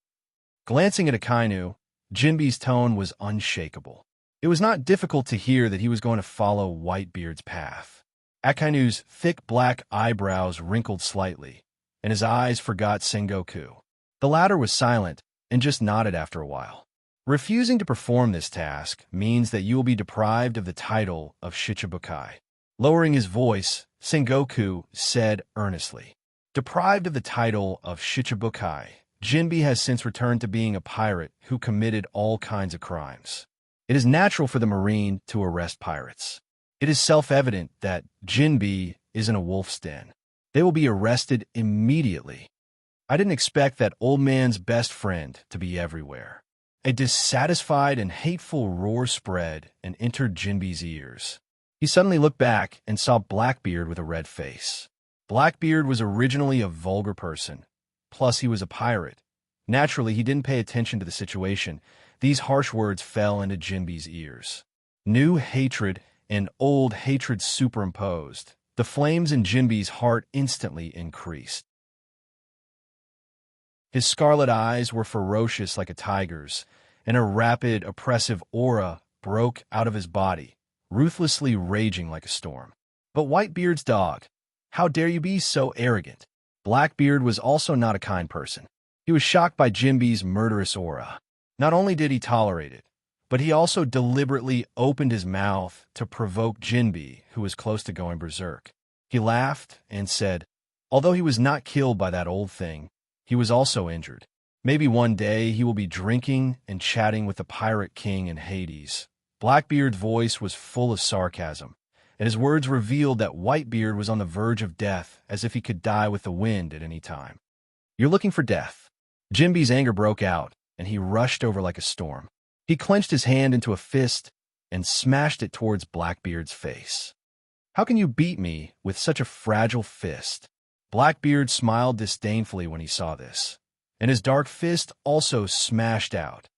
Glancing at Akainu, Jinbi's tone was unshakable. It was not difficult to hear that he was going to follow Whitebeard's path. Akainu's thick black eyebrows wrinkled slightly, and his eyes forgot Sengoku. The latter was silent and just nodded after a while. Refusing to perform this task means that you will be deprived of the title of Shichibukai. Lowering his voice, Sengoku said earnestly, "Deprived of the title of Shichibukai Jinbe has since returned to being a pirate who committed all kinds of crimes. It is natural for the Marine to arrest pirates. It is self-evident that Jinbe is in a wolf's den. They will be arrested immediately. I didn't expect that old man's best friend to be everywhere. A dissatisfied and hateful roar spread and entered Jinbe's ears. He suddenly looked back and saw Blackbeard with a red face. Blackbeard was originally a vulgar person. Plus, he was a pirate. Naturally, he didn't pay attention to the situation. These harsh words fell into Jinbe's ears. New hatred and old hatred superimposed. The flames in Jinbe's heart instantly increased. His scarlet eyes were ferocious like a tiger's, and a rapid, oppressive aura broke out of his body, ruthlessly raging like a storm. But Whitebeard's dog, how dare you be so arrogant? Blackbeard was also not a kind person. He was shocked by Jinbe's murderous aura. Not only did he tolerate it, but he also deliberately opened his mouth to provoke Jinbe, who was close to going berserk. He laughed and said, although he was not killed by that old thing, he was also injured. Maybe one day he will be drinking and chatting with the Pirate King in Hades. Blackbeard's voice was full of sarcasm, and his words revealed that Whitebeard was on the verge of death, as if he could die with the wind at any time. You're looking for death. Jinbe's anger broke out, and he rushed over like a storm. He clenched his hand into a fist and smashed it towards Blackbeard's face. How can you beat me with such a fragile fist? Blackbeard smiled disdainfully when he saw this, and his dark fist also smashed out.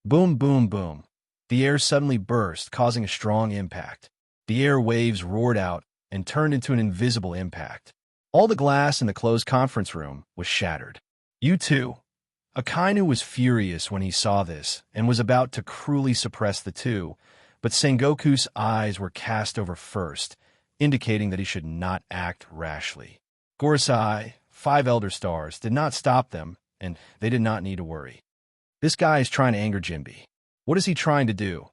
Boom, boom, boom. The air suddenly burst, causing a strong impact. The air waves roared out and turned into an invisible impact. All the glass in the closed conference room was shattered. You too. Akainu was furious when he saw this and was about to cruelly suppress the two, but Sengoku's eyes were cast over first, indicating that he should not act rashly. Gorosei, 5 Elder Stars, did not stop them, and they did not need to worry. This guy is trying to anger Jinbe. What is he trying to do?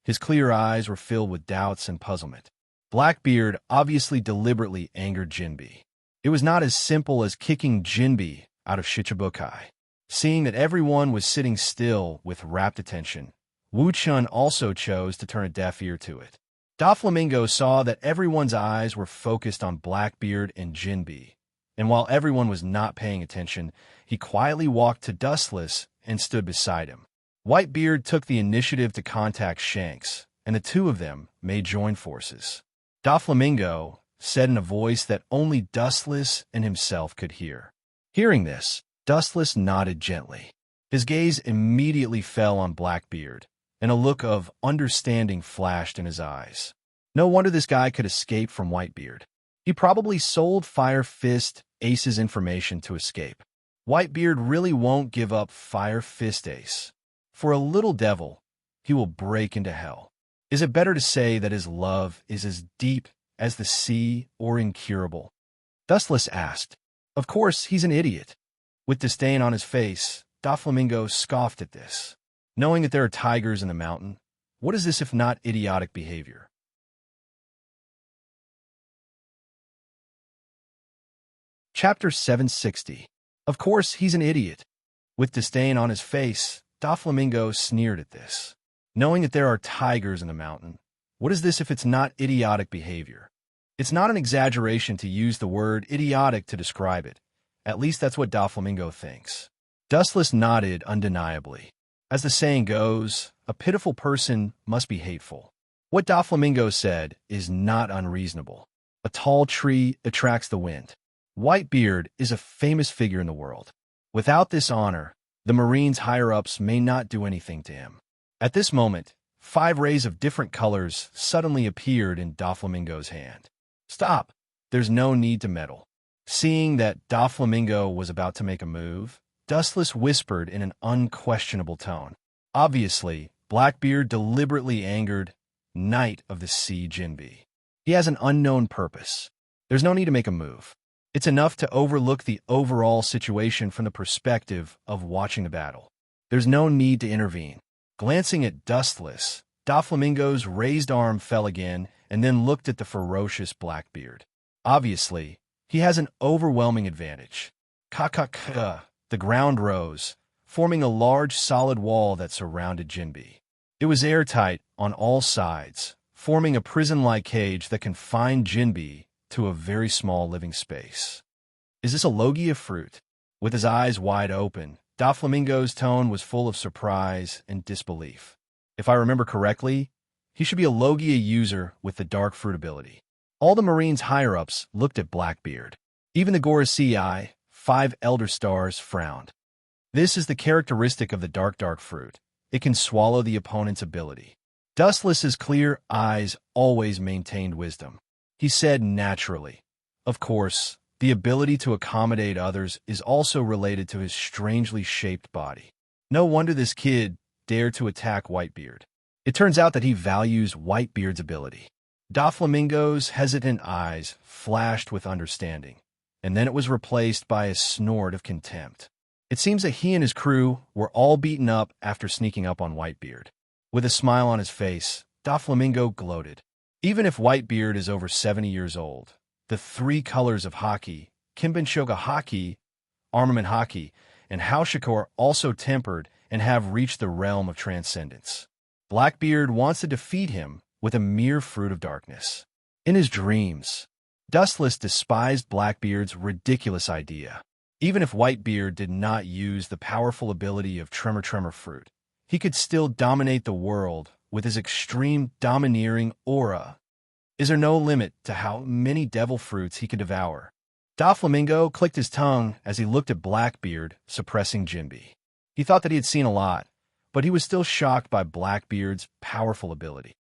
His clear eyes were filled with doubts and puzzlement. Blackbeard obviously deliberately angered Jinbe. It was not as simple as kicking Jinbe out of Shichibukai. Seeing that everyone was sitting still with rapt attention, Wu Chun also chose to turn a deaf ear to it. Doflamingo saw that everyone's eyes were focused on Blackbeard and Jinbe, and while everyone was not paying attention, he quietly walked to Dustless and stood beside him. Whitebeard took the initiative to contact Shanks, and the two of them may join forces. Doflamingo said in a voice that only Dustless and himself could hear. Hearing this, Dustless nodded gently. His gaze immediately fell on Blackbeard, and a look of understanding flashed in his eyes. No wonder this guy could escape from Whitebeard. He probably sold Fire Fist Ace's information to escape. Whitebeard really won't give up Fire Fist Ace. For a little devil, he will break into hell. Is it better to say that his love is as deep as the sea or incurable? Dustless asked. Of course, he's an idiot. With disdain on his face, Doflamingo scoffed at this. Knowing that there are tigers in the mountain, what is this if not idiotic behavior? Chapter 760. Of course, he's an idiot. With disdain on his face, Doflamingo sneered at this. Knowing that there are tigers in the mountain, what is this if it's not idiotic behavior? It's not an exaggeration to use the word idiotic to describe it. At least that's what Doflamingo thinks. Dustless nodded undeniably. As the saying goes, a pitiful person must be hateful. What Doflamingo said is not unreasonable. A tall tree attracts the wind. Whitebeard is a famous figure in the world. Without this honor, the Marine's higher-ups may not do anything to him. At this moment, 5 rays of different colors suddenly appeared in Doflamingo's hand. Stop! There's no need to meddle. Seeing that Doflamingo was about to make a move, Dustless whispered in an unquestionable tone. Obviously, Blackbeard deliberately angered Knight of the Sea Jinbe. He has an unknown purpose. There's no need to make a move. It's enough to overlook the overall situation from the perspective of watching the battle. There's no need to intervene. Glancing at Dustless, Doflamingo's raised arm fell again and then looked at the ferocious Blackbeard. Obviously, he has an overwhelming advantage. Ka-ka-ka. the ground rose, forming a large solid wall that surrounded Jinbe. It was airtight on all sides, forming a prison-like cage that confined Jinbe to a very small living space. Is this a Logia fruit? With his eyes wide open, Doflamingo's tone was full of surprise and disbelief. If I remember correctly, he should be a Logia user with the dark fruit ability. All the Marines higher-ups looked at Blackbeard. Even the Gorosei, 5 Elder Stars, frowned. This is the characteristic of the dark fruit. It can swallow the opponent's ability. Dustless's clear eyes always maintained wisdom. He said naturally, "Of course, the ability to accommodate others is also related to his strangely shaped body. No wonder this kid dared to attack Whitebeard. It turns out that he values Whitebeard's ability." Doflamingo's hesitant eyes flashed with understanding, and then it was replaced by a snort of contempt. It seems that he and his crew were all beaten up after sneaking up on Whitebeard. With a smile on his face, Doflamingo gloated. Even if Whitebeard is over 70 years old, the 3 colors of Haki, Kinbenshoga Haki, Armament Haki, and Haushiko are also tempered and have reached the realm of transcendence. Blackbeard wants to defeat him with a mere fruit of darkness. In his dreams, Dustless despised Blackbeard's ridiculous idea. Even if Whitebeard did not use the powerful ability of Tremor Fruit, he could still dominate the world with his extreme domineering aura. Is there no limit to how many devil fruits he could devour? Doflamingo clicked his tongue as he looked at Blackbeard, suppressing Jinbe. He thought that he had seen a lot, but he was still shocked by Blackbeard's powerful ability.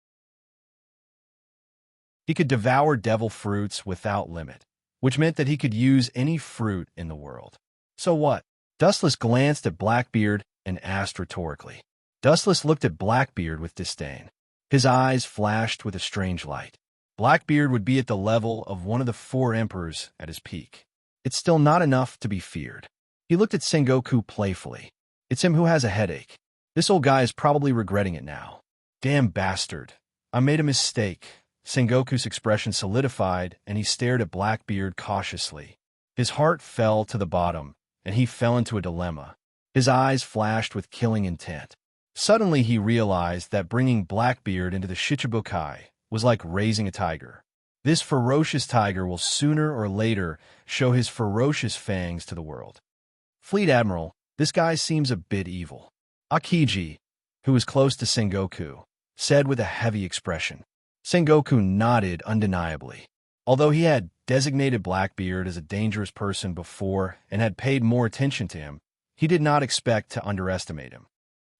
He could devour devil fruits without limit, which meant that he could use any fruit in the world. So what? Dustless glanced at Blackbeard and asked rhetorically. Dustless looked at Blackbeard with disdain. His eyes flashed with a strange light. Blackbeard would be at the level of one of the 4 emperors at his peak. It's still not enough to be feared. He looked at Sengoku playfully. It's him who has a headache. This old guy is probably regretting it now. Damn bastard. I made a mistake. Sengoku's expression solidified, and he stared at Blackbeard cautiously. His heart fell to the bottom, and he fell into a dilemma. His eyes flashed with killing intent. Suddenly he realized that bringing Blackbeard into the Shichibukai was like raising a tiger. This ferocious tiger will sooner or later show his ferocious fangs to the world. Fleet Admiral, this guy seems a bit evil. Akiji, who was close to Sengoku, said with a heavy expression. Sengoku nodded undeniably. Although he had designated Blackbeard as a dangerous person before and had paid more attention to him, he did not expect to underestimate him.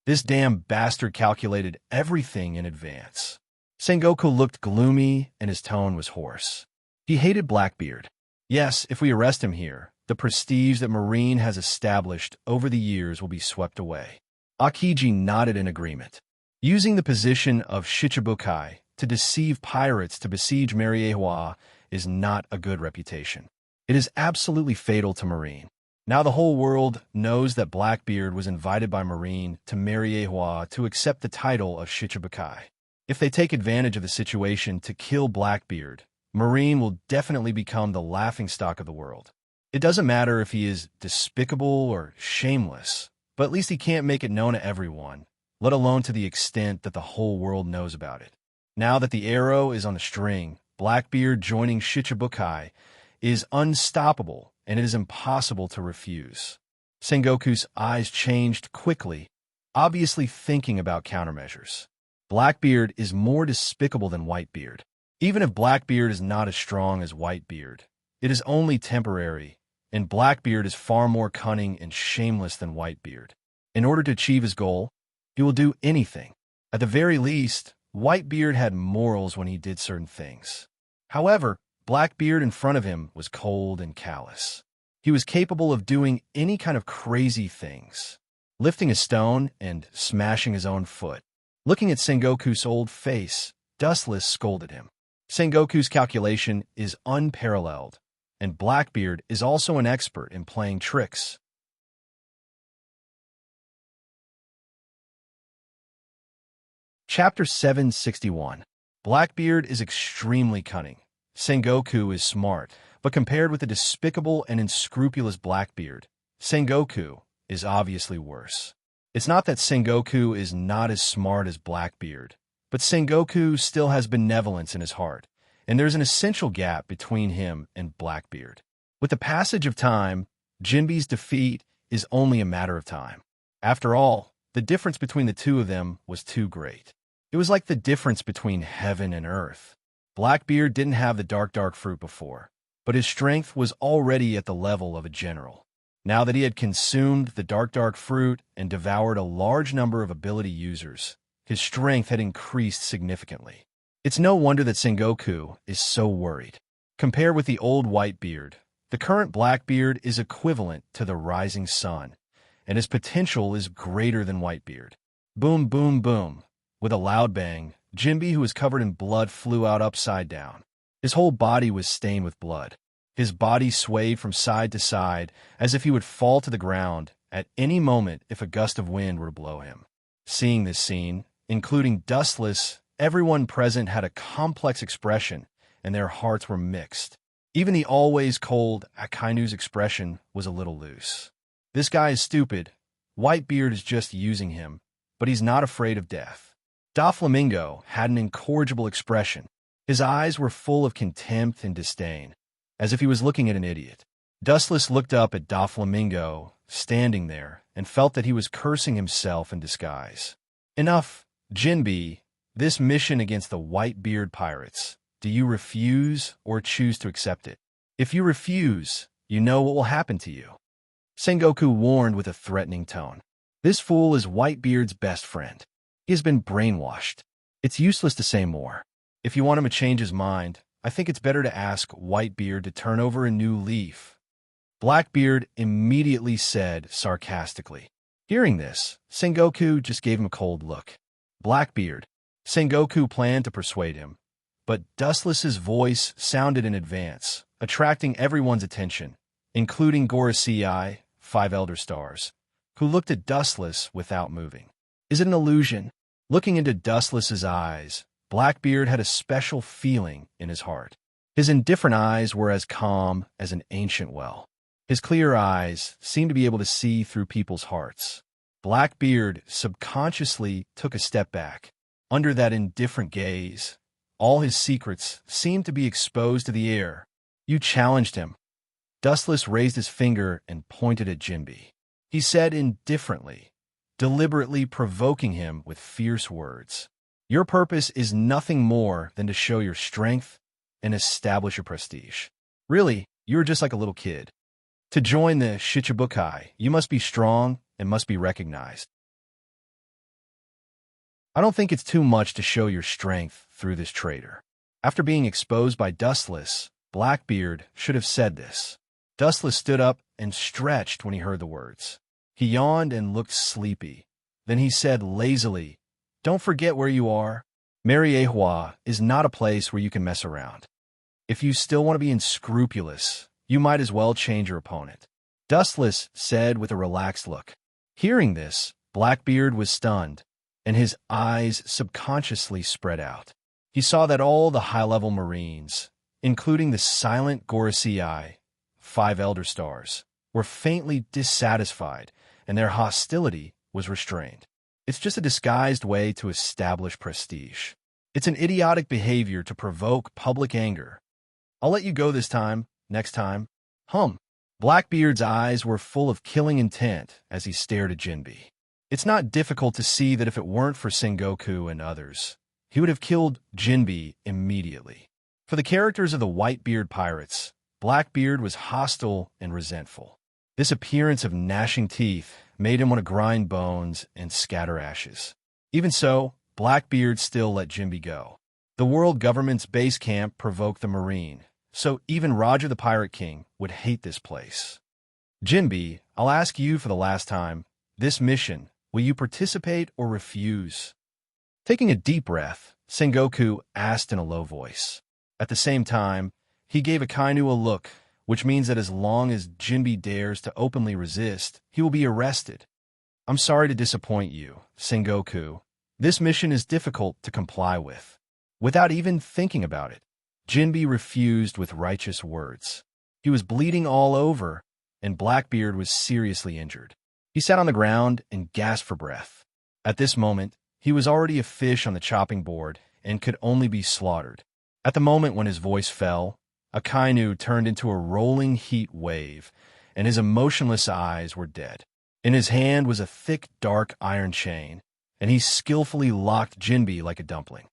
This damn bastard calculated everything in advance. Sengoku looked gloomy and his tone was hoarse. He hated Blackbeard. Yes, if we arrest him here, the prestige that Marine has established over the years will be swept away. Akiji nodded in agreement. Using the position of Shichibukai to deceive pirates to besiege Mariewa is not a good reputation. It is absolutely fatal to Marine. Now the whole world knows that Blackbeard was invited by Marine to Mariewa to accept the title of Shichibukai. If they take advantage of the situation to kill Blackbeard, Marine will definitely become the laughingstock of the world. It doesn't matter if he is despicable or shameless, but at least he can't make it known to everyone, let alone to the extent that the whole world knows about it. Now that the arrow is on the string, Blackbeard joining Shichibukai is unstoppable, and it is impossible to refuse. Sengoku's eyes changed quickly, obviously thinking about countermeasures. Blackbeard is more despicable than Whitebeard. Even if Blackbeard is not as strong as Whitebeard, it is only temporary, and Blackbeard is far more cunning and shameless than Whitebeard. In order to achieve his goal, he will do anything. At the very least, Whitebeard had morals when he did certain things. However, Blackbeard in front of him was cold and callous. He was capable of doing any kind of crazy things, lifting a stone and smashing his own foot. Looking at Sengoku's old face, Dustless scolded him. Sengoku's calculation is unparalleled, and Blackbeard is also an expert in playing tricks. Chapter 761. Blackbeard is extremely cunning. Sengoku is smart, but compared with the despicable and unscrupulous Blackbeard, Sengoku is obviously worse. It's not that Sengoku is not as smart as Blackbeard, but Sengoku still has benevolence in his heart, and there's an essential gap between him and Blackbeard. With the passage of time, Jinbe's defeat is only a matter of time. After all, the difference between the two of them was too great. It was like the difference between heaven and earth. Blackbeard didn't have the dark fruit before, but his strength was already at the level of a general. Now that he had consumed the dark fruit and devoured a large number of ability users, his strength had increased significantly. It's no wonder that Sengoku is so worried. Compared with the old Whitebeard, the current Blackbeard is equivalent to the rising sun, and his potential is greater than Whitebeard. Boom, boom, boom. With a loud bang, Jinbe, who was covered in blood, flew out upside down. His whole body was stained with blood. His body swayed from side to side as if he would fall to the ground at any moment if a gust of wind were to blow him. Seeing this scene, including Dustless, everyone present had a complex expression, and their hearts were mixed. Even the always cold Akainu's expression was a little loose. This guy is stupid. Whitebeard is just using him, but he's not afraid of death. Doflamingo had an incorrigible expression. His eyes were full of contempt and disdain, as if he was looking at an idiot. Dustless looked up at Doflamingo, standing there, and felt that he was cursing himself in disguise. Enough, Jinbe. This mission against the Whitebeard pirates. Do you refuse or choose to accept it? If you refuse, you know what will happen to you. Sengoku warned with a threatening tone. This fool is Whitebeard's best friend. He has been brainwashed. It's useless to say more. If you want him to change his mind, I think it's better to ask Whitebeard to turn over a new leaf. Blackbeard immediately said sarcastically. Hearing this, Sengoku just gave him a cold look. Blackbeard. Sengoku planned to persuade him, but Dustless's voice sounded in advance, attracting everyone's attention, including Gorosei, 5 Elder Stars, who looked at Dustless without moving. Is it an illusion? Looking into Dustless's eyes, Blackbeard had a special feeling in his heart. His indifferent eyes were as calm as an ancient well. His clear eyes seemed to be able to see through people's hearts. Blackbeard subconsciously took a step back. Under that indifferent gaze, all his secrets seemed to be exposed to the air. You challenged him. Dustless raised his finger and pointed at Jinbe. He said indifferently, deliberately provoking him with fierce words. Your purpose is nothing more than to show your strength and establish your prestige. Really, you are just like a little kid. To join the Shichibukai, you must be strong and must be recognized. I don't think it's too much to show your strength through this traitor. After being exposed by Dustless, Blackbeard should have said this. Dustless stood up and stretched when he heard the words. He yawned and looked sleepy. Then he said lazily, Don't forget where you are. Mariehua is not a place where you can mess around. If you still want to be unscrupulous, you might as well change your opponent. Dustless said with a relaxed look. Hearing this, Blackbeard was stunned, and his eyes subconsciously spread out. He saw that all the high-level Marines, including the silent Gorosei, 5 Elder Stars, were faintly dissatisfied, and their hostility was restrained. It's just a disguised way to establish prestige. It's an idiotic behavior to provoke public anger. I'll let you go this time, next time. Blackbeard's eyes were full of killing intent as he stared at Jinbe. It's not difficult to see that if it weren't for Sengoku and others, he would have killed Jinbe immediately. For the characters of the Whitebeard pirates, Blackbeard was hostile and resentful. This appearance of gnashing teeth made him want to grind bones and scatter ashes. Even so, Blackbeard still let Jinbe go. The world government's base camp provoked the Marine, so even Roger the Pirate King would hate this place. Jinbe, I'll ask you for the last time, this mission, will you participate or refuse? Taking a deep breath, Sengoku asked in a low voice. At the same time, he gave Akainu a look, which means that as long as Jinbe dares to openly resist, he will be arrested. I'm sorry to disappoint you, Sengoku. This mission is difficult to comply with. Without even thinking about it, Jinbe refused with righteous words. He was bleeding all over, and Blackbeard was seriously injured. He sat on the ground and gasped for breath. At this moment, he was already a fish on the chopping board and could only be slaughtered. At the moment when his voice fell, Akainu turned into a rolling heat wave, and his emotionless eyes were dead. In his hand was a thick, dark iron chain, and he skillfully locked Jinbe like a dumpling.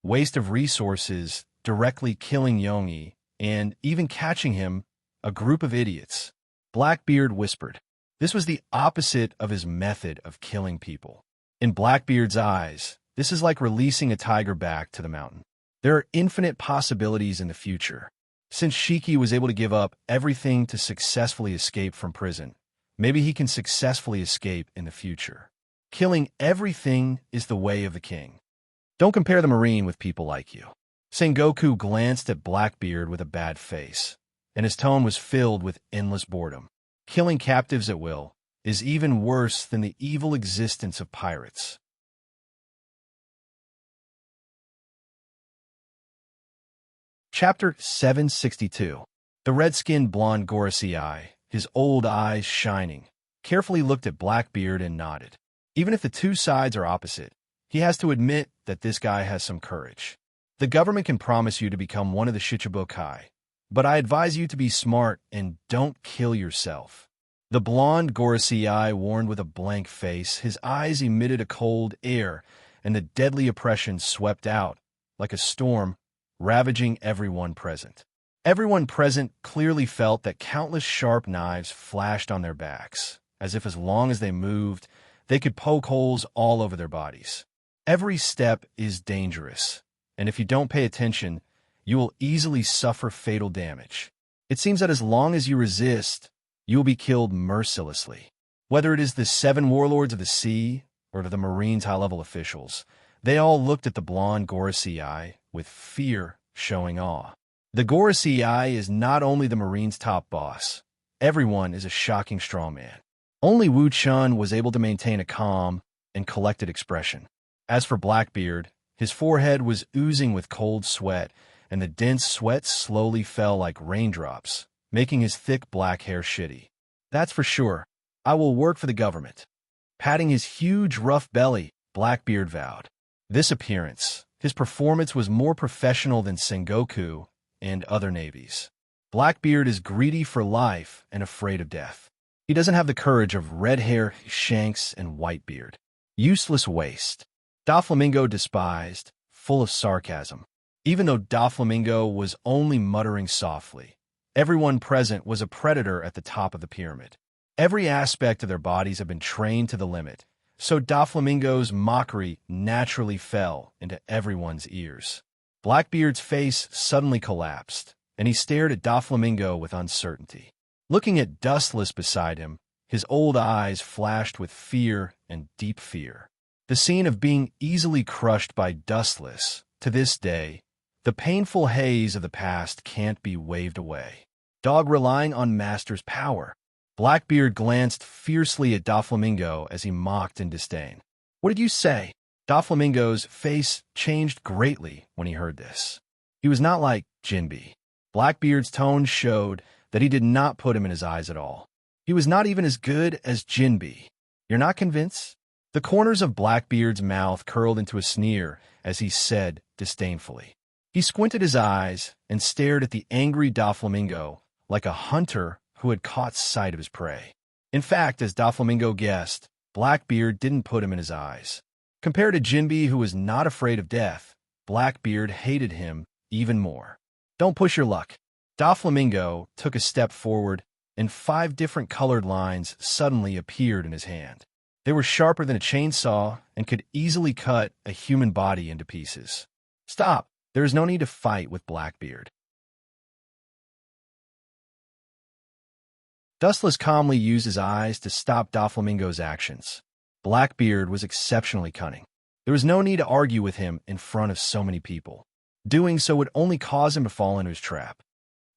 Waste of resources, directly killing Yongi, and even catching him, a group of idiots. Blackbeard whispered. This was the opposite of his method of killing people. In Blackbeard's eyes, this is like releasing a tiger back to the mountain. There are infinite possibilities in the future. Since Shiki was able to give up everything to successfully escape from prison, maybe he can successfully escape in the future. Killing everything is the way of the king. Don't compare the Marine with people like you. Sengoku glanced at Blackbeard with a bad face, and his tone was filled with endless boredom. Killing captives at will is even worse than the evil existence of pirates. Chapter 762. The red-skinned blonde Gorosei, his old eyes shining, carefully looked at Blackbeard and nodded. Even if the two sides are opposite, he has to admit that this guy has some courage. The government can promise you to become one of the Shichibukai, but I advise you to be smart and don't kill yourself. The blonde Gorosei warned with a blank face. His eyes emitted a cold air, and the deadly oppression swept out, like a storm, ravaging everyone present. Everyone present clearly felt that countless sharp knives flashed on their backs, as if as long as they moved, they could poke holes all over their bodies. Every step is dangerous, and if you don't pay attention, you will easily suffer fatal damage. It seems that as long as you resist, you will be killed mercilessly. Whether it is the 7 warlords of the sea or the Marines' high-level officials, they all looked at the blonde Gorosei with fear showing awe. The Gorosei is not only the Marines' top boss, everyone is a shocking strawman. Only Wu Chun was able to maintain a calm and collected expression. As for Blackbeard, his forehead was oozing with cold sweat, and the dense sweat slowly fell like raindrops, making his thick black hair shitty. That's for sure. I will work for the government. Patting his huge rough belly, Blackbeard vowed. This appearance, his performance was more professional than Sengoku and other navies. Blackbeard is greedy for life and afraid of death. He doesn't have the courage of red hair, shanks, and whitebeard. Useless waste. Doflamingo despised, full of sarcasm. Even though Doflamingo was only muttering softly, everyone present was a predator at the top of the pyramid. Every aspect of their bodies had been trained to the limit, so Doflamingo's mockery naturally fell into everyone's ears. Blackbeard's face suddenly collapsed, and he stared at Doflamingo with uncertainty. Looking at Dustless beside him, his old eyes flashed with fear and deep fear. The scene of being easily crushed by Dustless, to this day, the painful haze of the past can't be waved away. Dog relying on Master's power. Blackbeard glanced fiercely at Doflamingo as he mocked in disdain. What did you say? Doflamingo's face changed greatly when he heard this. He was not like Jinbe. Blackbeard's tone showed that he did not put him in his eyes at all. He was not even as good as Jinbe. You're not convinced? The corners of Blackbeard's mouth curled into a sneer as he said disdainfully. He squinted his eyes and stared at the angry Doflamingo like a hunter who had caught sight of his prey. In fact, as Doflamingo guessed, Blackbeard didn't put him in his eyes. Compared to Jinbe, who was not afraid of death, Blackbeard hated him even more. Don't push your luck. Doflamingo took a step forward, and 5 different colored lines suddenly appeared in his hand. They were sharper than a chainsaw and could easily cut a human body into pieces. Stop! There is no need to fight with Blackbeard. Dustless calmly used his eyes to stop Doflamingo's actions. Blackbeard was exceptionally cunning. There was no need to argue with him in front of so many people. Doing so would only cause him to fall into his trap.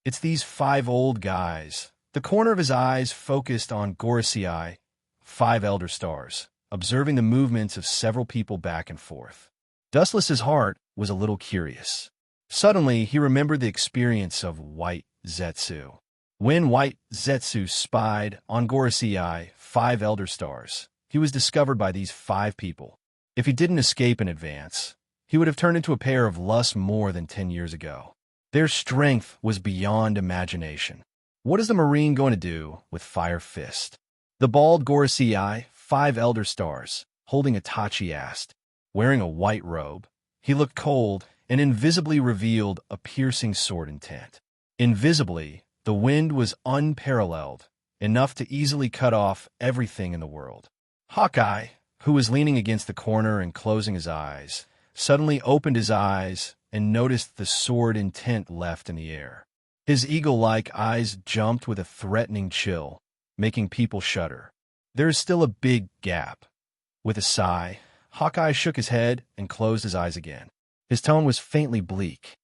It's these 5 old guys. The corner of his eyes focused on Gorosei, 5 elder stars, observing the movements of several people back and forth. Dustless's heart was a little curious. Suddenly, he remembered the experience of White Zetsu. When White Zetsu spied on Gorosei 5 Elder Stars, he was discovered by these 5 people. If he didn't escape in advance, he would have turned into a pair of lusts more than 10 years ago. Their strength was beyond imagination. What is the Marine going to do with Fire Fist? The bald Gorosei 5 Elder Stars, holding Itachi, asked. Wearing a white robe, he looked cold and invisibly revealed a piercing sword intent. Invisibly, the wind was unparalleled, enough to easily cut off everything in the world. Hawkeye, who was leaning against the corner and closing his eyes, suddenly opened his eyes and noticed the sword intent left in the air. His eagle-like eyes jumped with a threatening chill, making people shudder. There is still a big gap. With a sigh, Hawkeye shook his head and closed his eyes again. His tone was faintly bleak.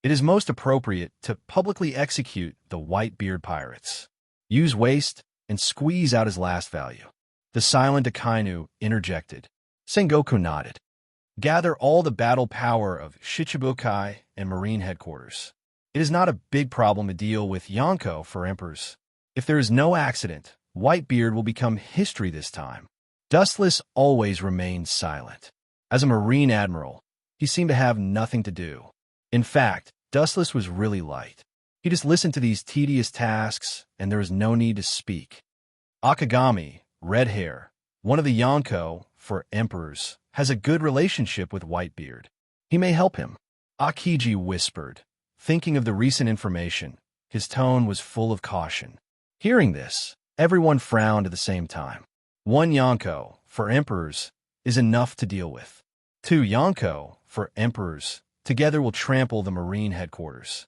It is most appropriate to publicly execute the Whitebeard pirates. Use waste and squeeze out his last value. The silent Akainu interjected. Sengoku nodded. Gather all the battle power of Shichibukai and Marine headquarters. It is not a big problem to deal with Yonko for Emperors. If there is no accident, Whitebeard will become history this time. Dustless always remained silent. As a Marine admiral, he seemed to have nothing to do. In fact, Dustless was really light. He just listened to these tedious tasks, and there was no need to speak. Akagami, red hair, one of the Yonko, for Emperors, has a good relationship with Whitebeard. He may help him. Akiji whispered, thinking of the recent information. His tone was full of caution. Hearing this, everyone frowned at the same time. 1 Yonko, for Emperors, is enough to deal with. 2 Yonko, for Emperors, together will trample the Marine headquarters.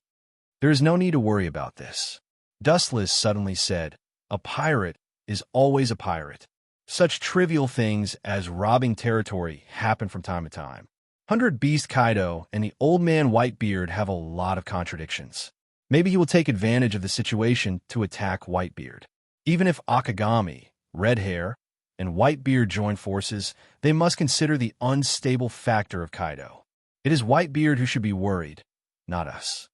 There is no need to worry about this. Dustless suddenly said, a pirate is always a pirate. Such trivial things as robbing territory happen from time to time. 100 Beast Kaido and the old man Whitebeard have a lot of contradictions. Maybe he will take advantage of the situation to attack Whitebeard. Even if Akagami, red hair, and Whitebeard join forces, they must consider the unstable factor of Kaido. It is Whitebeard who should be worried, not us.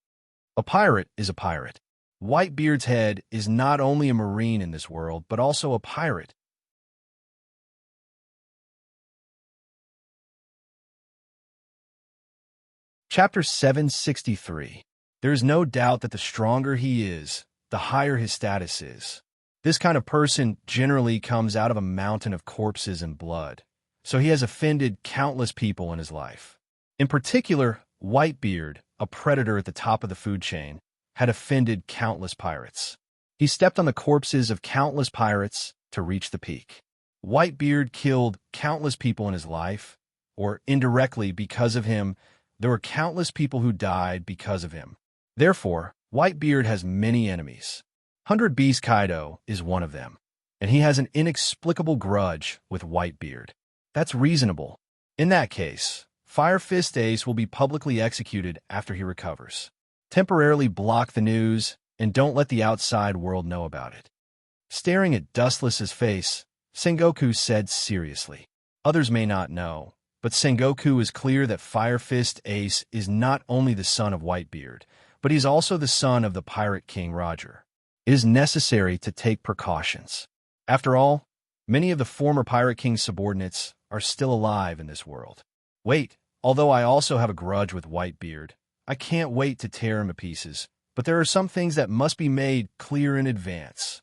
A pirate is a pirate. Whitebeard's head is not only a Marine in this world, but also a pirate. Chapter 763. There is no doubt that the stronger he is, the higher his status is. This kind of person generally comes out of a mountain of corpses and blood, so he has offended countless people in his life. In particular, Whitebeard, a predator at the top of the food chain, had offended countless pirates. He stepped on the corpses of countless pirates to reach the peak. Whitebeard killed countless people in his life, or indirectly because of him. There were countless people who died because of him. Therefore, Whitebeard has many enemies. 100 Beast Kaido is one of them, and he has an inexplicable grudge with Whitebeard. That's reasonable. In that case, Fire Fist Ace will be publicly executed after he recovers. Temporarily block the news, and don't let the outside world know about it. Staring at Dustless's face, Sengoku said seriously. Others may not know, but Sengoku is clear that Fire Fist Ace is not only the son of Whitebeard, but he's also the son of the Pirate King Roger. It is necessary to take precautions. After all, many of the former Pirate King's subordinates are still alive in this world. Wait, although I also have a grudge with Whitebeard, I can't wait to tear him to pieces, but there are some things that must be made clear in advance.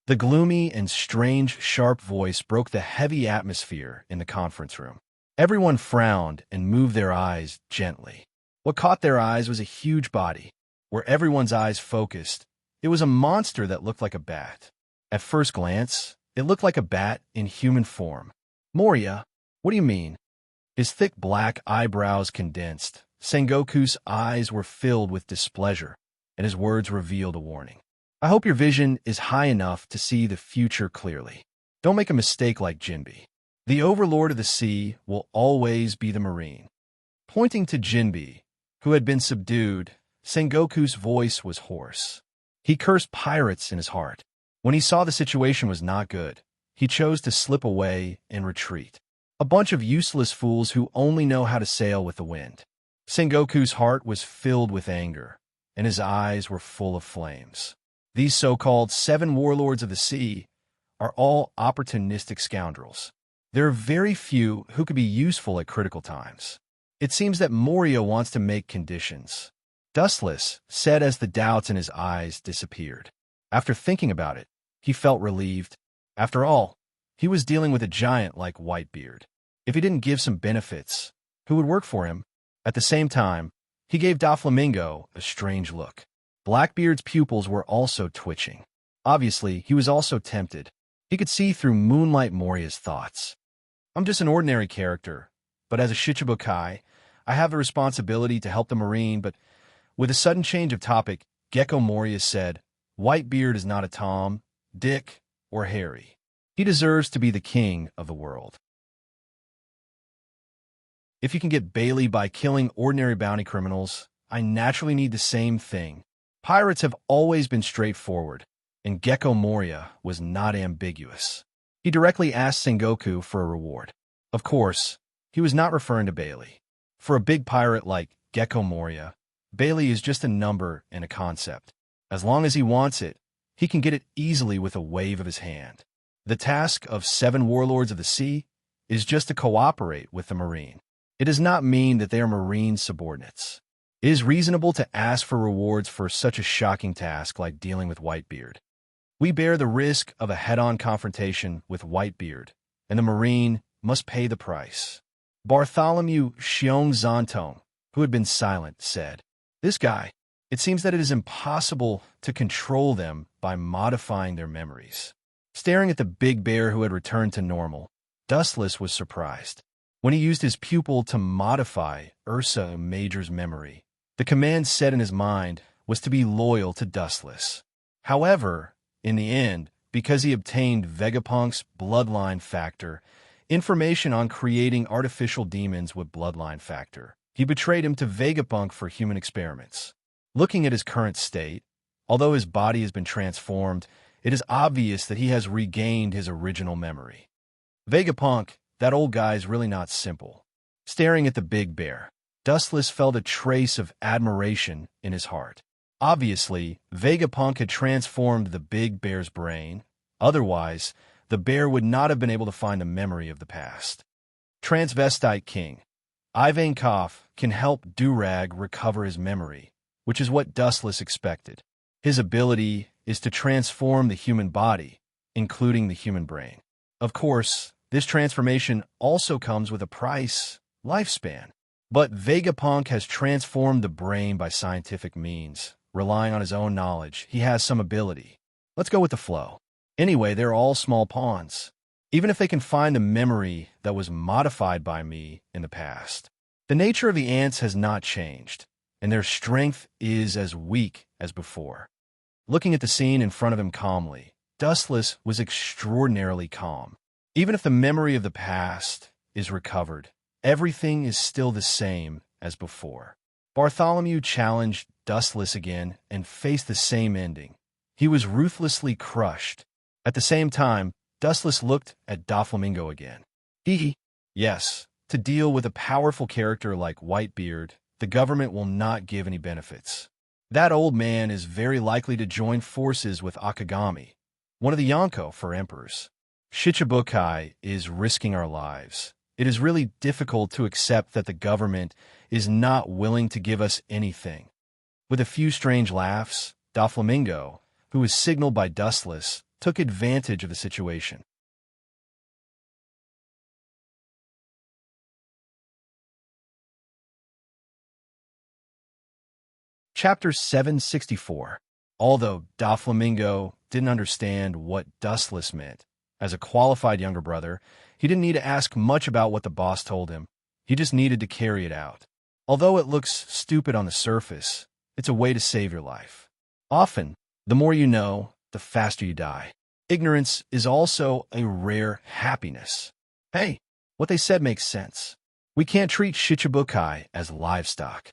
The gloomy and strange, sharp voice broke the heavy atmosphere in the conference room. Everyone frowned and moved their eyes gently. What caught their eyes was a huge body. Where everyone's eyes focused, it was a monster that looked like a bat. At first glance, it looked like a bat in human form. Moria, what do you mean? His thick black eyebrows condensed. Sengoku's eyes were filled with displeasure, and his words revealed a warning. I hope your vision is high enough to see the future clearly. Don't make a mistake like Jinbe. The overlord of the sea will always be the Marine. Pointing to Jinbe, who had been subdued, Sengoku's voice was hoarse. He cursed pirates in his heart. When he saw the situation was not good, he chose to slip away and retreat. A bunch of useless fools who only know how to sail with the wind. Sengoku's heart was filled with anger, and his eyes were full of flames. These so-called 7 warlords of the sea are all opportunistic scoundrels. There are very few who could be useful at critical times. It seems that Moria wants to make conditions. Dustless said as the doubts in his eyes disappeared. After thinking about it, he felt relieved. After all, he was dealing with a giant like Whitebeard. If he didn't give some benefits, who would work for him? At the same time, he gave Doflamingo a strange look. Blackbeard's pupils were also twitching. Obviously, he was also tempted. He could see through Moonlight Moria's thoughts. I'm just an ordinary character, but as a Shichibukai, I have a responsibility to help the Marine, but with a sudden change of topic, Gecko Moria said, Whitebeard is not a Tom, Dick, or Harry. He deserves to be the king of the world. If you can get Bailey by killing ordinary bounty criminals, I naturally need the same thing. Pirates have always been straightforward, and Gecko Moria was not ambiguous. He directly asked Sengoku for a reward. Of course, he was not referring to Bailey. For a big pirate like Gecko Moria, Bailey is just a number and a concept. As long as he wants it, he can get it easily with a wave of his hand. The task of 7 warlords of the sea is just to cooperate with the Marine. It does not mean that they are Marine subordinates. It is reasonable to ask for rewards for such a shocking task like dealing with Whitebeard. We bear the risk of a head-on confrontation with Whitebeard, and the Marine must pay the price. Bartholomew Xiong who had been silent, said, This guy, it seems that it is impossible to control them by modifying their memories. Staring at the big bear who had returned to normal, Dustless was surprised. When he used his pupil to modify Ursa Major's memory, the command set in his mind was to be loyal to Dustless. However, in the end, because he obtained Vegapunk's bloodline factor, information on creating artificial demons with bloodline factor, he betrayed him to Vegapunk for human experiments. Looking at his current state, although his body has been transformed, it is obvious that he has regained his original memory. Vegapunk, that old guy, is really not simple. Staring at the big bear, Dustless felt a trace of admiration in his heart. Obviously, Vegapunk had transformed the big bear's brain. Otherwise, the bear would not have been able to find a memory of the past. Transvestite King Ivankov can help Durag recover his memory, which is what Dustless expected. His ability is to transform the human body, including the human brain. Of course, this transformation also comes with a price, lifespan. But Vegapunk has transformed the brain by scientific means, relying on his own knowledge. He has some ability. Let's go with the flow. Anyway, they're all small pawns. Even if they can find the memory that was modified by me in the past. The nature of the ants has not changed, and their strength is as weak as before. Looking at the scene in front of him calmly, Dustless was extraordinarily calm. Even if the memory of the past is recovered, everything is still the same as before. Bartholomew challenged Dustless again and faced the same ending. He was ruthlessly crushed. At the same time, Dustless looked at Doflamingo again. Yes, to deal with a powerful character like Whitebeard, the government will not give any benefits. That old man is very likely to join forces with Akagami, one of the Yonko for emperors. Shichibukai is risking our lives. It is really difficult to accept that the government is not willing to give us anything. With a few strange laughs, Doflamingo, who was signaled by Dustless, took advantage of the situation. Chapter 764. Although Doflamingo didn't understand what Dustless meant, as a qualified younger brother, he didn't need to ask much about what the boss told him. He just needed to carry it out. Although it looks stupid on the surface, it's a way to save your life. Often, the more you know, the faster you die. Ignorance is also a rare happiness. Hey, what they said makes sense. We can't treat Shichibukai as livestock.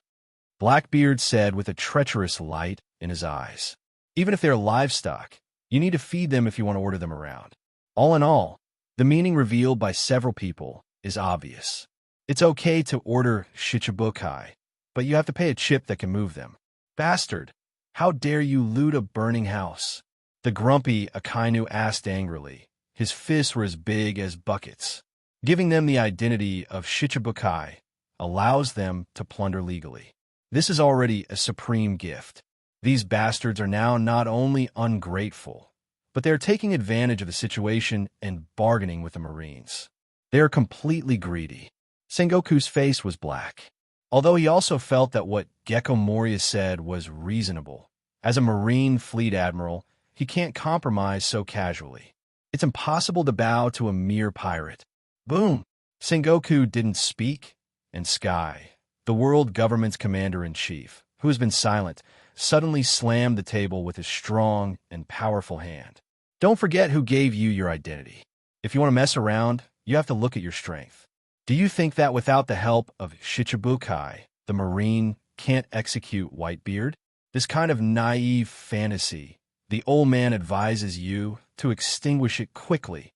Blackbeard said with a treacherous light in his eyes. Even if they're livestock, you need to feed them if you want to order them around. All in all, the meaning revealed by several people is obvious. It's okay to order Shichibukai, but you have to pay a chip that can move them. Bastard! How dare you loot a burning house? The grumpy Akainu asked angrily. His fists were as big as buckets. Giving them the identity of Shichibukai allows them to plunder legally. This is already a supreme gift. These bastards are now not only ungrateful, but they are taking advantage of the situation and bargaining with the Marines. They are completely greedy. Sengoku's face was black, although he also felt that what Gecko Moria said was reasonable. As a Marine fleet admiral, he can't compromise so casually. It's impossible to bow to a mere pirate. Boom! Sengoku didn't speak, and Sky, the world government's commander-in-chief, who has been silent, suddenly slammed the table with his strong and powerful hand. Don't forget who gave you your identity. If you want to mess around, you have to look at your strength. Do you think that without the help of Shichibukai, the Marine can't execute Whitebeard? This kind of naive fantasy, the old man advises you to extinguish it quickly.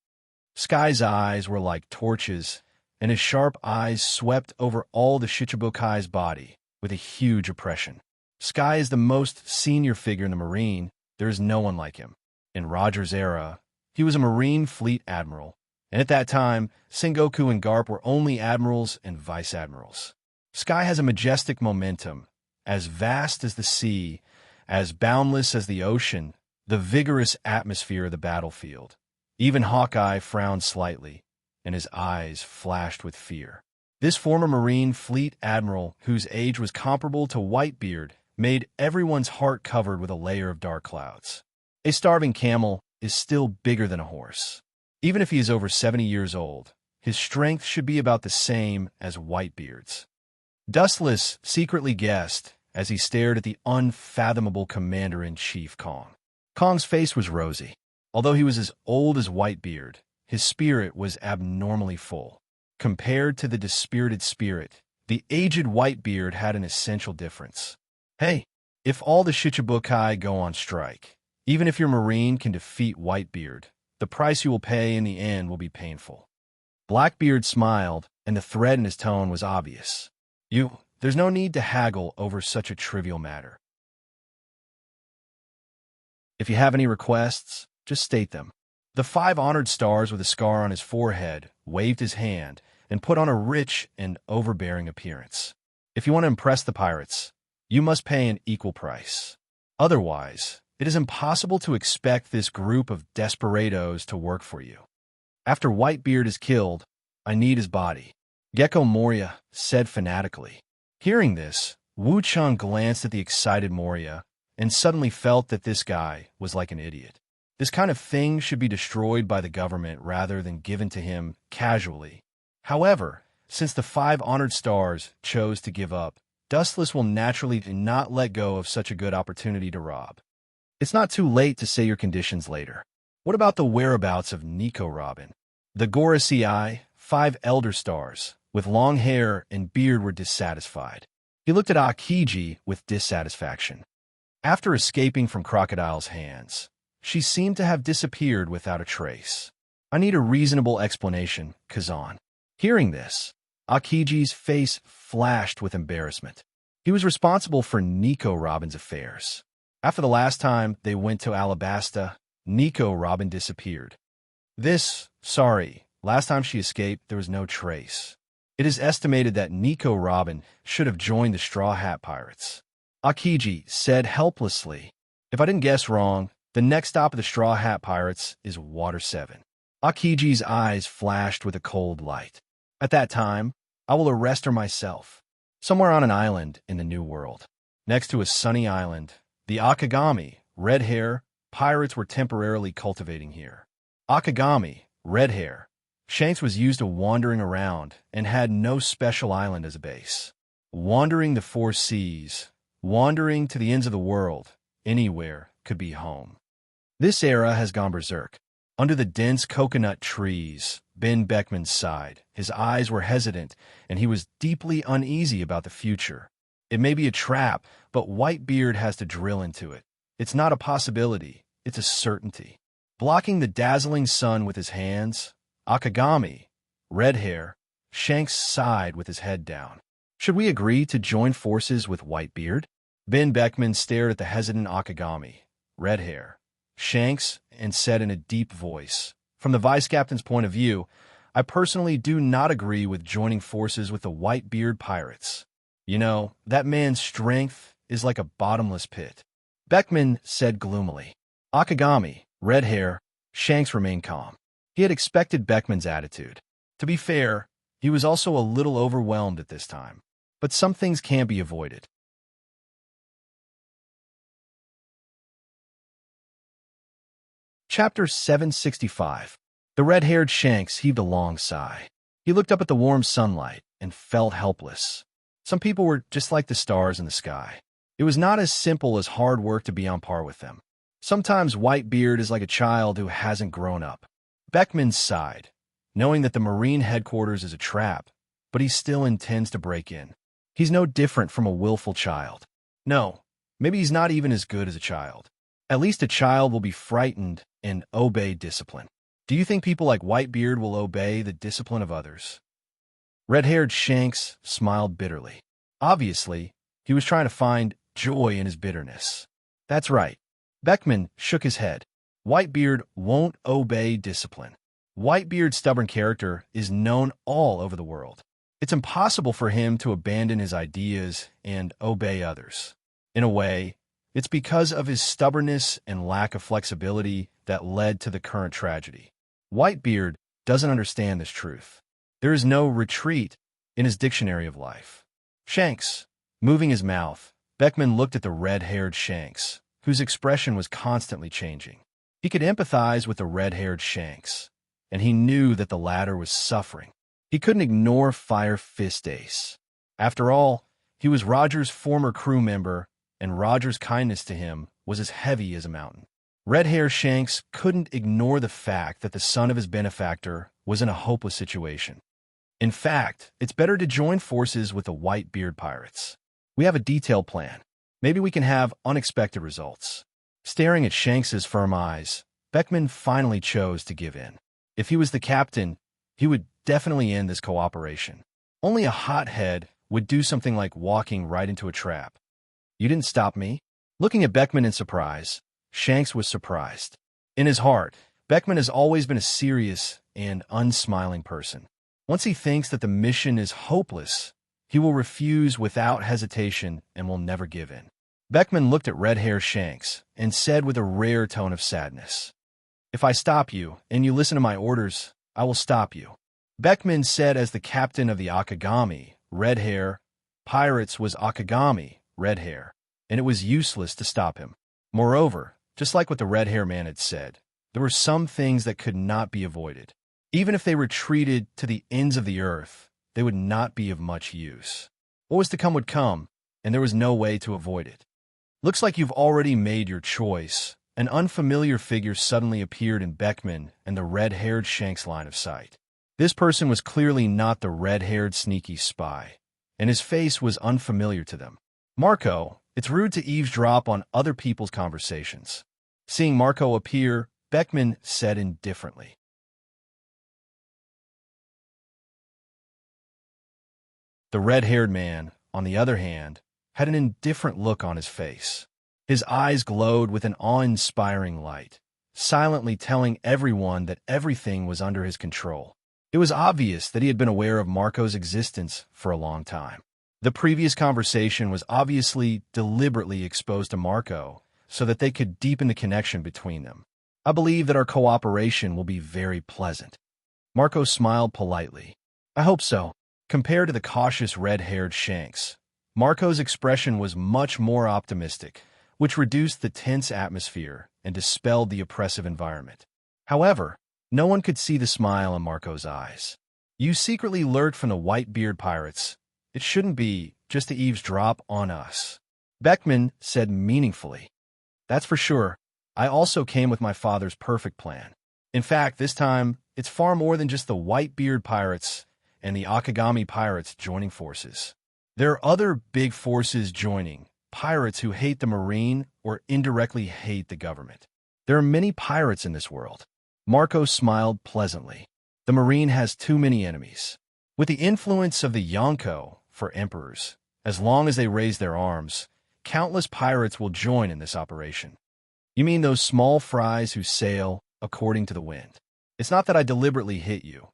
Sky's eyes were like torches, and his sharp eyes swept over all the Shichibukai's body with a huge oppression. Sky is the most senior figure in the Marine. There is no one like him. In Roger's era, he was a Marine fleet admiral, and at that time, Sengoku and Garp were only admirals and vice admirals. Sky has a majestic momentum, as vast as the sea, as boundless as the ocean, the vigorous atmosphere of the battlefield. Even Hawkeye frowned slightly, and his eyes flashed with fear. This former Marine fleet admiral, whose age was comparable to Whitebeard, made everyone's heart covered with a layer of dark clouds. A starving camel is still bigger than a horse. Even if he is over 70 years old, his strength should be about the same as Whitebeard's. Dustless secretly guessed as he stared at the unfathomable commander-in-chief Kong. Kong's face was rosy. Although he was as old as Whitebeard, his spirit was abnormally full. Compared to the dispirited spirit, the aged Whitebeard had an essential difference. Hey, if all the Shichibukai go on strike, even if your Marine can defeat Whitebeard, the price you will pay in the end will be painful. Blackbeard smiled, and the threat in his tone was obvious. There's no need to haggle over such a trivial matter. If you have any requests, just state them. The 5 honored stars with a scar on his forehead waved his hand and put on a rich and overbearing appearance. If you want to impress the pirates, you must pay an equal price. Otherwise, it is impossible to expect this group of desperados to work for you. After Whitebeard is killed, I need his body, Gecko Moria said fanatically. Hearing this, Wu Chun glanced at the excited Moria and suddenly felt that this guy was like an idiot. This kind of thing should be destroyed by the government rather than given to him casually. However, since the 5 honored stars chose to give up, Dustless will naturally not let go of such a good opportunity to rob. It's not too late to say your conditions later. What about the whereabouts of Nico Robin? The Gorosei, 5 elder stars, with long hair and beard were dissatisfied. He looked at Akiji with dissatisfaction. After escaping from Crocodile's hands, she seemed to have disappeared without a trace. I need a reasonable explanation, Kazan. Hearing this, Akiji's face flashed with embarrassment. He was responsible for Nico Robin's affairs. After the last time they went to Alabasta, Nico Robin disappeared. Last time she escaped, there was no trace. It is estimated that Nico Robin should have joined the Straw Hat Pirates. Akiji said helplessly. If I didn't guess wrong, the next stop of the Straw Hat Pirates is Water 7. Akiji's eyes flashed with a cold light. At that time, I will arrest her myself. Somewhere on an island in the New World. Next to a sunny island, the Akagami, red hair, pirates were temporarily cultivating here. Akagami, red hair. Shanks was used to wandering around and had no special island as a base. Wandering the 4 seas, wandering to the ends of the world, anywhere could be home. This era has gone berserk. Under the dense coconut trees, Ben Beckman sighed. His eyes were hesitant, and he was deeply uneasy about the future. It may be a trap, but Whitebeard has to drill into it. It's not a possibility, it's a certainty. Blocking the dazzling sun with his hands, Akagami, red hair, Shanks sighed with his head down. Should we agree to join forces with Whitebeard? Ben Beckman stared at the hesitant Akagami, red hair, Shanks, and said in a deep voice, "From the vice captain's point of view, I personally do not agree with joining forces with the Whitebeard pirates. You know, that man's strength is like a bottomless pit." Beckman said gloomily. Akagami, red hair, Shanks remained calm. He had expected Beckman's attitude. To be fair, he was also a little overwhelmed at this time. But some things can't be avoided. Chapter 765. The red-haired Shanks heaved a long sigh. He looked up at the warm sunlight and felt helpless. Some people were just like the stars in the sky. It was not as simple as hard work to be on par with them. Sometimes Whitebeard is like a child who hasn't grown up. Beckman sighed, knowing that the Marine headquarters is a trap, but he still intends to break in. He's no different from a willful child. No, maybe he's not even as good as a child. At least a child will be frightened and obey discipline. Do you think people like Whitebeard will obey the discipline of others? Red-haired Shanks smiled bitterly. Obviously, he was trying to find joy in his bitterness. That's right. Beckman shook his head. Whitebeard won't obey discipline. Whitebeard's stubborn character is known all over the world. It's impossible for him to abandon his ideas and obey others. In a way, it's because of his stubbornness and lack of flexibility that led to the current tragedy. Whitebeard doesn't understand this truth. There is no retreat in his dictionary of life. Shanks, moving his mouth, Beckman looked at the red-haired Shanks, whose expression was constantly changing. He could empathize with the red-haired Shanks, and he knew that the latter was suffering. He couldn't ignore Fire Fist Ace. After all, he was Roger's former crew member, and Roger's kindness to him was as heavy as a mountain. Red-haired Shanks couldn't ignore the fact that the son of his benefactor was in a hopeless situation. In fact, it's better to join forces with the Whitebeard pirates. We have a detailed plan. Maybe we can have unexpected results. Staring at Shanks's firm eyes, Beckman finally chose to give in. If he was the captain, he would definitely end this cooperation. Only a hothead would do something like walking right into a trap. "You didn't stop me?" Looking at Beckman in surprise, Shanks was surprised. In his heart, Beckman has always been a serious and unsmiling person. Once he thinks that the mission is hopeless, he will refuse without hesitation and will never give in. Beckman looked at red-haired Shanks and said with a rare tone of sadness, "If I stop you and you listen to my orders, I will stop you." Beckman said as the captain of the Akagami, red hair, pirates was Akagami, red hair, and it was useless to stop him. Moreover, just like what the red-hair man had said, there were some things that could not be avoided. Even if they retreated to the ends of the earth, they would not be of much use. What was to come would come, and there was no way to avoid it. "Looks like you've already made your choice." An unfamiliar figure suddenly appeared in Beckman and the red-haired Shanks' line of sight. This person was clearly not the red-haired sneaky spy, and his face was unfamiliar to them. "Marco, it's rude to eavesdrop on other people's conversations." Seeing Marco appear, Beckman said indifferently. The red-haired man, on the other hand, had an indifferent look on his face. His eyes glowed with an awe-inspiring light, silently telling everyone that everything was under his control. It was obvious that he had been aware of Marco's existence for a long time. The previous conversation was obviously deliberately exposed to Marco so that they could deepen the connection between them. "I believe that our cooperation will be very pleasant." Marco smiled politely. "I hope so." Compared to the cautious red-haired Shanks, Marco's expression was much more optimistic, which reduced the tense atmosphere and dispelled the oppressive environment. However, no one could see the smile in Marco's eyes. "You secretly lurked from the Whitebeard pirates. It shouldn't be just to eavesdrop on us." Beckman said meaningfully. "That's for sure. I also came with my father's perfect plan. In fact, this time, it's far more than just the Whitebeard pirates and the Akagami pirates joining forces. There are other big forces joining, pirates who hate the Marine or indirectly hate the government. There are many pirates in this world." Marco smiled pleasantly. "The Marine has too many enemies. With the influence of the Yonko for emperors, as long as they raise their arms, countless pirates will join in this operation. You mean those small fries who sail according to the wind? It's not that I deliberately hit you,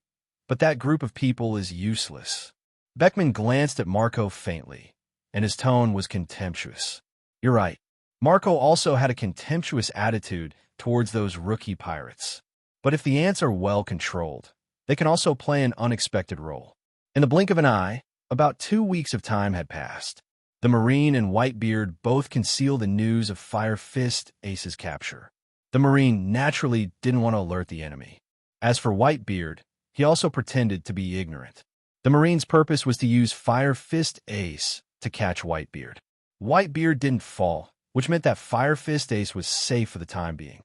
but that group of people is useless. Beckman glanced at Marco faintly, and his tone was contemptuous. You're right. Marco also had a contemptuous attitude towards those rookie pirates. But if the ants are well controlled, they can also play an unexpected role. In the blink of an eye, about 2 weeks of time had passed. The Marine and Whitebeard both concealed the news of Fire Fist Ace's capture. The Marine naturally didn't want to alert the enemy. As for Whitebeard, he also pretended to be ignorant. The Marine's purpose was to use Fire Fist Ace to catch Whitebeard. Whitebeard didn't fall, which meant that Fire Fist Ace was safe for the time being.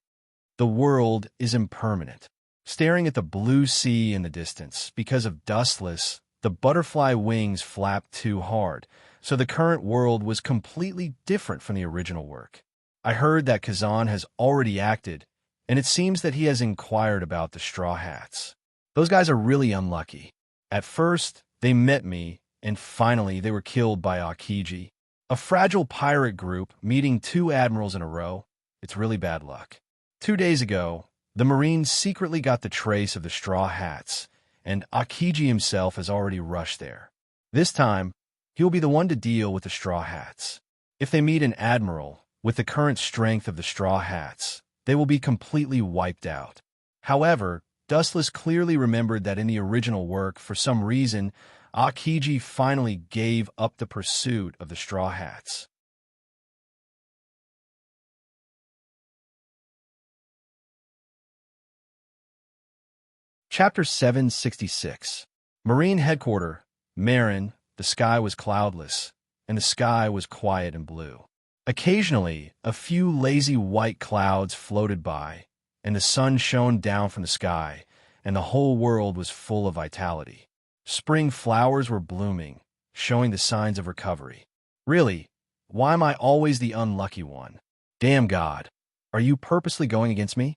The world is impermanent. Staring at the blue sea in the distance, because of Dustless, the butterfly wings flapped too hard, so the current world was completely different from the original work. I heard that Kazan has already acted, and it seems that he has inquired about the Straw Hats. Those guys are really unlucky. At first, they met me, and finally they were killed by Aokiji. A fragile pirate group meeting 2 admirals in a row, it's really bad luck. 2 days ago, the Marines secretly got the trace of the Straw Hats, and Aokiji himself has already rushed there. This time, he'll be the one to deal with the Straw Hats. If they meet an admiral with the current strength of the Straw Hats, they will be completely wiped out. However, Dustless clearly remembered that in the original work, for some reason, Aokiji finally gave up the pursuit of the Straw Hats. Chapter 766. Marine Headquarters, Marin. The sky was cloudless, and the sky was quiet and blue. Occasionally, a few lazy white clouds floated by, and the sun shone down from the sky, and the whole world was full of vitality. Spring flowers were blooming, showing the signs of recovery. Really, why am I always the unlucky one? Damn God, are you purposely going against me?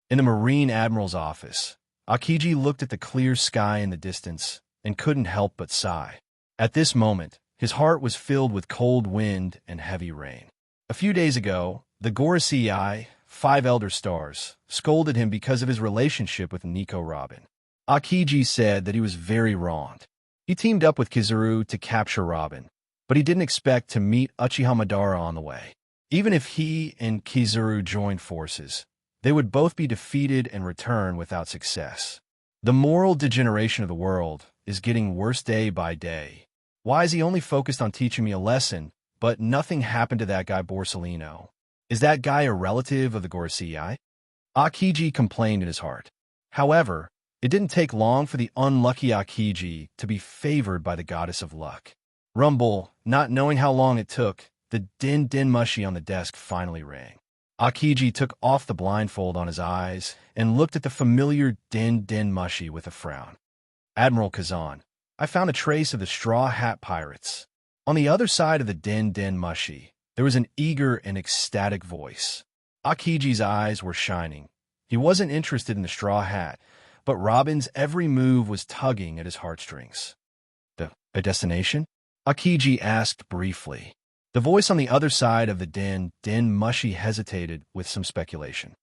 In the Marine Admiral's office, Aokiji looked at the clear sky in the distance and couldn't help but sigh. At this moment, his heart was filled with cold wind and heavy rain. A few days ago, the Gorosei, 5 Elder Stars, scolded him because of his relationship with Nico Robin. Aokiji said that he was very wronged. He teamed up with Kizaru to capture Robin, but he didn't expect to meet Uchiha Madara on the way. Even if he and Kizaru joined forces, they would both be defeated and return without success. The moral degeneration of the world is getting worse day by day. Why is he only focused on teaching me a lesson, but nothing happened to that guy Borsellino? Is that guy a relative of the Gorosei? Aokiji complained in his heart. However, it didn't take long for the unlucky Aokiji to be favored by the goddess of luck. Rumble, not knowing how long it took, the din mushi on the desk finally rang. Aokiji took off the blindfold on his eyes and looked at the familiar din mushi with a frown. Admiral Kazan, I found a trace of the Straw Hat Pirates. On the other side of the din mushi, there was an eager and ecstatic voice. Aokiji's eyes were shining. He wasn't interested in the Straw Hat, but Robin's every move was tugging at his heartstrings. A destination? Aokiji asked briefly. The voice on the other side of the din mushi hesitated with some speculation.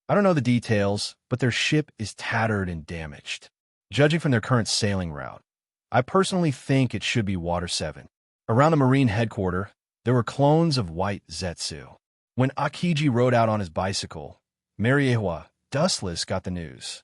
I don't know the details, but their ship is tattered and damaged. Judging from their current sailing route, I personally think it should be Water 7. Around the Marine Headquarters, there were clones of white Zetsu. When Aokiji rode out on his bicycle, Mariewa, Dustless, got the news.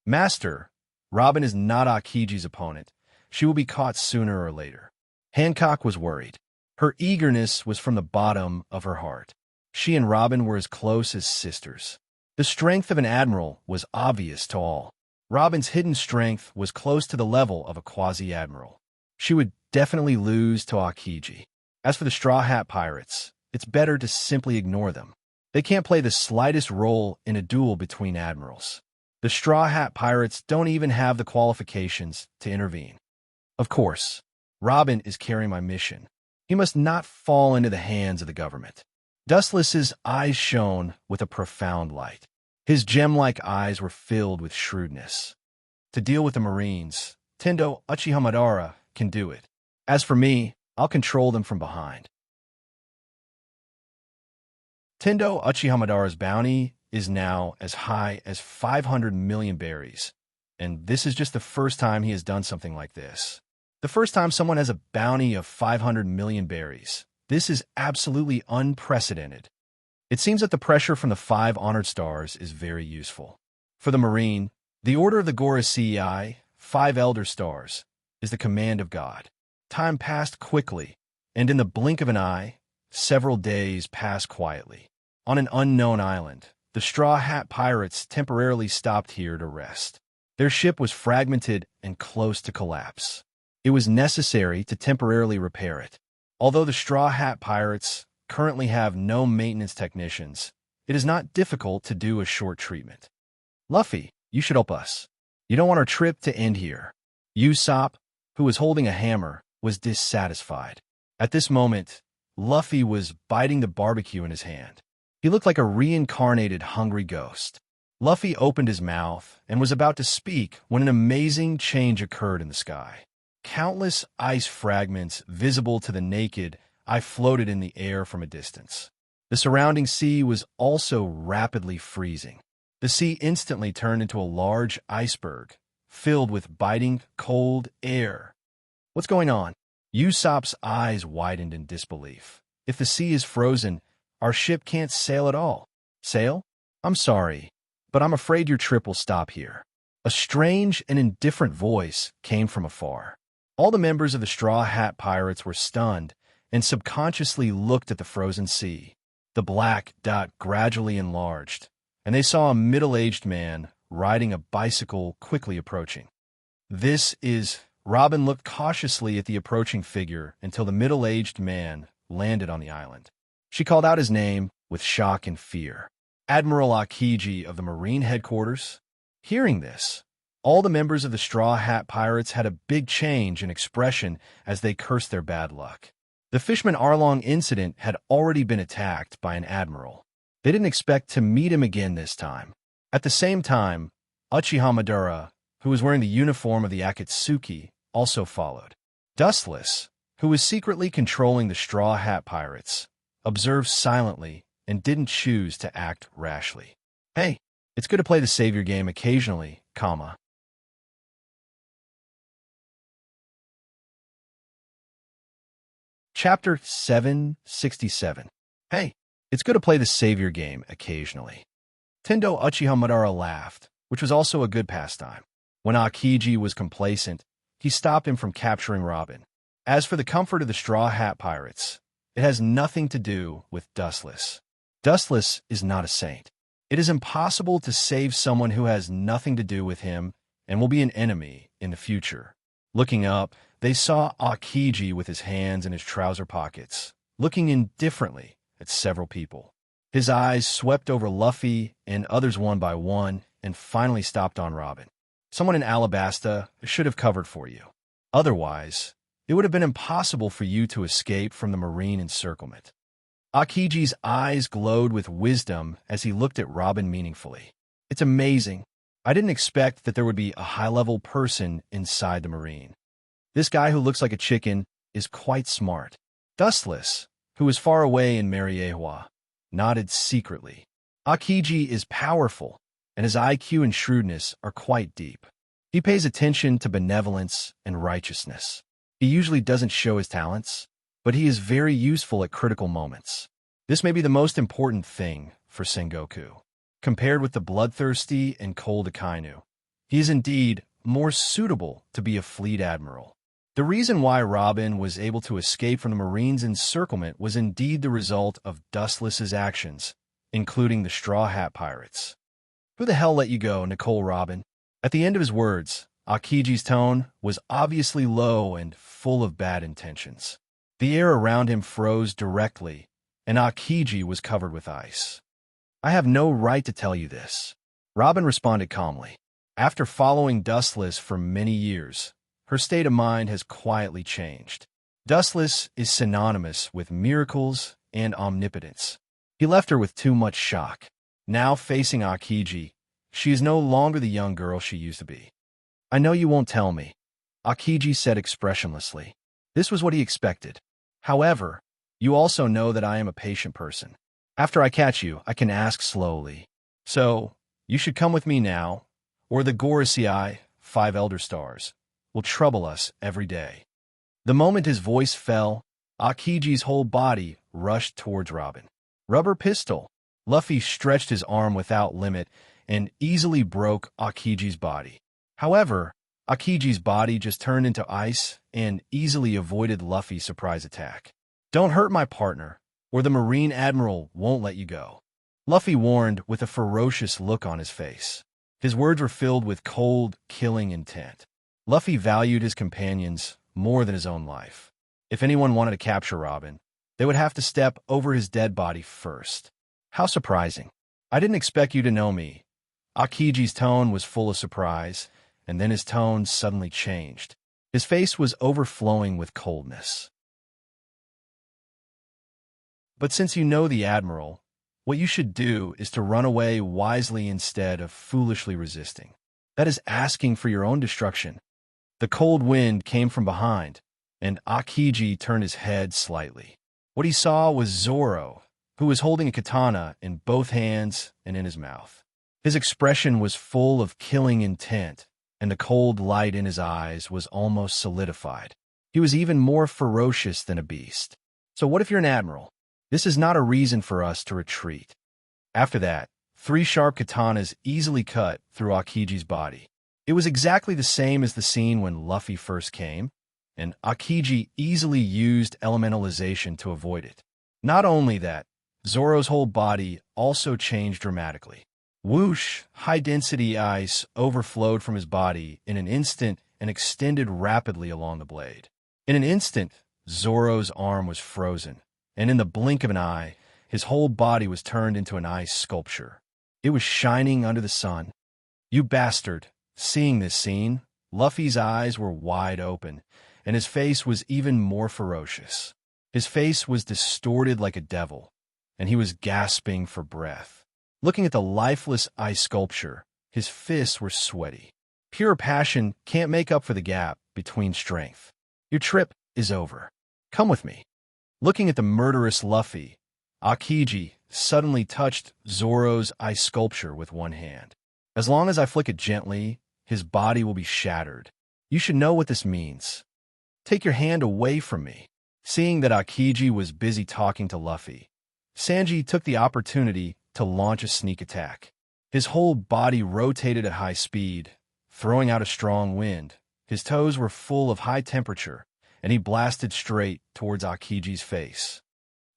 Master, Robin is not Aokiji's opponent. She will be caught sooner or later. Hancock was worried. Her eagerness was from the bottom of her heart. She and Robin were as close as sisters. The strength of an admiral was obvious to all. Robin's hidden strength was close to the level of a quasi-admiral. She would definitely lose to Aokiji. As for the Straw Hat Pirates, it's better to simply ignore them. They can't play the slightest role in a duel between admirals. The Straw Hat Pirates don't even have the qualifications to intervene. Of course, Robin is carrying my mission. He must not fall into the hands of the government. Dustless's eyes shone with a profound light. His gem-like eyes were filled with shrewdness. To deal with the Marines, Tendo Uchiha Madara can do it. As for me, I'll control them from behind. Tendo Uchihamadara's bounty is now as high as 500 million berries, and this is just the first time he has done something like this. The first time someone has a bounty of 500 million berries. This is absolutely unprecedented. It seems that the pressure from the 5 honored stars is very useful. For the Marine, the Order of the Gorosei, 5 elder stars, is the command of God. Time passed quickly, and in the blink of an eye, several days passed quietly. On an unknown island, the Straw Hat Pirates temporarily stopped here to rest. Their ship was fragmented and close to collapse. It was necessary to temporarily repair it. Although the Straw Hat Pirates currently have no maintenance technicians, it is not difficult to do a short treatment. Luffy, you should help us. You don't want our trip to end here. Usopp, who was holding a hammer, was dissatisfied. At this moment, Luffy was biting the barbecue in his hand. He looked like a reincarnated hungry ghost. Luffy opened his mouth and was about to speak when an amazing change occurred in the sky. Countless ice fragments visible to the naked eye floated in the air from a distance. The surrounding sea was also rapidly freezing. The sea instantly turned into a large iceberg, filled with biting, cold air. What's going on? Usopp's eyes widened in disbelief. If the sea is frozen, our ship can't sail at all. Sail? I'm sorry, but I'm afraid your trip will stop here. A strange and indifferent voice came from afar. All the members of the Straw Hat Pirates were stunned and subconsciously looked at the frozen sea. The black dot gradually enlarged, and they saw a middle-aged man riding a bicycle quickly approaching. Robin looked cautiously at the approaching figure until the middle-aged man landed on the island. She called out his name with shock and fear. Admiral Akiji of the Marine Headquarters. Hearing this, all the members of the Straw Hat Pirates had a big change in expression as they cursed their bad luck. The Fishman Arlong incident had already been attacked by an admiral. They didn't expect to meet him again this time. At the same time, Uchiha Madara, who was wearing the uniform of the Akatsuki, also followed. Dustless, who was secretly controlling the Straw Hat Pirates, observed silently and didn't choose to act rashly. Hey, it's good to play the savior game occasionally, comma. Chapter 767. Hey, it's good to play the savior game occasionally. Tendo Uchiha Madara laughed, which was also a good pastime. When Akiji was complacent, he stopped him from capturing Robin. As for the comfort of the Straw Hat Pirates, it has nothing to do with Dustless. Dustless is not a saint. It is impossible to save someone who has nothing to do with him and will be an enemy in the future. Looking up, they saw Akiji with his hands in his trouser pockets, looking indifferently at several people. His eyes swept over Luffy and others one by one and finally stopped on Robin. Someone in Alabasta should have covered for you. Otherwise, it would have been impossible for you to escape from the Marine encirclement. Akiji's eyes glowed with wisdom as he looked at Robin meaningfully. It's amazing. I didn't expect that there would be a high-level person inside the Marine. This guy who looks like a chicken is quite smart. Dustless, who was far away in Mariewa, nodded secretly. Akiji is powerful, and his IQ and shrewdness are quite deep. He pays attention to benevolence and righteousness. He usually doesn't show his talents, but he is very useful at critical moments. This may be the most important thing for Sengoku. Compared with the bloodthirsty and cold Akainu, he is indeed more suitable to be a fleet admiral. The reason why Robin was able to escape from the Marines' encirclement was indeed the result of Dustless's actions, including the Straw Hat Pirates. Who the hell let you go, Nicole Robin? At the end of his words, Akiji's tone was obviously low and full of bad intentions. The air around him froze directly, and Akiji was covered with ice. I have no right to tell you this. Robin responded calmly. After following Dustless for many years, her state of mind has quietly changed. Dustless is synonymous with miracles and omnipotence. He left her with too much shock. Now facing Akiji, she is no longer the young girl she used to be. I know you won't tell me, Akiji said expressionlessly. This was what he expected. However, you also know that I am a patient person. After I catch you, I can ask slowly. So, you should come with me now, or the Gorosei, 5 elder stars, will trouble us every day. The moment his voice fell, Akiji's whole body rushed towards Robin. Rubber pistol. Luffy stretched his arm without limit and easily broke Akiji's body. However, Akiji's body just turned into ice and easily avoided Luffy's surprise attack. Don't hurt my partner, or the Marine Admiral won't let you go, Luffy warned with a ferocious look on his face. His words were filled with cold, killing intent. Luffy valued his companions more than his own life. If anyone wanted to capture Robin, they would have to step over his dead body first. How surprising. I didn't expect you to know me. Akiji's tone was full of surprise, and then his tone suddenly changed. His face was overflowing with coldness. But since you know the Admiral, what you should do is to run away wisely instead of foolishly resisting. That is asking for your own destruction. The cold wind came from behind, and Akiji turned his head slightly. What he saw was Zoro, who was holding a katana in both hands and in his mouth. His expression was full of killing intent, and the cold light in his eyes was almost solidified. He was even more ferocious than a beast. So what if you're an admiral? This is not a reason for us to retreat. After that, 3 sharp katanas easily cut through Akiji's body. It was exactly the same as the scene when Luffy first came, and Akiji easily used elementalization to avoid it. Not only that, Zoro's whole body also changed dramatically. Whoosh, high-density ice overflowed from his body in an instant and extended rapidly along the blade. In an instant, Zoro's arm was frozen, and in the blink of an eye, his whole body was turned into an ice sculpture. It was shining under the sun. You bastard! Seeing this scene, Luffy's eyes were wide open, and his face was even more ferocious. His face was distorted like a devil, and he was gasping for breath. Looking at the lifeless ice sculpture, his fists were sweaty. Pure passion can't make up for the gap between strength. Your trip is over. Come with me. Looking at the murderous Luffy, Akiji suddenly touched Zoro's ice sculpture with one hand. As long as I flick it gently, his body will be shattered. You should know what this means. Take your hand away from me. Seeing that Akiji was busy talking to Luffy, Sanji took the opportunity to launch a sneak attack. His whole body rotated at high speed, throwing out a strong wind. His toes were full of high temperature, and he blasted straight towards Akiji's face.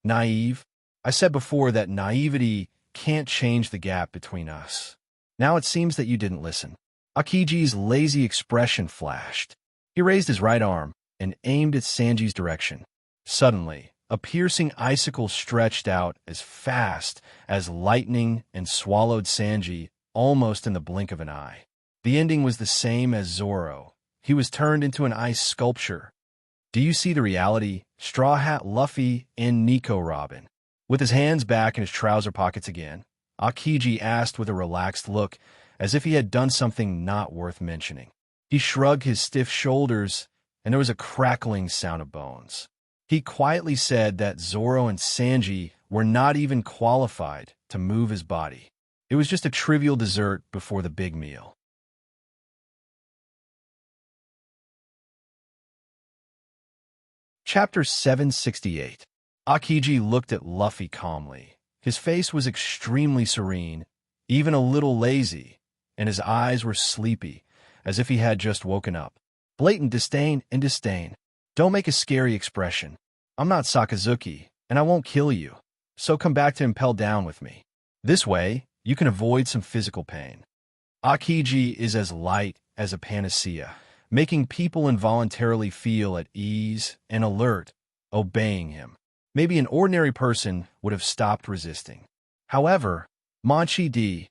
Naive? I said before that naivety can't change the gap between us. Now it seems that you didn't listen. Akiji's lazy expression flashed. He raised his right arm and aimed at Sanji's direction. Suddenly, a piercing icicle stretched out as fast as lightning and swallowed Sanji almost in the blink of an eye. The ending was the same as Zoro. He was turned into an ice sculpture. Do you see the reality? Straw Hat Luffy and Nico Robin. With his hands back in his trouser pockets again, Akiji asked with a relaxed look, as if he had done something not worth mentioning. He shrugged his stiff shoulders, and there was a crackling sound of bones. He quietly said that Zoro and Sanji were not even qualified to move his body. It was just a trivial dessert before the big meal. Chapter 768. Akiji looked at Luffy calmly. His face was extremely serene, even a little lazy, and his eyes were sleepy, as if he had just woken up. Blatant disdain and disdain. Don't make a scary expression. I'm not Sakazuki, and I won't kill you, so come back to Impel Down with me. This way, you can avoid some physical pain. Akiji is as light as a panacea, making people involuntarily feel at ease and alert, obeying him. Maybe an ordinary person would have stopped resisting. However, Manchi D.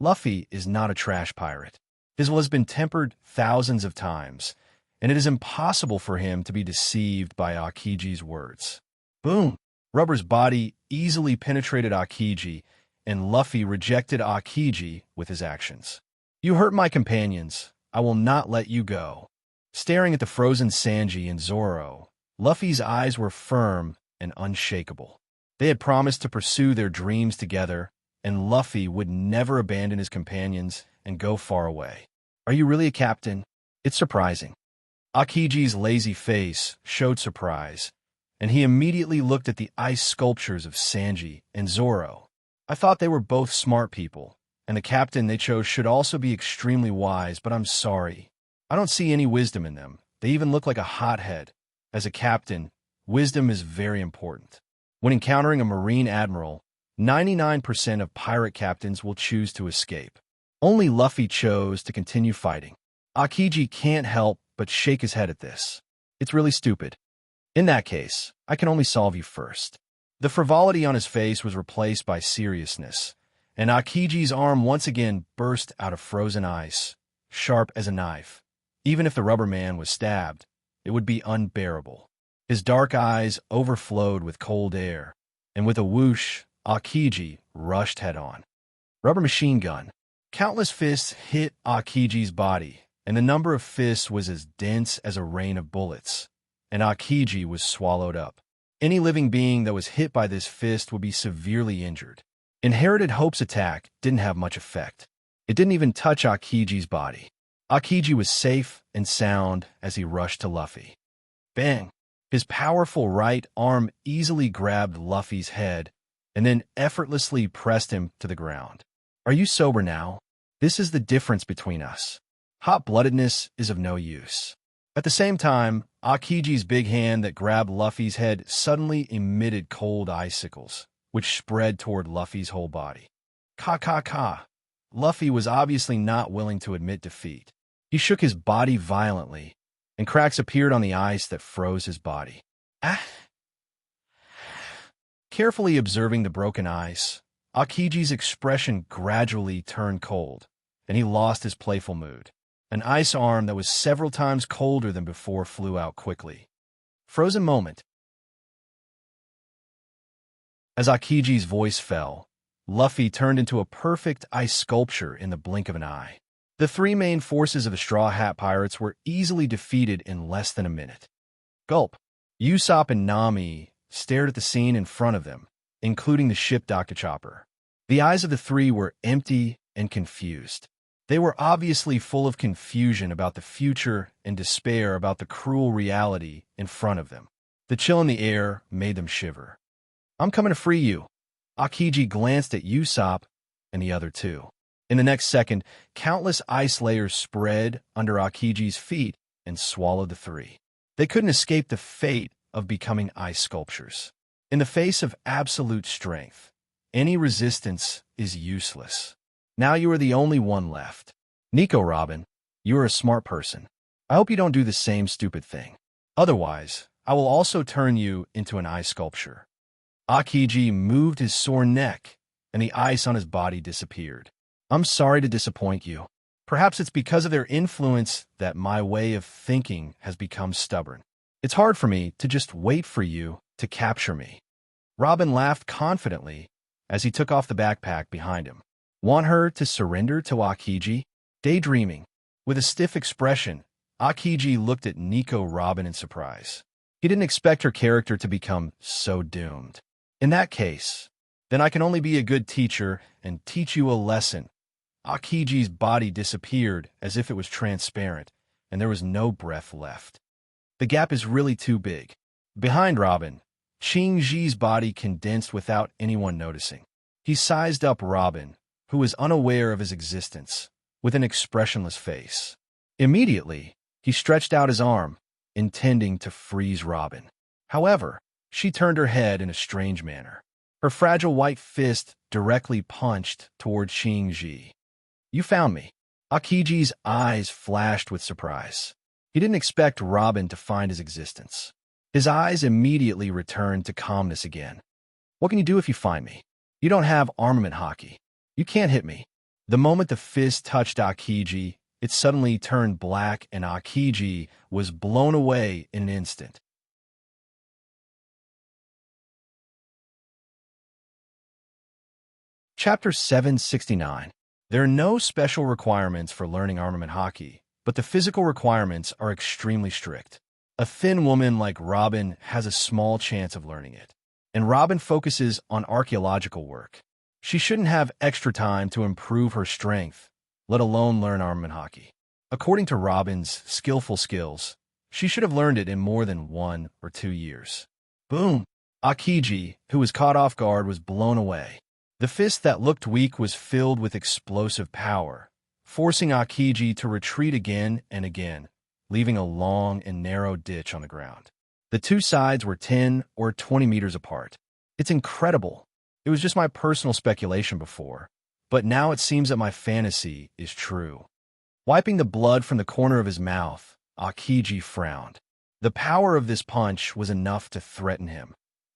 Luffy is not a trash pirate. His will has been tempered thousands of times, and it is impossible for him to be deceived by Akiji's words. Boom! Rubber's body easily penetrated Akiji, and Luffy rejected Akiji with his actions. You hurt my companions. I will not let you go. Staring at the frozen Sanji and Zoro, Luffy's eyes were firm and unshakable. They had promised to pursue their dreams together, and Luffy would never abandon his companions and go far away. Are you really a captain? It's surprising. Akiji's lazy face showed surprise, and he immediately looked at the ice sculptures of Sanji and Zoro. I thought they were both smart people, and the captain they chose should also be extremely wise, but I'm sorry. I don't see any wisdom in them. They even look like a hothead. As a captain, wisdom is very important. When encountering a Marine admiral, 99% of pirate captains will choose to escape. Only Luffy chose to continue fighting. Akiji can't help but shake his head at this. It's really stupid. In that case, I can only solve you first. The frivolity on his face was replaced by seriousness, and Akiji's arm once again burst out of frozen ice, sharp as a knife. Even if the rubber man was stabbed, it would be unbearable. His dark eyes overflowed with cold air, and with a whoosh, Akiji rushed head-on. Rubber machine gun. Countless fists hit Akiji's body, and the number of fists was as dense as a rain of bullets, and Akiji was swallowed up. Any living being that was hit by this fist would be severely injured. Inherited Hope's attack didn't have much effect. It didn't even touch Akiji's body. Akiji was safe and sound as he rushed to Luffy. Bang! His powerful right arm easily grabbed Luffy's head and then effortlessly pressed him to the ground. Are you sober now? This is the difference between us. Hot-bloodedness is of no use. At the same time, Akiji's big hand that grabbed Luffy's head suddenly emitted cold icicles, which spread toward Luffy's whole body. Ka. Luffy was obviously not willing to admit defeat. He shook his body violently, and cracks appeared on the ice that froze his body. Ah! Carefully observing the broken ice, Akiji's expression gradually turned cold, and he lost his playful mood. An ice arm that was several times colder than before flew out quickly. Frozen moment. As Akiji's voice fell, Luffy turned into a perfect ice sculpture in the blink of an eye. The three main forces of the Straw Hat Pirates were easily defeated in less than a minute. Gulp. Usopp and Nami stared at the scene in front of them, including the ship Chopper. The eyes of the three were empty and confused. They were obviously full of confusion about the future and despair about the cruel reality in front of them. The chill in the air made them shiver. I'm coming to free you. Akiji glanced at Usopp and the other two. In the next second, countless ice layers spread under Akiji's feet and swallowed the three. They couldn't escape the fate of becoming ice sculptures. In the face of absolute strength, any resistance is useless. Now you are the only one left. Nico Robin, you are a smart person. I hope you don't do the same stupid thing. Otherwise, I will also turn you into an ice sculpture. Akiji moved his sore neck, and the ice on his body disappeared. I'm sorry to disappoint you. Perhaps it's because of their influence that my way of thinking has become stubborn. It's hard for me to just wait for you to capture me. Robin laughed confidently as he took off the backpack behind him. Want her to surrender to Akiji? Daydreaming. With a stiff expression, Akiji looked at Nico Robin in surprise. He didn't expect her character to become so doomed. In that case, then I can only be a good teacher and teach you a lesson. Akiji's body disappeared as if it was transparent, and there was no breath left. The gap is really too big. Behind Robin, Qingji's body condensed without anyone noticing. He sized up Robin, who was unaware of his existence, with an expressionless face. Immediately, he stretched out his arm, intending to freeze Robin. However, she turned her head in a strange manner. Her fragile white fist directly punched toward Qingji. You found me. Akiji's eyes flashed with surprise. He didn't expect Robin to find his existence. His eyes immediately returned to calmness again. What can you do if you find me? You don't have armament hockey. You can't hit me. The moment the fist touched Akiji, it suddenly turned black and Akiji was blown away in an instant. Chapter 769. There are no special requirements for learning armament hockey, but the physical requirements are extremely strict. A thin woman like Robin has a small chance of learning it. and Robin focuses on archaeological work. She shouldn't have extra time to improve her strength, let alone learn armament hockey. According to Robin's skillful skills, she should have learned it in more than 1 or 2 years. Boom! Akiji, who was caught off guard, was blown away. The fist that looked weak was filled with explosive power, forcing Akiji to retreat again and again, leaving a long and narrow ditch on the ground. The two sides were 10 or 20 meters apart. It's incredible. It was just my personal speculation before, but now it seems that my fantasy is true. Wiping the blood from the corner of his mouth, Akiji frowned. The power of this punch was enough to threaten him,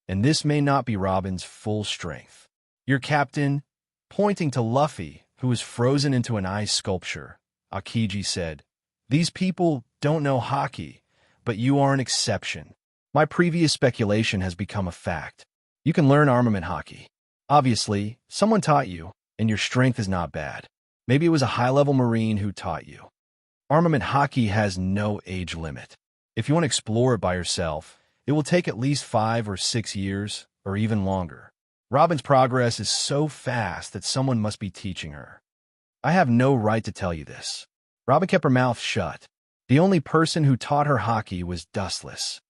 and this may not be Robin's full strength. Your captain, pointing to Luffy, who was frozen into an ice sculpture, Akiji said, "These people don't know hockey, but you are an exception. My previous speculation has become a fact. You can learn armament hockey. Obviously, someone taught you, and your strength is not bad. Maybe it was a high-level Marine who taught you. Armament hockey has no age limit. If you want to explore it by yourself, it will take at least 5 or 6 years, or even longer. Robin's progress is so fast that someone must be teaching her. I have no right to tell you this." Robin kept her mouth shut. The only person who taught her hockey was Dustless.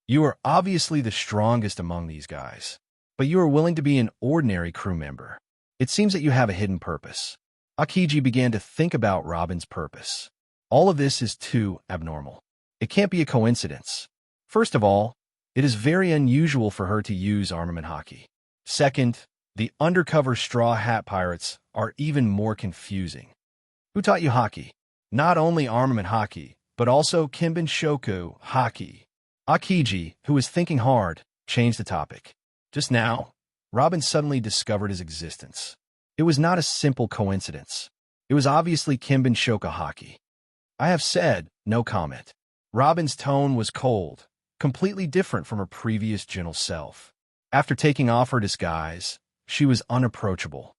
"You are obviously the strongest among these guys, but you are willing to be an ordinary crew member. It seems that you have a hidden purpose." Akiji began to think about Robin's purpose. All of this is too abnormal. It can't be a coincidence. First of all, it is very unusual for her to use armament hockey. Second, the undercover Straw Hat Pirates are even more confusing. Who taught you hockey? Not only armament hockey, but also Kinbin Shoku hockey. Akiji, who was thinking hard, changed the topic. Just now, Robin suddenly discovered his existence. It was not a simple coincidence. It was obviously Kinbin Shoku hockey. I have said no comment. Robin's tone was cold, completely different from her previous gentle self. After taking off her disguise, she was unapproachable.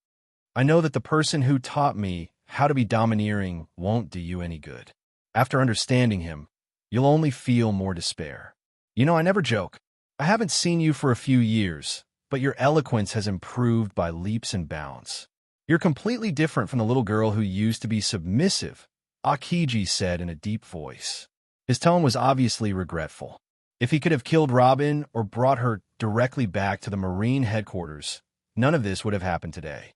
"I know that the person who taught me how to be domineering won't do you any good. After understanding him, you'll only feel more despair. You know, I never joke. I haven't seen you for a few years, but your eloquence has improved by leaps and bounds. You're completely different from the little girl who used to be submissive," Akiji said in a deep voice. His tone was obviously regretful. If he could have killed Robin or brought her directly back to the Marine headquarters, none of this would have happened today.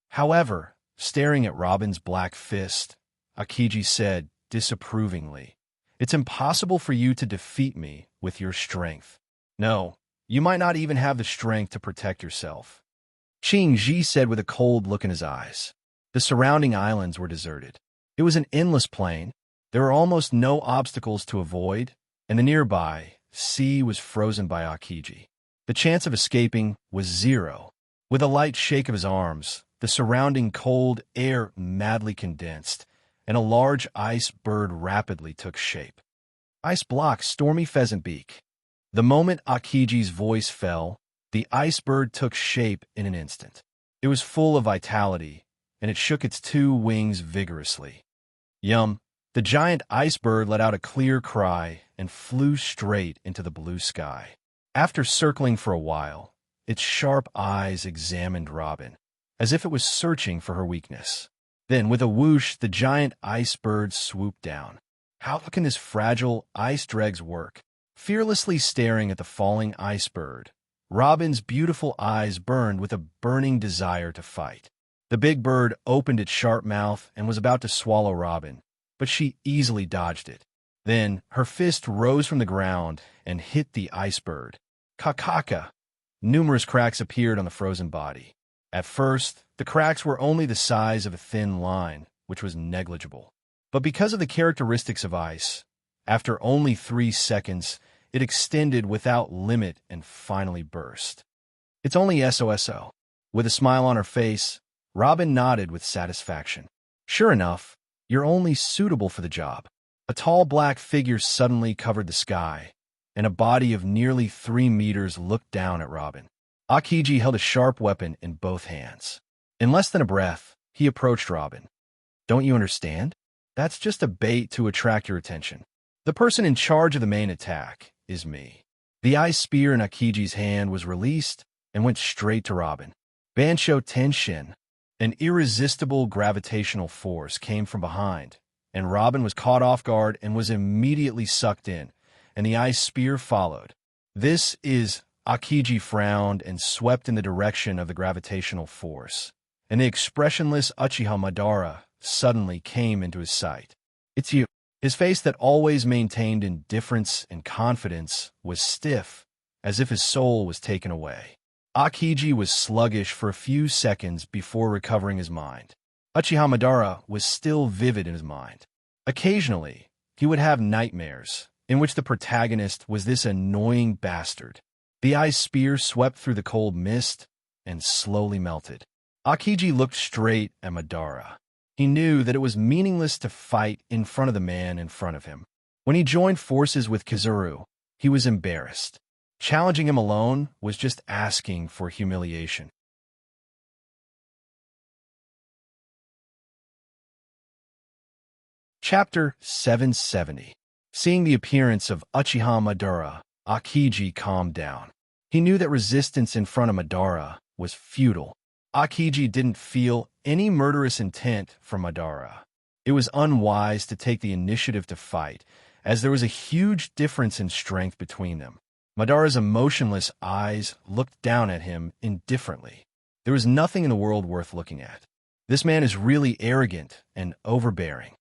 However, staring at Robin's black fist, Akiji said disapprovingly, "It's impossible for you to defeat me with your strength. No, you might not even have the strength to protect yourself." Qing Ji said with a cold look in his eyes. The surrounding islands were deserted. It was an endless plain. There were almost no obstacles to avoid, and the nearby sea was frozen by Akiji. The chance of escaping was zero. With a light shake of his arms, the surrounding cold air madly condensed, and a large ice bird rapidly took shape. "Ice block, stormy pheasant beak." The moment Akiji's voice fell, the ice bird took shape in an instant. It was full of vitality, and it shook its 2 wings vigorously. Yum! The giant ice bird let out a clear cry and flew straight into the blue sky. After circling for a while, its sharp eyes examined Robin, as if it was searching for her weakness. Then, with a whoosh, the giant ice bird swooped down. How can this fragile ice dregs work? Fearlessly staring at the falling ice bird, Robin's beautiful eyes burned with a burning desire to fight. The big bird opened its sharp mouth and was about to swallow Robin, but she easily dodged it. Then her fist rose from the ground and hit the ice bird. Kakaka! Numerous cracks appeared on the frozen body. At first, the cracks were only the size of a thin line, which was negligible. But because of the characteristics of ice, after only 3 seconds, it extended without limit and finally burst. "It's only SOSO." With a smile on her face, Robin nodded with satisfaction. "Sure enough, you're only suitable for the job." A tall black figure suddenly covered the sky, and a body of nearly 3 meters looked down at Robin. Akiji held a sharp weapon in both hands. In less than a breath, he approached Robin. "Don't you understand? That's just a bait to attract your attention. The person in charge of the main attack is me. The ice spear in Akiji's hand was released and went straight to Robin. Bansho Tenshin, an irresistible gravitational force, came from behind, and Robin was caught off guard and was immediately sucked in, and the ice spear followed. This is Akiji frowned and swept in the direction of the gravitational force, and the expressionless Uchiha Madara suddenly came into his sight. "It's you." His face that always maintained indifference and confidence was stiff, as if his soul was taken away. Akiji was sluggish for a few seconds before recovering his mind. Uchiha Madara was still vivid in his mind. Occasionally, he would have nightmares, in which the protagonist was this annoying bastard. The ice spear swept through the cold mist and slowly melted. Akiji looked straight at Madara. He knew that it was meaningless to fight in front of the man in front of him. When he joined forces with Kizuru, he was embarrassed. Challenging him alone was just asking for humiliation. Chapter 770. Seeing the appearance of Uchiha Madara, Akiji calmed down. He knew that resistance in front of Madara was futile. Akiji didn't feel any murderous intent from Madara. It was unwise to take the initiative to fight, as there was a huge difference in strength between them. Madara's emotionless eyes looked down at him indifferently. There was nothing in the world worth looking at. This man is really arrogant and overbearing.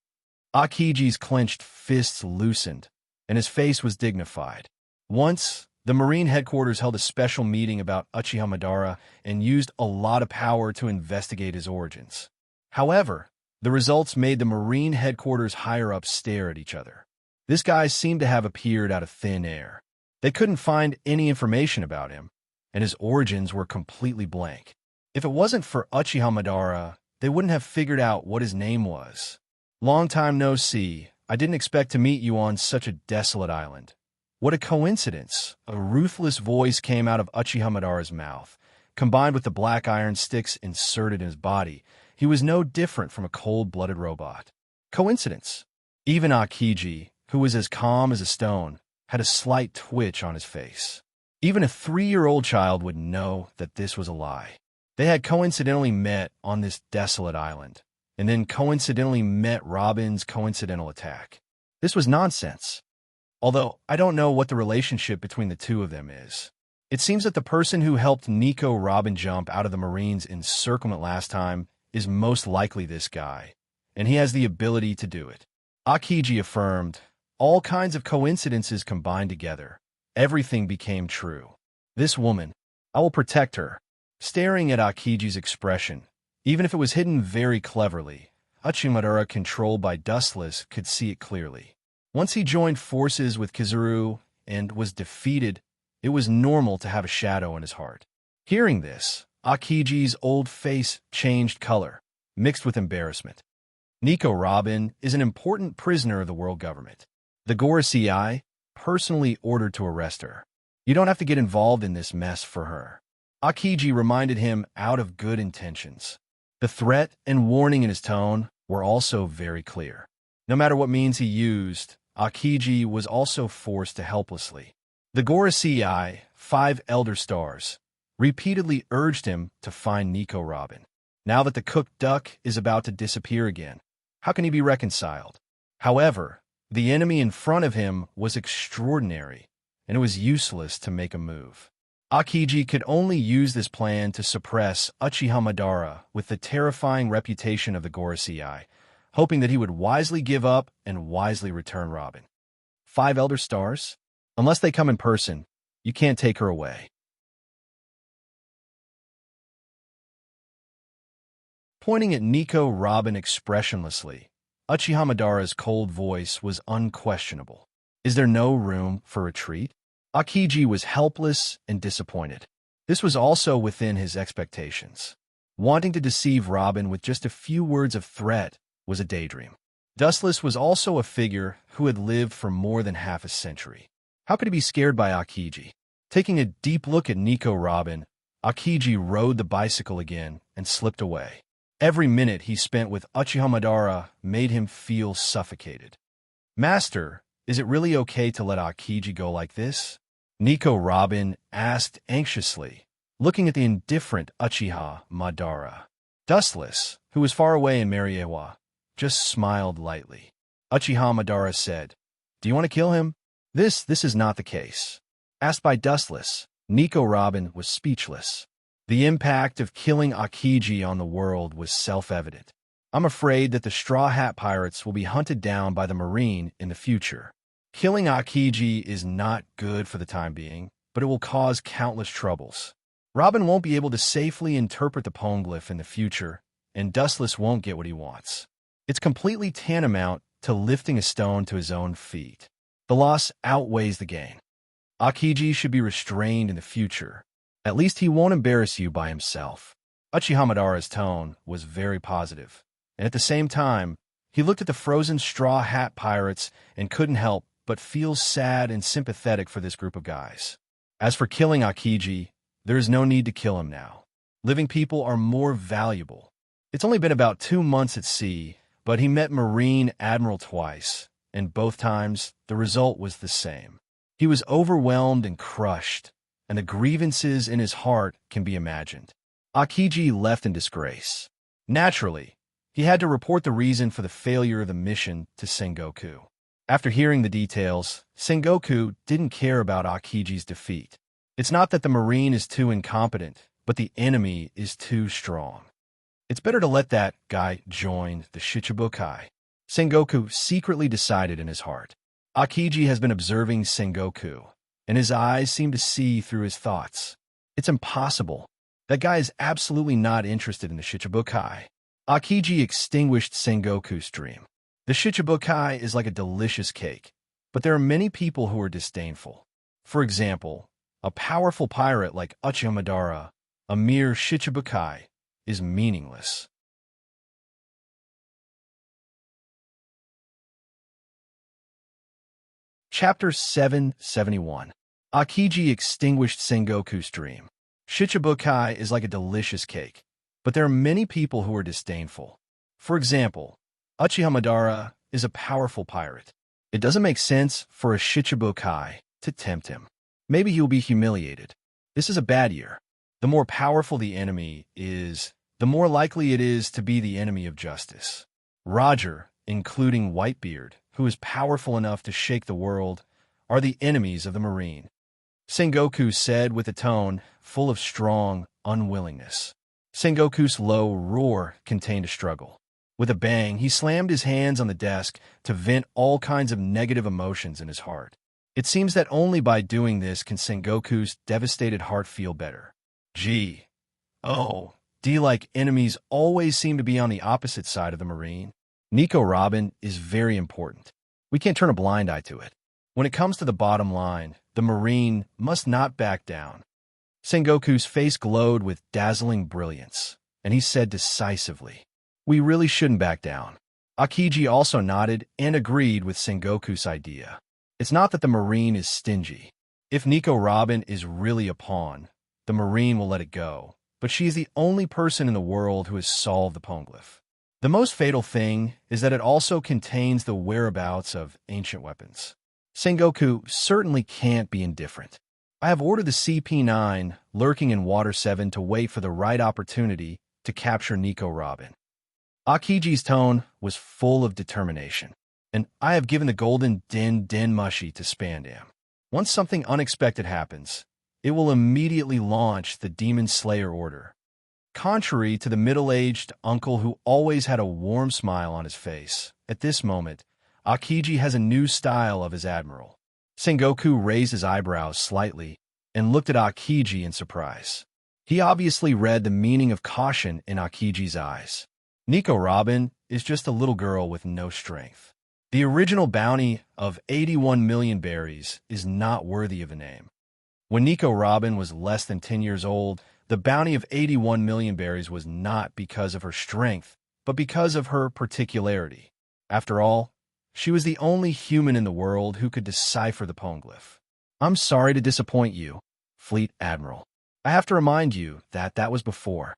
Akiji's clenched fists loosened, and his face was dignified. Once, the Marine headquarters held a special meeting about Uchiha Madara and used a lot of power to investigate his origins. However, the results made the Marine headquarters higher-ups stare at each other. This guy seemed to have appeared out of thin air. They couldn't find any information about him, and his origins were completely blank. If it wasn't for Uchiha Madara, they wouldn't have figured out what his name was. "Long time no see. I didn't expect to meet you on such a desolate island." What a coincidence! A ruthless voice came out of Uchiha Madara's mouth. Combined with the black iron sticks inserted in his body, he was no different from a cold-blooded robot. Coincidence? Even Akiji, who was as calm as a stone, had a slight twitch on his face. Even a 3-year-old child would know that this was a lie. They had coincidentally met on this desolate island, and then coincidentally met Robin's coincidental attack. This was nonsense. Although I don't know what the relationship between the two of them is. It seems that the person who helped Nico Robin jump out of the Marine's encirclement last time is most likely this guy, and he has the ability to do it. Akiji affirmed, all kinds of coincidences combined together. Everything became true. This woman, I will protect her. Staring at Akiji's expression, even if it was hidden very cleverly, Uchiha Madara, controlled by Dustless, could see it clearly. Once he joined forces with Kizuru and was defeated, it was normal to have a shadow in his heart. Hearing this, Akiji's old face changed color, mixed with embarrassment. Nico Robin is an important prisoner of the world government. The Gorosei personally ordered to arrest her. You don't have to get involved in this mess for her. Akiji reminded him out of good intentions. The threat and warning in his tone were also very clear. No matter what means he used, Akiji was also forced to helplessly. The Gorosei, 5 Elder Stars, repeatedly urged him to find Nico Robin. Now that the cooked duck is about to disappear again, how can he be reconciled? However, the enemy in front of him was extraordinary, and it was useless to make a move. Akiji could only use this plan to suppress Uchiha Madara with the terrifying reputation of the Gorosei, hoping that he would wisely give up and wisely return Robin. 5 Elder Stars? Unless they come in person, you can't take her away. Pointing at Nico Robin expressionlessly, Uchiha Madara's cold voice was unquestionable. Is there no room for retreat? Akiji was helpless and disappointed. This was also within his expectations. Wanting to deceive Robin with just a few words of threat was a daydream. Dustless was also a figure who had lived for more than half a century. How could he be scared by Akiji? Taking a deep look at Nico Robin, Akiji rode the bicycle again and slipped away. Every minute he spent with Uchiha Madara made him feel suffocated. Master, is it really okay to let Akiji go like this? Nico Robin asked anxiously, looking at the indifferent Uchiha Madara. Dustless, who was far away in Mariewa, just smiled lightly. Uchiha Madara said, "Do you want to kill him?" This is not the case. Asked by Dustless, Nico Robin was speechless. The impact of killing Akiji on the world was self-evident. I'm afraid that the Straw Hat Pirates will be hunted down by the Marine in the future. Killing Akiji is not good for the time being, but it will cause countless troubles. Robin won't be able to safely interpret the Poneglyph in the future, and Dustless won't get what he wants. It's completely tantamount to lifting a stone to his own feet. The loss outweighs the gain. Akiji should be restrained in the future. At least he won't embarrass you by himself. Uchiha Madara's tone was very positive, and at the same time, he looked at the frozen Straw Hat Pirates and couldn't help but feel sad and sympathetic for this group of guys. As for killing Akiji, there is no need to kill him now. Living people are more valuable. It's only been about 2 months at sea, but he met Marine Admiral twice, and both times the result was the same. He was overwhelmed and crushed, and the grievances in his heart can be imagined. Akiji left in disgrace. Naturally, he had to report the reason for the failure of the mission to Sengoku. After hearing the details, Sengoku didn't care about Akiji's defeat. It's not that the Marine is too incompetent, but the enemy is too strong. It's better to let that guy join the Shichibukai. Sengoku secretly decided in his heart. Akiji has been observing Sengoku, and his eyes seem to see through his thoughts. It's impossible. That guy is absolutely not interested in the Shichibukai. Akiji extinguished Sengoku's dream. The Shichibukai is like a delicious cake, but there are many people who are disdainful. For example, a powerful pirate like Uchiha Madara, a mere Shichibukai, is meaningless. Chapter 771. Akiji extinguished Sengoku's dream. Shichibukai is like a delicious cake, but there are many people who are disdainful. For example, Uchiha Madara is a powerful pirate. It doesn't make sense for a Shichibukai to tempt him. Maybe he will be humiliated. This is a bad year. The more powerful the enemy is, the more likely it is to be the enemy of justice. Roger, including Whitebeard, who is powerful enough to shake the world, are the enemies of the Marine. Sengoku said with a tone full of strong unwillingness. Sengoku's low roar contained a struggle. With a bang, he slammed his hands on the desk to vent all kinds of negative emotions in his heart. It seems that only by doing this can Sengoku's devastated heart feel better. Gee. Oh, D-like enemies always seem to be on the opposite side of the Marine. Nico Robin is very important. We can't turn a blind eye to it. When it comes to the bottom line, the Marine must not back down. Sengoku's face glowed with dazzling brilliance, and he said decisively, "We really shouldn't back down." Akiji also nodded and agreed with Sengoku's idea. It's not that the Marine is stingy. If Nico Robin is really a pawn, the Marine will let it go, but she is the only person in the world who has solved the Poneglyph. The most fatal thing is that it also contains the whereabouts of ancient weapons. Sengoku certainly can't be indifferent. I have ordered the CP9 lurking in Water 7 to wait for the right opportunity to capture Nico Robin. Akiji's tone was full of determination, and I have given the golden Den Mushi to Spandam. Once something unexpected happens, it will immediately launch the Demon Slayer order. Contrary to the middle-aged uncle who always had a warm smile on his face, at this moment, Akiji has a new style of his admiral. Sengoku raised his eyebrows slightly and looked at Akiji in surprise. He obviously read the meaning of caution in Akiji's eyes. Nico Robin is just a little girl with no strength. The original bounty of 81 million berries is not worthy of a name. When Nico Robin was less than 10 years old, the bounty of 81 million berries was not because of her strength, but because of her particularity. After all, she was the only human in the world who could decipher the Poneglyph. I'm sorry to disappoint you, Fleet Admiral. I have to remind you that that was before.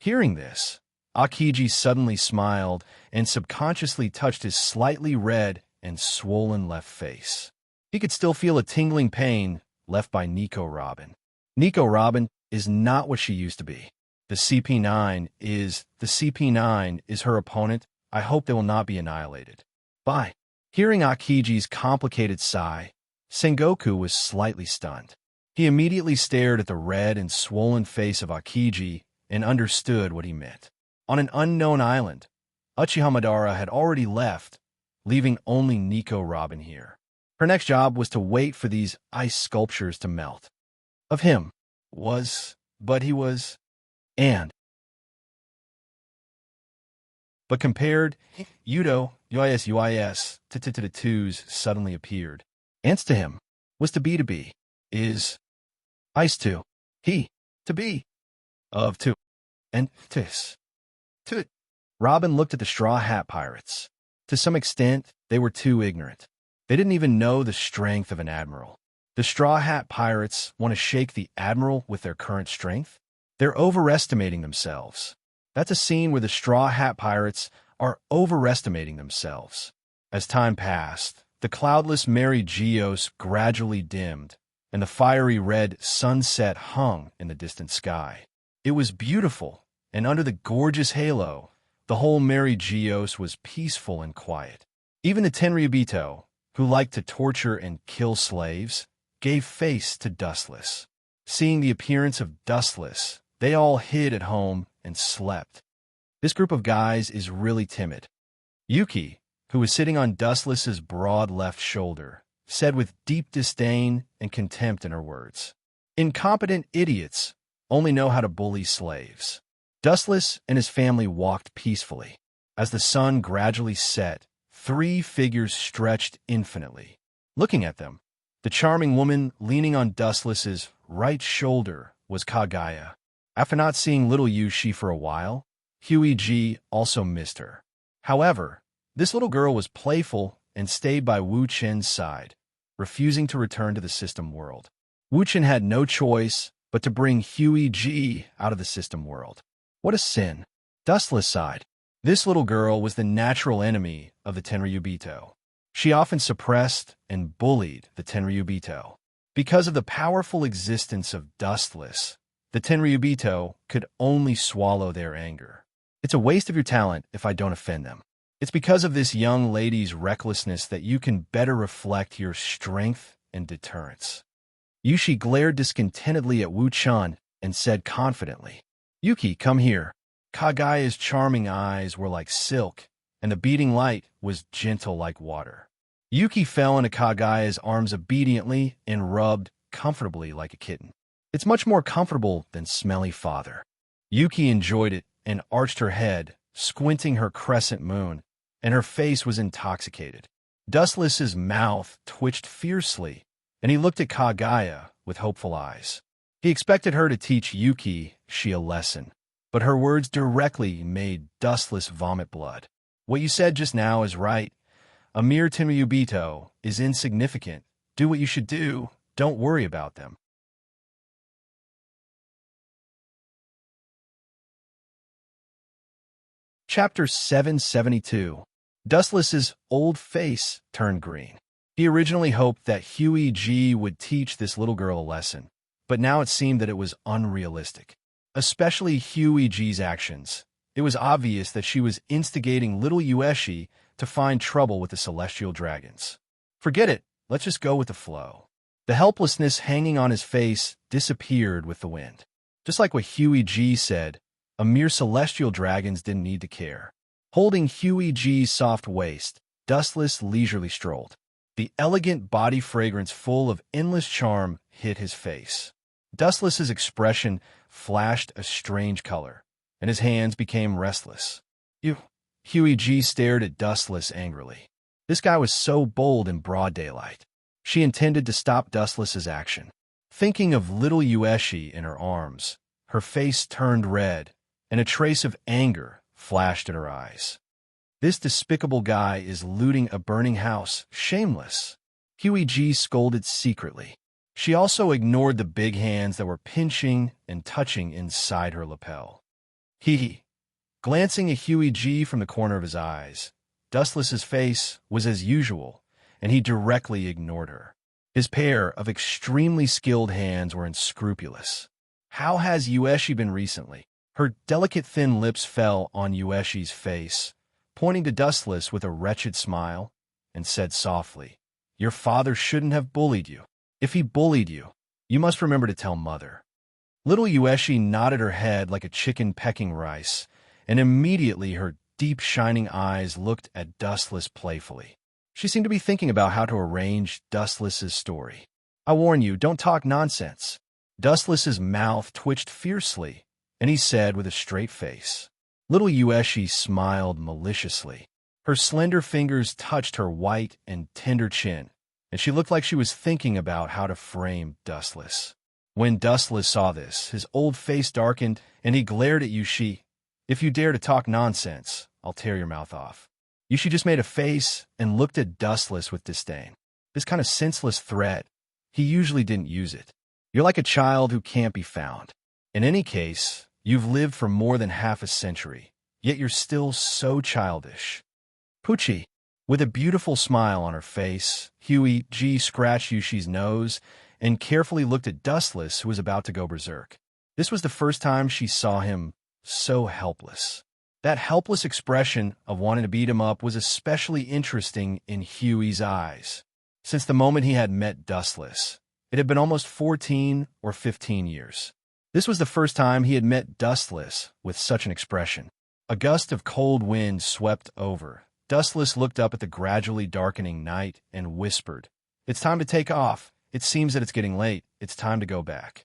Hearing this, Akiji suddenly smiled and subconsciously touched his slightly red and swollen left face. He could still feel a tingling pain, left by Nico Robin. Nico Robin is not what she used to be. The CP9 is her opponent. I hope they will not be annihilated. Bye. Hearing Akiji's complicated sigh, Sengoku was slightly stunned. He immediately stared at the red and swollen face of Akiji and understood what he meant. On an unknown island, Uchiha Madara had already left, leaving only Nico Robin here. Her next job was to wait for these ice sculptures to melt. Of him but compared, Yudo, UIS, to the twos suddenly appeared. Ants to him was to be, is ice to, he, to be, of to, and tis, to. Robin looked at the Straw Hat Pirates. To some extent, they were too ignorant. They didn't even know the strength of an admiral. The Straw Hat Pirates want to shake the admiral with their current strength? They're overestimating themselves. That's a scene where the Straw Hat Pirates are overestimating themselves. As time passed, the cloudless Mary Geos gradually dimmed, and the fiery red sunset hung in the distant sky. It was beautiful, and under the gorgeous halo, the whole Mary Geos was peaceful and quiet. Even the Tenryubito, who liked to torture and kill slaves, gave face to Dustless. Seeing the appearance of Dustless, they all hid at home and slept. This group of guys is really timid. Yuki, who was sitting on Dustless's broad left shoulder, said with deep disdain and contempt in her words, "Incompetent idiots only know how to bully slaves." Dustless and his family walked peacefully. As the sun gradually set, three figures stretched infinitely. Looking at them, the charming woman leaning on Dustless's right shoulder was Kagaya. After not seeing little Yushi for a while, Huey also missed her. However, this little girl was playful and stayed by Wu Chen's side, refusing to return to the system world. Wu Chen had no choice but to bring Huey out of the system world. What a sin. Dustless sighed. This little girl was the natural enemy of the Tenryubito. She often suppressed and bullied the Tenryubito. Because of the powerful existence of Dustless, the Tenryubito could only swallow their anger. It's a waste of your talent if I don't offend them. It's because of this young lady's recklessness that you can better reflect your strength and deterrence. Yushi glared discontentedly at Wu Chan and said confidently, "Yuki, come here." Kagaya's charming eyes were like silk, and the beating light was gentle like water. Yuki fell into Kagaya's arms obediently and rubbed comfortably like a kitten. It's much more comfortable than smelly father. Yuki enjoyed it and arched her head, squinting her crescent moon, and her face was intoxicated. Dustless's mouth twitched fiercely, and he looked at Kagaya with hopeful eyes. He expected her to teach Yuki a lesson, but her words directly made Dustless vomit blood. What you said just now is right. A mere Tenryubito is insignificant. Do what you should do. Don't worry about them. Chapter 772. Dustless's old face turned green. He originally hoped that Huey would teach this little girl a lesson, but now it seemed that it was unrealistic. Especially Huey's actions. It was obvious that she was instigating little Ueshi to find trouble with the celestial dragons. Forget it, let's just go with the flow. The helplessness hanging on his face disappeared with the wind. Just like what Huey said, a mere celestial dragons didn't need to care. Holding Huey's soft waist, Dustless leisurely strolled. The elegant body fragrance full of endless charm hit his face. Dustless's expression flashed a strange color, and his hands became restless. Huey stared at Dustless angrily. This guy was so bold in broad daylight. She intended to stop Dustless's action. Thinking of little Ueshi in her arms, her face turned red, and a trace of anger flashed in her eyes. This despicable guy is looting a burning house. Shameless. Huey scolded secretly. She also ignored the big hands that were pinching and touching inside her lapel. Glancing at Huey from the corner of his eyes, Dustless's face was as usual, and he directly ignored her. His pair of extremely skilled hands were unscrupulous. "How has Ueshi been recently?" Her delicate thin lips fell on Ueshi's face, pointing to Dustless with a wretched smile, and said softly, "Your father shouldn't have bullied you. If he bullied you, you must remember to tell Mother." Little Ueshi nodded her head like a chicken pecking rice, and immediately her deep shining eyes looked at Dustless playfully. She seemed to be thinking about how to arrange Dustless's story. "I warn you, don't talk nonsense." Dustless's mouth twitched fiercely, and he said with a straight face. Little Ueshi smiled maliciously. Her slender fingers touched her white and tender chin, and she looked like she was thinking about how to frame Dustless. When Dustless saw this, his old face darkened, and he glared at Yushi. "If you dare to talk nonsense, I'll tear your mouth off." Yushi just made a face and looked at Dustless with disdain. This kind of senseless threat, he usually didn't use it. "You're like a child who can't be found. In any case, you've lived for more than half a century, yet you're still so childish." Pucci, with a beautiful smile on her face, Huey scratched Yushi's nose and carefully looked at Dustless, who was about to go berserk. This was the first time she saw him so helpless. That helpless expression of wanting to beat him up was especially interesting in Huey's eyes. Since the moment he had met Dustless, it had been almost 14 or 15 years. This was the first time he had met Dustless with such an expression. A gust of cold wind swept over. Dustless looked up at the gradually darkening night and whispered, "It's time to take off. It seems that it's getting late. It's time to go back."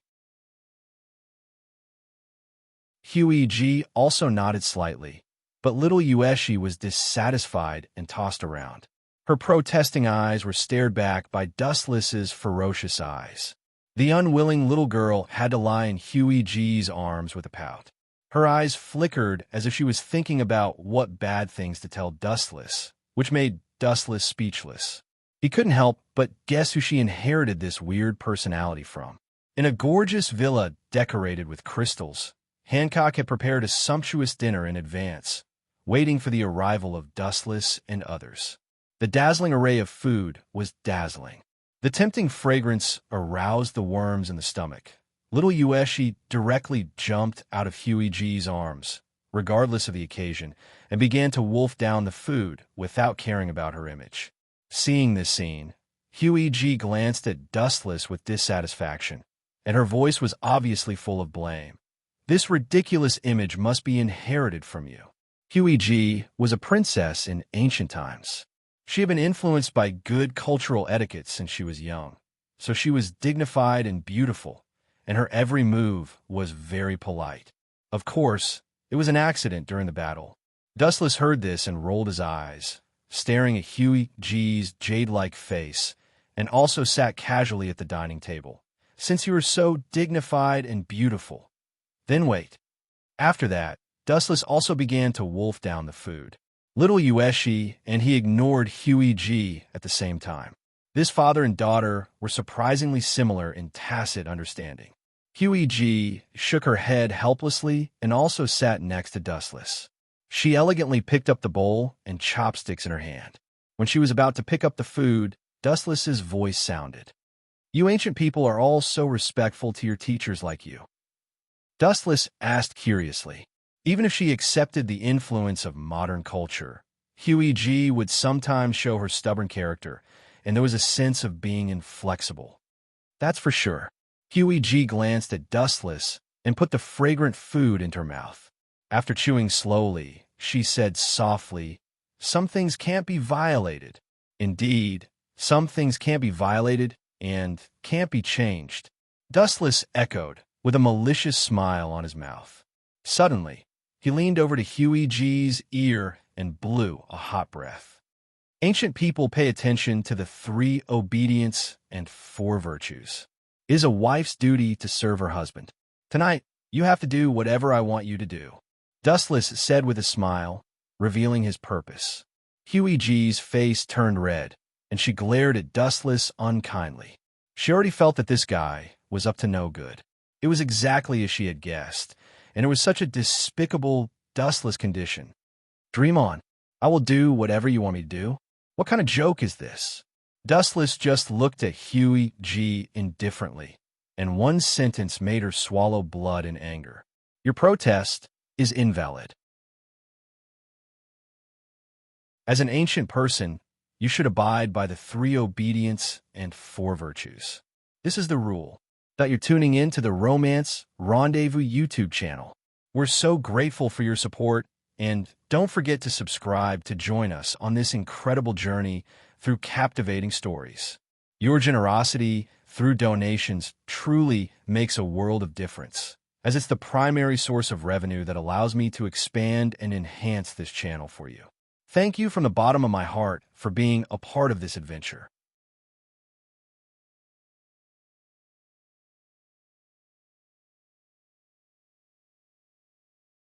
Huey also nodded slightly, but little Ueshi was dissatisfied and tossed around. Her protesting eyes were stared back by Dustless's ferocious eyes. The unwilling little girl had to lie in Huey's arms with a pout. Her eyes flickered as if she was thinking about what bad things to tell Dustless, which made Dustless speechless. He couldn't help but guess who she inherited this weird personality from. In a gorgeous villa decorated with crystals, Hancock had prepared a sumptuous dinner in advance, waiting for the arrival of Dustless and others. The dazzling array of food was dazzling. The tempting fragrance aroused the worms in the stomach. Little Ueshi directly jumped out of Huey's arms, regardless of the occasion, and began to wolf down the food without caring about her image. Seeing this scene, Huey glanced at Dustless with dissatisfaction, and her voice was obviously full of blame. "This ridiculous image must be inherited from you." Huey was a princess in ancient times. She had been influenced by good cultural etiquette since she was young, so she was dignified and beautiful, and her every move was very polite. Of course, it was an accident during the battle. Dustless heard this and rolled his eyes, staring at Huey's jade-like face, and also sat casually at the dining table. "Since you are so dignified and beautiful, then wait." After that, Dustless also began to wolf down the food. Little Ueshi and he ignored Huey at the same time. This father and daughter were surprisingly similar in tacit understanding. Huey shook her head helplessly and also sat next to Dustless. She elegantly picked up the bowl and chopsticks in her hand. When she was about to pick up the food, Dustless's voice sounded. "You ancient people are all so respectful to your teachers like you?" Dustless asked curiously. Even if she accepted the influence of modern culture, Huey would sometimes show her stubborn character, and there was a sense of being inflexible. "That's for sure." Huey glanced at Dustless and put the fragrant food into her mouth. After chewing slowly, she said softly, "Some things can't be violated." Indeed, some things can't be violated and can't be changed. Dustless echoed, with a malicious smile on his mouth. Suddenly, he leaned over to Huey's ear and blew a hot breath. Ancient people pay attention to the 3 obedience and 4 virtues. It is a wife's duty to serve her husband. Tonight, you have to do whatever I want you to do," Dustless said with a smile, revealing his purpose. Huey's face turned red, and she glared at Dustless unkindly. She already felt that this guy was up to no good. It was exactly as she had guessed, and it was such a despicable, Dustless condition. "Dream on. I will do whatever you want me to do. What kind of joke is this?" Dustless just looked at Huey G. indifferently, and one sentence made her swallow blood in anger. Your protest is invalid. As an ancient person, you should abide by the 3 obedience and 4 virtues. This is the rule. That you're tuning in to the Romance Rendezvous YouTube channel. We're so grateful for your support, and don't forget to subscribe to join us on this incredible journey through captivating stories. Your generosity through donations truly makes a world of difference, as it's the primary source of revenue that allows me to expand and enhance this channel for you. Thank you from the bottom of my heart for being a part of this adventure.